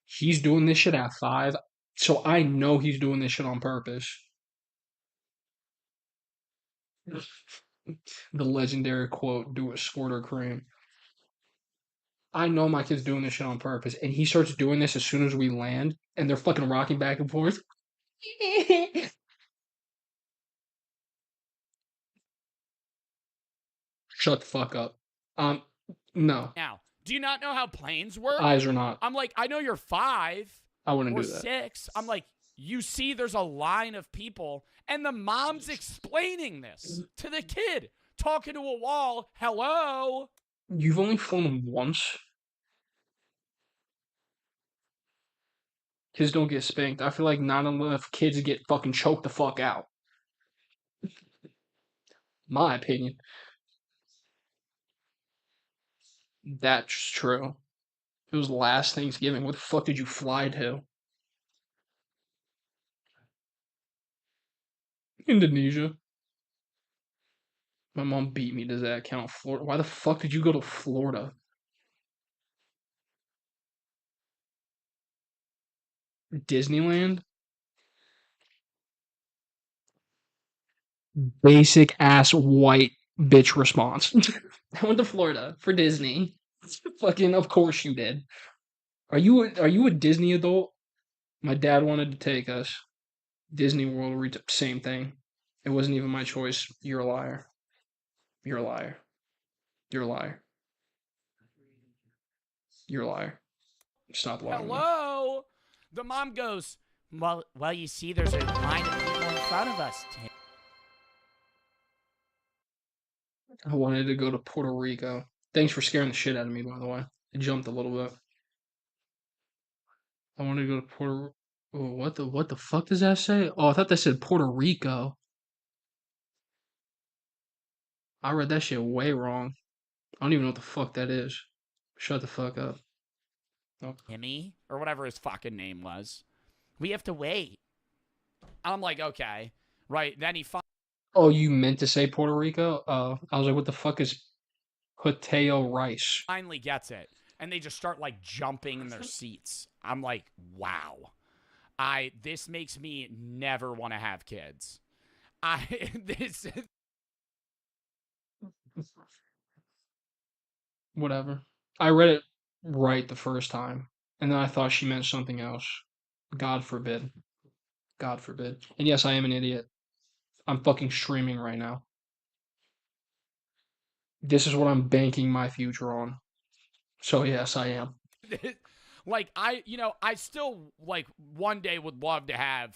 He's doing this shit at 5, so I know he's doing this shit on purpose. The legendary quote, do it, squirt or cream. I know my kid's doing this shit on purpose, and he starts doing this as soon as we land, and they're fucking rocking back and forth. Shut the fuck up. No. Now, Do you not know how planes work? Eyes or not. I'm like, I know you're 5 I wouldn't or do that. 6. I'm like, you see there's a line of people, and the mom's explaining this to the kid, talking to a wall. Hello? You've only flown once. Kids don't get spanked. I feel like not enough kids get fucking choked the fuck out. My opinion. That's true. It was last Thanksgiving. What the fuck did you fly to? Indonesia. My mom beat me. Does that count? Florida? Why the fuck did you go to Florida? Disneyland? Basic ass white bitch response. I went to Florida for Disney. Fucking, of course you did. Are you a Disney adult? My dad wanted to take us. Disney World, same thing. It wasn't even my choice. You're a liar. You're a liar. You're a liar. You're a liar. Stop lying. Hello? The mom goes, well, you see, there's a line of people in front of us. I wanted to go to Puerto Rico. Thanks for scaring the shit out of me, by the way. I jumped a little bit. I wanted to go to Puerto. Oh, what the fuck does that say? Oh, I thought that said Puerto Rico. I read that shit way wrong. I don't even know what the fuck that is. Shut the fuck up. Oh. Timmy, or whatever his fucking name was. We have to wait. I'm like, okay. Right, then he Oh, you meant to say Puerto Rico? I was like, what the fuck is Pateo rice? finally gets it. And they just start, like, jumping in their seats. I'm like, wow. This makes me never want to have kids. Whatever. I read it right the first time, and then I thought she meant something else. God forbid. God forbid. And yes, I am an idiot. I'm fucking streaming right now. This is what I'm banking my future on. So yes, I am. Like, I still, like, one day would love to have,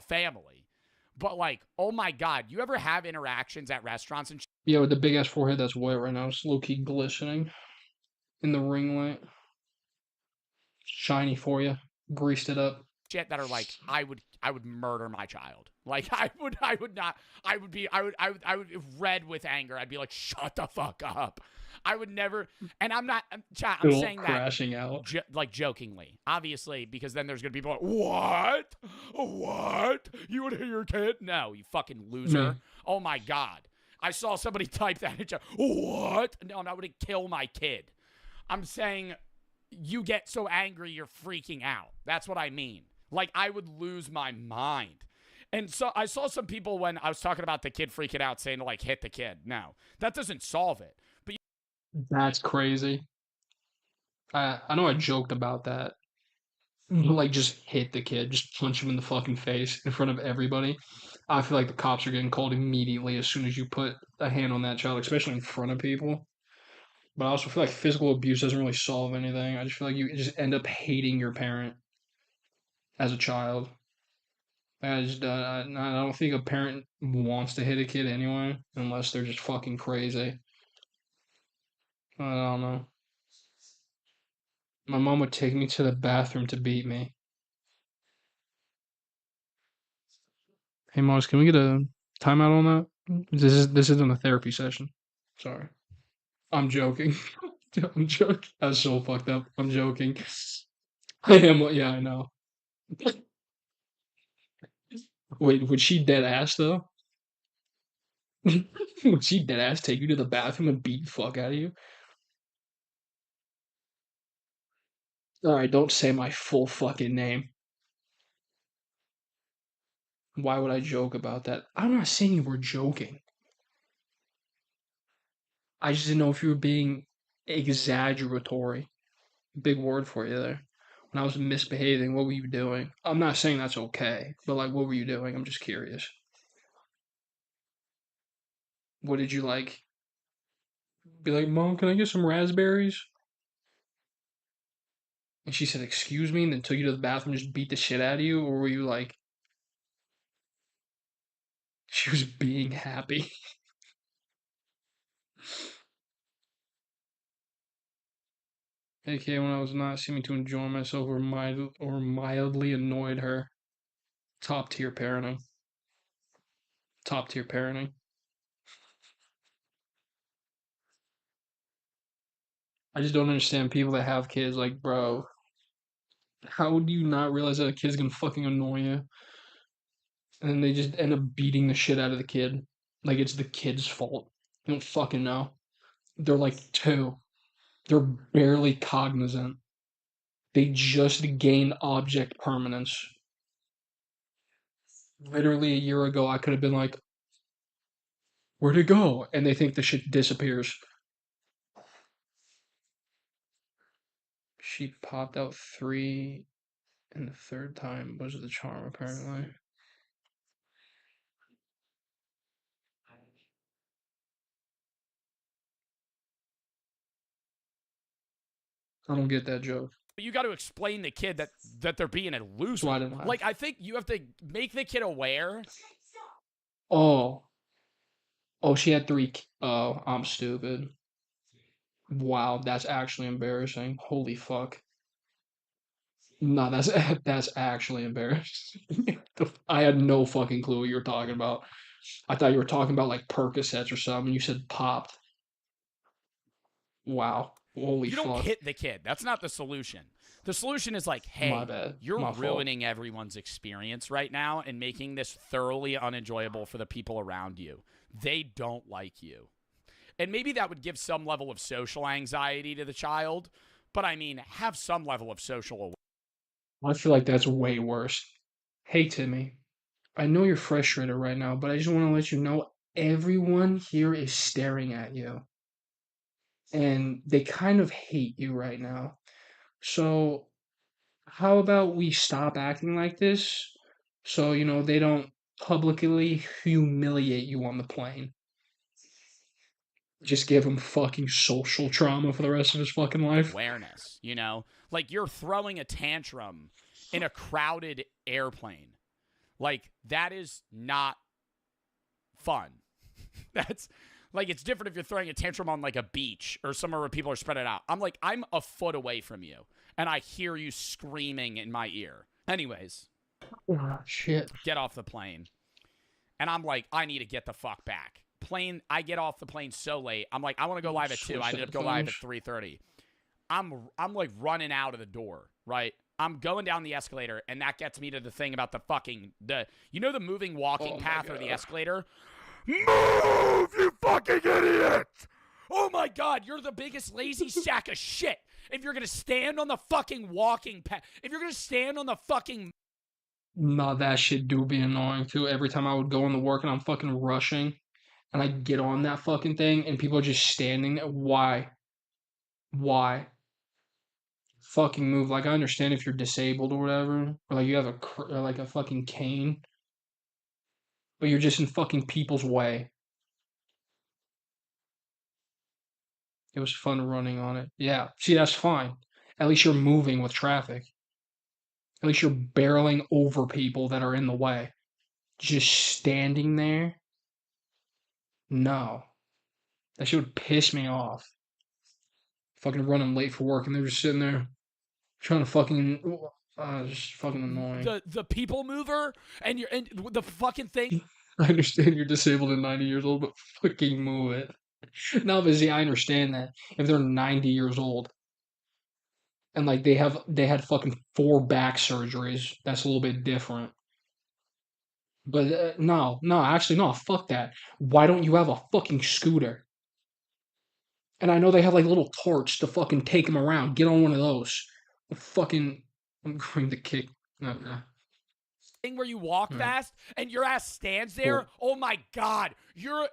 family. But, like, oh my God, you ever have interactions at restaurants and Yeah, with the big ass forehead that's wet right now. It's low key glistening in the ring light. Shiny for you. Greased it up. shit that are like, I would murder my child. Like, I would red with anger. I'd be like, shut the fuck up. I would never, and I'm not, chat, I'm saying that crashing out. like jokingly, obviously, because then there's gonna be people like, what? You would hit your kid? No, you fucking loser. No. Oh my God. I saw somebody type that in chat. What? No, I'm not gonna kill my kid. I'm saying you get so angry you're freaking out. That's what I mean. Like, I would lose my mind. And so I saw some people when I was talking about the kid freaking out saying to, like, hit the kid. No, that doesn't solve it. But That's crazy. I know I joked about that. Like, just hit the kid, just punch him in the fucking face in front of everybody. I feel like the cops are getting called immediately as soon as you put a hand on that child, especially in front of people. But I also feel like physical abuse doesn't really solve anything. I just feel like you just end up hating your parent as a child. I don't think a parent wants to hit a kid anyway, unless they're just fucking crazy. I don't know. My mom would take me to the bathroom to beat me. Hey, Mars, can we get a timeout on that? This isn't a therapy session. Sorry. I'm joking. I'm joking. That's so fucked up. I'm joking. I am. Yeah, I know. Wait, would she dead ass though? Would she dead ass take you to the bathroom and beat the fuck out of you? Alright, don't say my full fucking name. Why would I joke about that? I'm not saying you were joking. I just didn't know if you were being exaggeratory. Big word for you there. When I was misbehaving, what were you doing? I'm not saying that's okay, but like, what were you doing? I'm just curious. What did you like? Be like, Mom, can I get some raspberries? And she said, excuse me, and then took you to the bathroom and just beat the shit out of you? Or were you like, she was being happy? AKA when I was not seeming to enjoy myself or mildly annoyed her. Top tier parenting. Top tier parenting. I just don't understand people that have kids. Like, bro, how do you not realize that a kid's gonna fucking annoy you? And then they just end up beating the shit out of the kid. Like it's the kid's fault. You don't fucking know. They're like 2. They're barely cognizant. They just gained object permanence. Literally a year ago, I could have been like, where'd it go? And they think the shit disappears. She popped out 3, and the third time was the charm, apparently. I don't get that joke. But you got to explain the kid that they're being a loser. So I didn't laugh. Like, I think you have to make the kid aware. Oh. Oh, she had 3. Oh, I'm stupid. Wow, that's actually embarrassing. Holy fuck. No, that's actually embarrassing. I had no fucking clue what you were talking about. I thought you were talking about like Percocets or something. You said popped. Wow. Holy You fuck. don't hit the kid. That's not the solution. The solution is like, hey, My bad. you're My fault. ruining everyone's experience right now and making this thoroughly unenjoyable for the people around you. They don't like you. And maybe that would give some level of social anxiety to the child, but I mean, have some level of social awareness. I feel like that's way worse. Hey, Timmy. I know you're frustrated right now, but I just want to let you know everyone here is staring at you. And they kind of hate you right now. So, how about we stop acting like this so, they don't publicly humiliate you on the plane? Just give him fucking social trauma for the rest of his fucking life. Awareness, like you're throwing a tantrum in a crowded airplane. Like, that is not fun. That's like, it's different if you're throwing a tantrum on like a beach or somewhere where people are spread out. I'm a foot away from you and I hear you screaming in my ear. Anyways, Oh, shit. get off the plane. And I'm like, I need to get the fuck back. I get off the plane so late. I'm like, I want to go live at 2. I ended up going live at 3:30. I'm like running out of the door, right? I'm going down the escalator, and that gets me to the thing about the moving walking path or the escalator? Move, you fucking idiot! Oh my God, you're the biggest lazy sack of shit. If you're going to stand on the fucking walking path, if you're going to stand on the fucking... No, that shit do be annoying too. Every time I would go into work and I'm fucking rushing, and I get on that fucking thing, and people are just standing there. Why? Why? Fucking move. Like, I understand if you're disabled or whatever, or like you have a fucking cane, but you're just in fucking people's way. It was fun running on it. Yeah, see, that's fine. At least you're moving with traffic. At least you're barreling over people that are in the way. Just standing there? No. That shit would piss me off. Fucking running late for work and they're just sitting there trying to fucking... just fucking annoying. The people mover and the fucking thing. I understand you're disabled at 90 years old, but fucking move it. Now, obviously, I understand that if they're 90 years old and like they had fucking 4 back surgeries, that's a little bit different. But no, actually, no, fuck that. Why don't you have a fucking scooter? And I know they have like little carts to fucking take them around. Get on one of those. I'm going to kick. Thing where you walk fast and your ass stands there. Oh my God, you're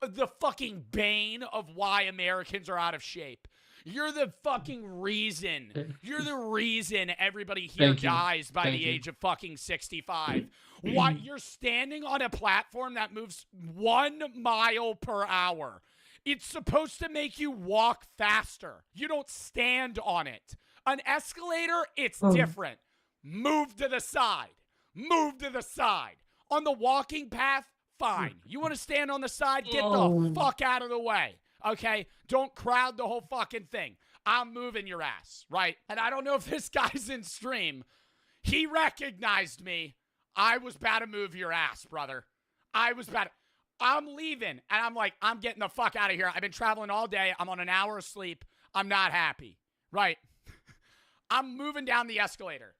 the fucking bane of why Americans are out of shape. You're the fucking reason. You're the reason everybody here dies by the age of fucking 65. Why you're standing on a platform that moves 1 mile per hour. It's supposed to make you walk faster. You don't stand on it. An escalator, it's different. Move to the side. Move to the side. On the walking path, fine. You want to stand on the side? Get the fuck out of the way. Okay? Don't crowd the whole fucking thing. I'm moving your ass, right? And I don't know if this guy's in stream. He recognized me. I was about to move your ass, brother. I'm leaving. And I'm like, I'm getting the fuck out of here. I've been traveling all day. I'm on an hour of sleep. I'm not happy. Right? I'm moving down the escalator.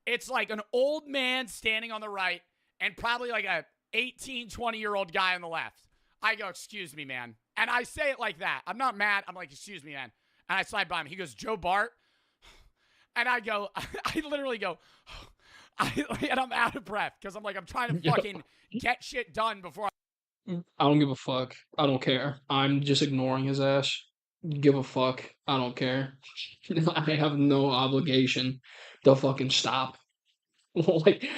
It's like an old man standing on the right and probably like a 18, 20-year-old guy on the left. I go, excuse me, man. And I say it like that. I'm not mad. I'm like, excuse me, man. And I slide by him. He goes, Joe Bart. And I go, I literally go, and I'm out of breath because I'm like, I'm trying to fucking get shit done before I don't give a fuck. I don't care. I'm just ignoring his ass. Give a fuck. I don't care. I have no obligation to fucking stop. Like,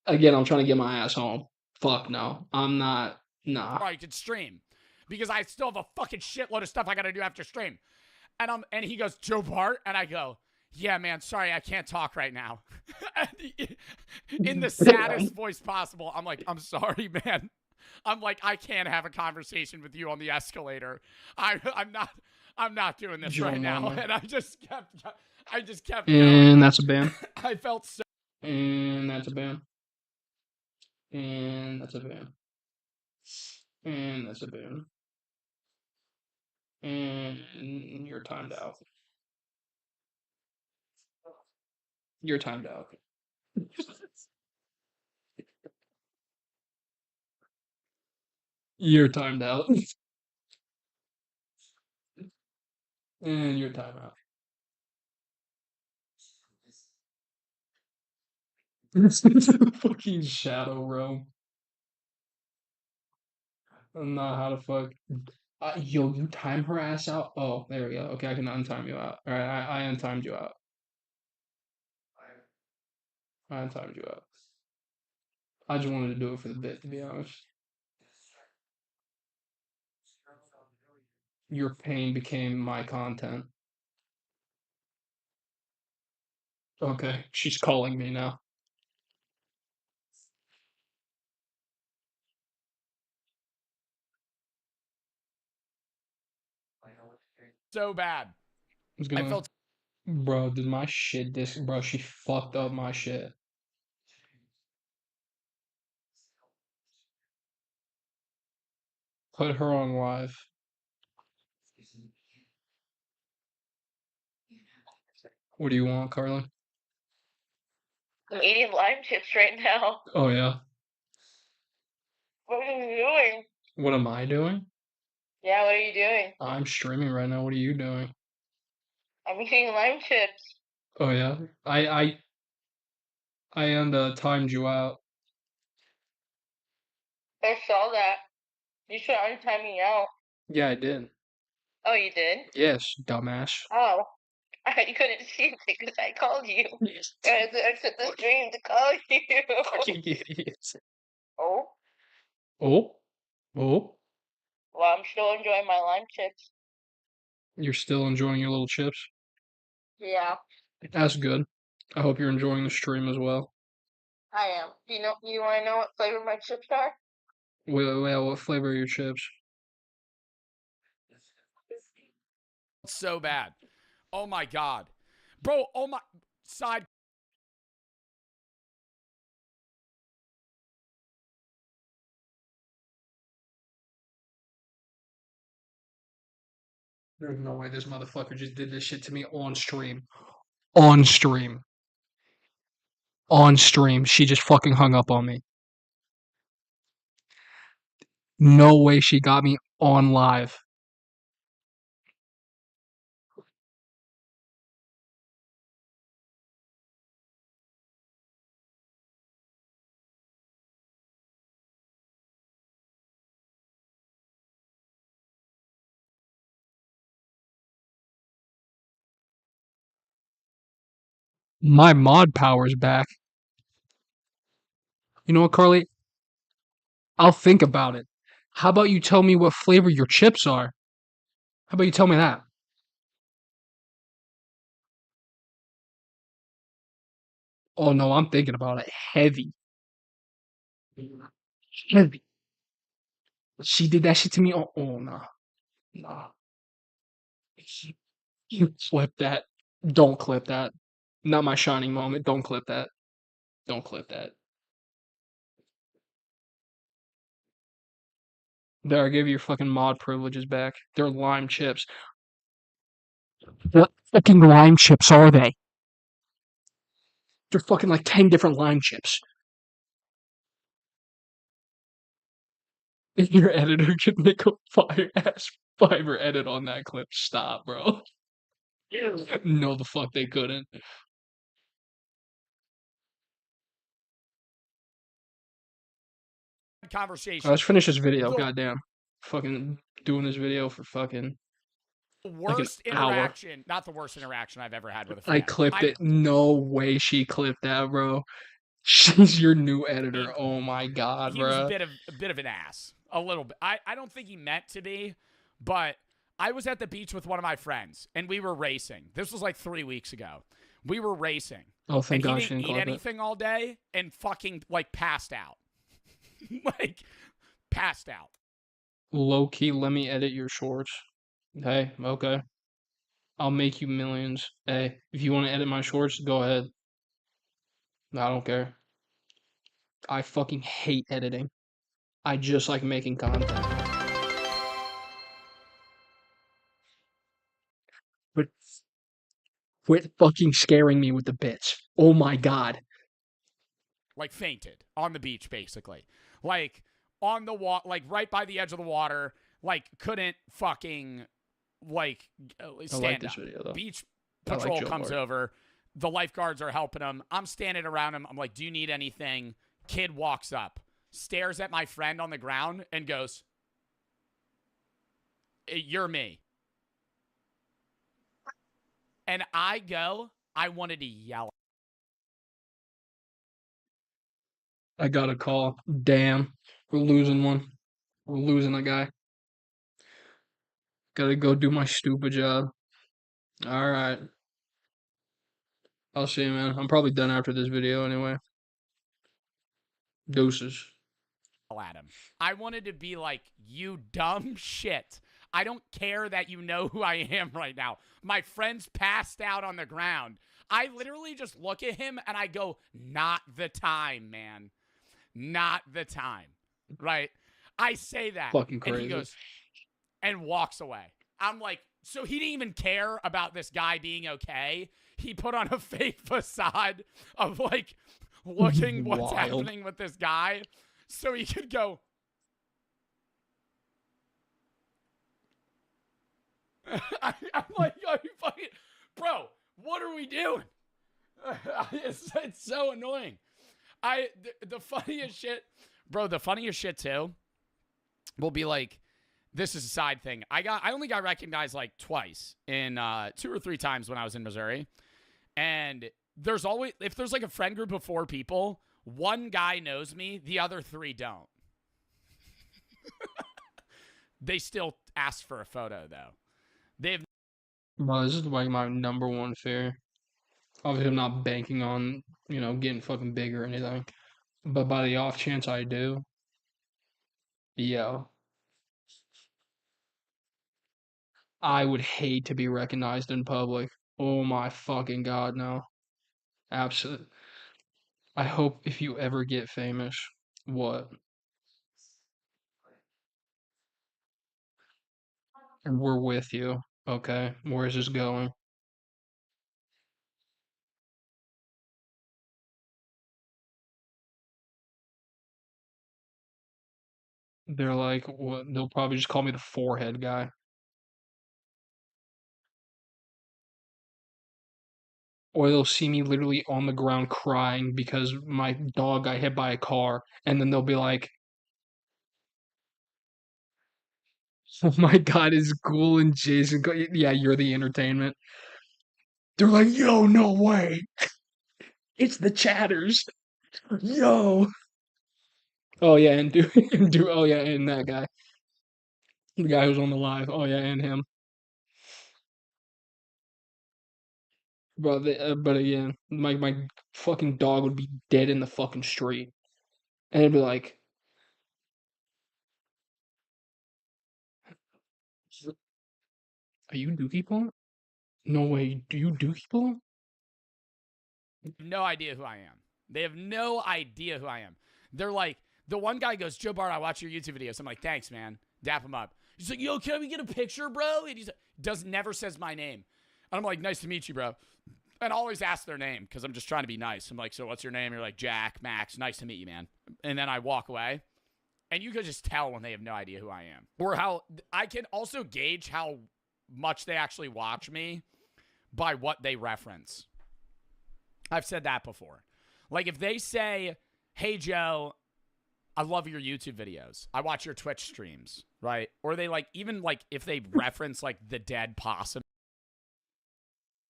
again, I'm trying to get my ass home. Fuck no. I'm not. Nah. I could stream because I still have a fucking shitload of stuff I got to do after stream. And he goes, Joe Bart? And I go, yeah, man, sorry, I can't talk right now. In the saddest voice possible, I'm like, I'm sorry, man. I'm like, I can't have a conversation with you on the escalator. I'm not doing this right now. And I just kept going. And that's a ban. I felt so. And that's a ban. And that's a ban. And that's a ban. And you're timed out. You're timed out. You're timed out. And you're timed out. Fucking shadow realm. I don't know how to fuck. Yo, you time her ass out? Oh, there we go. Okay, I can untime you out. Alright, I untimed you out. I untimed you out. I just wanted to do it for the bit, to be honest. Your pain became my content. Okay, she's calling me now. So bad. I I felt Bro, did my shit disc, bro, she fucked up my shit. Put her on live. What do you want, Carly? I'm eating lime chips right now. Oh, yeah. What are you doing? What am I doing? Yeah, what are you doing? I'm streaming right now. What are you doing? I'm eating lime chips. Oh, yeah. I timed you out. I saw that. You should untime me out. Yeah, I did. Oh, you did? Yes, dumbass. Oh. You couldn't see it because I called you. I took the stream to call you. Fucking idiots. Oh? Oh? Oh? Well, I'm still enjoying my lime chips. You're still enjoying your little chips? Yeah, That's good. I hope you're enjoying the stream as well. I am. You want to know what flavor my chips are? Wait, what flavor are your chips? so bad. Oh my God. Bro, oh my side. There's no way this motherfucker just did this shit to me on stream. On stream. On stream. She just fucking hung up on me. No way she got me on live. My mod power's back. You know what, Carly? I'll think about it. How about you tell me what flavor your chips are? How about you tell me that? Oh no, I'm thinking about it heavy. Heavy. She did that shit to me. Oh nah. Nah. You clip that. Don't clip that. Not my shining moment. Don't clip that. Don't clip that. There, I gave you your fucking mod privileges back. They're lime chips. What fucking lime chips are they? They're fucking like 10 different lime chips. If your editor could make a fire ass fiber edit on that clip, stop, bro. No, the fuck they couldn't. Conversation. Let's finish this video. The Goddamn. Fucking doing this video for fucking worst hour. interaction, not the worst interaction I've ever had with a fan. I clipped it. No way she clipped that, bro. She's your new editor. Oh my god, He was bro. a bit of an ass. A little bit. I don't think he meant to be, but I was at the beach with one of my friends and we were racing. This was like 3 weeks ago. We were racing. Oh, thank and God he she didn't didn't eat clip it. anything all day and fucking like passed out. Like passed out. Low key, let me edit your shorts. Hey, okay. I'll make you millions. Hey, if you want to edit my shorts, go ahead. I don't care. I fucking hate editing. I just like making content. But quit fucking scaring me with the bits. Oh my god. Like fainted on the beach, basically. Like on the water, like right by the edge of the water. Like couldn't fucking like stand I like this up. video though. Beach I like patrol Joe comes Bart. over. The lifeguards are helping him. I'm standing around him. I'm like, "Do you need anything?" Kid walks up, stares at my friend on the ground, and goes, "You're me." And I wanted to yell. I got a call. Damn. We're losing one. We're losing a guy. Gotta go do my stupid job. Alright. I'll see you, man. I'm probably done after this video anyway. Deuces. At him. I wanted to be like, "You dumb shit. I don't care that you know who I am right now. My friend's passed out on the ground." I literally just look at him and I go, "Not the time, man. Not the time." Right? I say that. Fucking And crazy. he goes and walks away. I'm like, so he didn't even care about this guy being okay. He put on a fake facade of like looking what's Wild. happening with this guy so he could go. I'm like, are you fucking, bro, what are we doing? It's so annoying. The funniest shit, bro, the funniest shit too will be like, this is a side thing. I only got recognized like twice in 2 or 3 times when I was in Missouri. And there's always, if there's like a friend group of 4 people, one guy knows me, the other 3 don't. They still ask for a photo though. They've Bro, this is like my number one fear. Obviously, I'm not banking on, getting fucking big or anything. But by the off chance I do, yo, I would hate to be recognized in public. Oh my fucking god, no. Absolutely. I hope if you ever get famous, what? And we're with you, okay? Where is this going? They're like, what? They'll probably just call me the forehead guy. Or they'll see me literally on the ground crying because my dog got hit by a car, and then they'll be like, "Oh my god, is Ghoul and Jason yeah, you're the entertainment." They're like, "Yo, no way. It's the chatters. Yo." Oh yeah, and do oh yeah, and that guy. The guy who's on the live. Oh yeah, and him. But again, my fucking dog would be dead in the fucking street, and it'd be like, "Are you Dookie pulling? No way, do you Dookie pulling?" No idea who I am. They have no idea who I am. They're like, the one guy goes, Joe Bart, I watch your YouTube videos. I'm like, thanks, man. Dap him up. He's like, yo, can we get a picture, bro? And never says my name. And I'm like, nice to meet you, bro. And I always ask their name because I'm just trying to be nice. I'm like, so what's your name? You're like, Jack, Max, nice to meet you, man. And then I walk away. And you can just tell when they have no idea who I am. Or how I can also gauge how much they actually watch me by what they reference. I've said that before. Like if they say, hey, Joe, I love your YouTube videos. I watch your Twitch streams, right? Or they like, even like if they reference like the dead possum.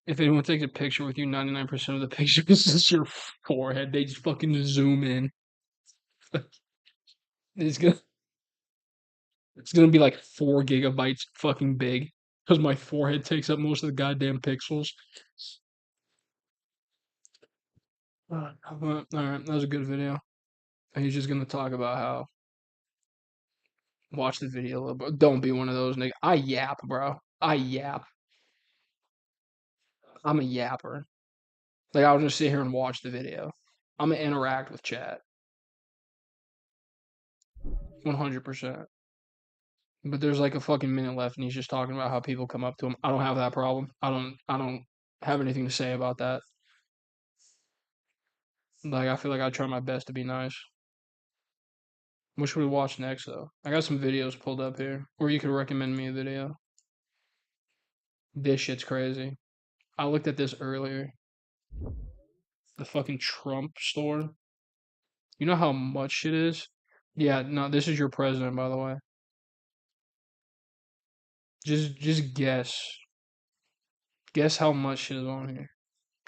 If anyone takes a picture with you, 99% of the picture is just your forehead. They just fucking zoom in. It's gonna be like 4 gigabytes fucking big because my forehead takes up most of the goddamn pixels. All right, that was a good video. He's just gonna talk about how watch the video a little bit. Don't be one of those niggas. I yap, bro. I yap. I'm a yapper. Like I'll just sit here and watch the video. I'm gonna interact with chat. 100%. But there's like a fucking minute left, and he's just talking about how people come up to him. I don't have that problem. I don't have anything to say about that. Like I feel like I try my best to be nice. What should we watch next though? I got some videos pulled up here, or you could recommend me a video. This shit's crazy. I looked at this earlier. The fucking Trump store. You know how much shit is? Yeah, no, this is your president, by the way. Just guess. Guess how much shit is on here.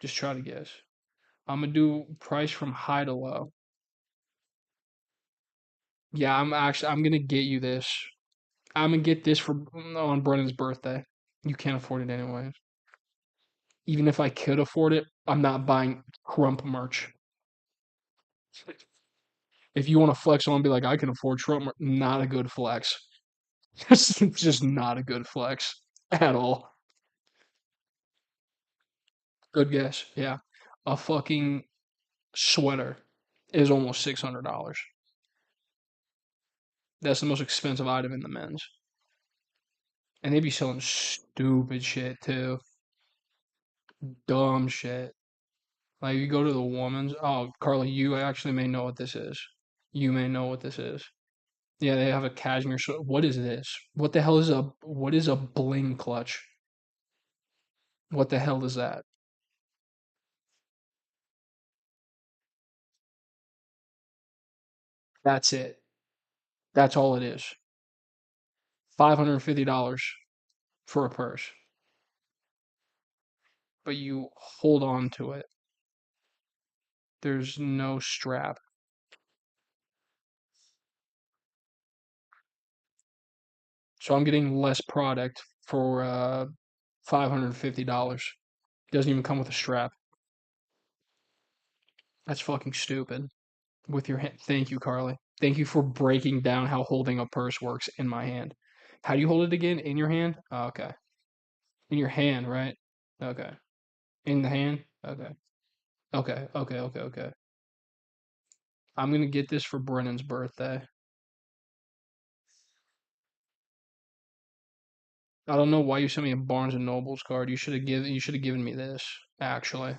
Just try to guess. I'm gonna do price from high to low. Yeah, I'm gonna get you this. I'm gonna get this for on Brennan's birthday. You can't afford it anyway. Even if I could afford it, I'm not buying Trump merch. If you want to flex on, be like, I can afford Trump. Not a good flex. It's just not a good flex at all. Good guess. Yeah, a fucking sweater is almost $600. That's the most expensive item in the men's, and they be selling stupid shit too. Dumb shit. Like you go to the woman's. Oh, Carly, you actually may know what this is. You may know what this is. Yeah, they have a cashmere. What is this? What the hell is a bling clutch? What the hell is that? That's it. That's all it is. $550 for a purse. But you hold on to it. There's no strap. So I'm getting less product for $550. Doesn't even come with a strap. That's fucking stupid. With your hand. Thank you, Carly. Thank you for breaking down how holding a purse works in my hand. How do you hold it again? In your hand? Oh, okay. In your hand, right? Okay. In the hand? Okay. Okay. I'm gonna get this for Brennan's birthday. I don't know why you sent me a Barnes and Nobles card. You should have given me this, actually.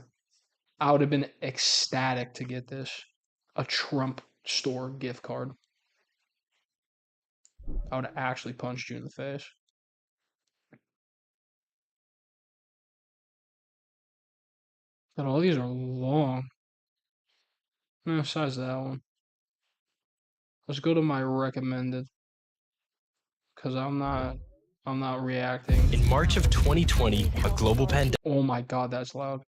I would have been ecstatic to get this. A Trump store gift card. I would have actually punched you in the face. But all these are long. Besides that one. Let's go to my recommended. Because I'm not reacting. In March of 2020, a global pandemic. Oh my god, that's loud.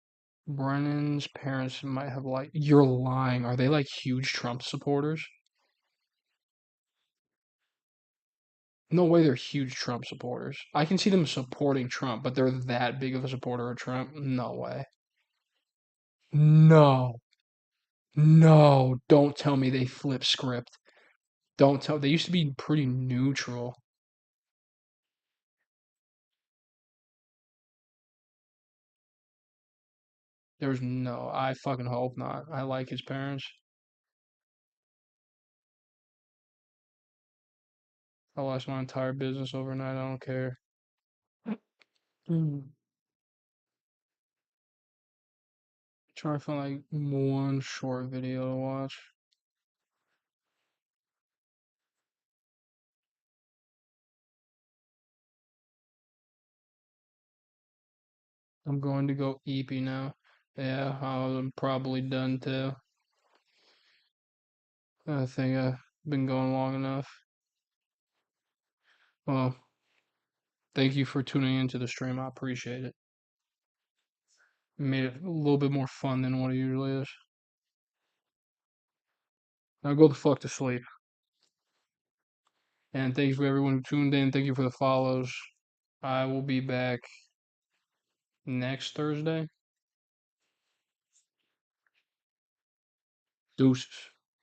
Brennan's parents might have like. You're lying. Are they like huge Trump supporters? No way they're huge Trump supporters. I can see them supporting Trump, but they're that big of a supporter of Trump? No way. No. No. Don't tell me they flip script. Don't tell. They used to be pretty neutral. There's no. I fucking hope not. I like his parents. I lost my entire business overnight. I don't care. Mm. Try to find like one short video to watch. I'm going to go eepy now. Yeah, I'm probably done too. I think I've been going long enough. Well, thank you for tuning into the stream. I appreciate it. Made it a little bit more fun than what it usually is. Now go the fuck to sleep. And thank you for everyone who tuned in. Thank you for the follows. I will be back next Thursday. Deuces.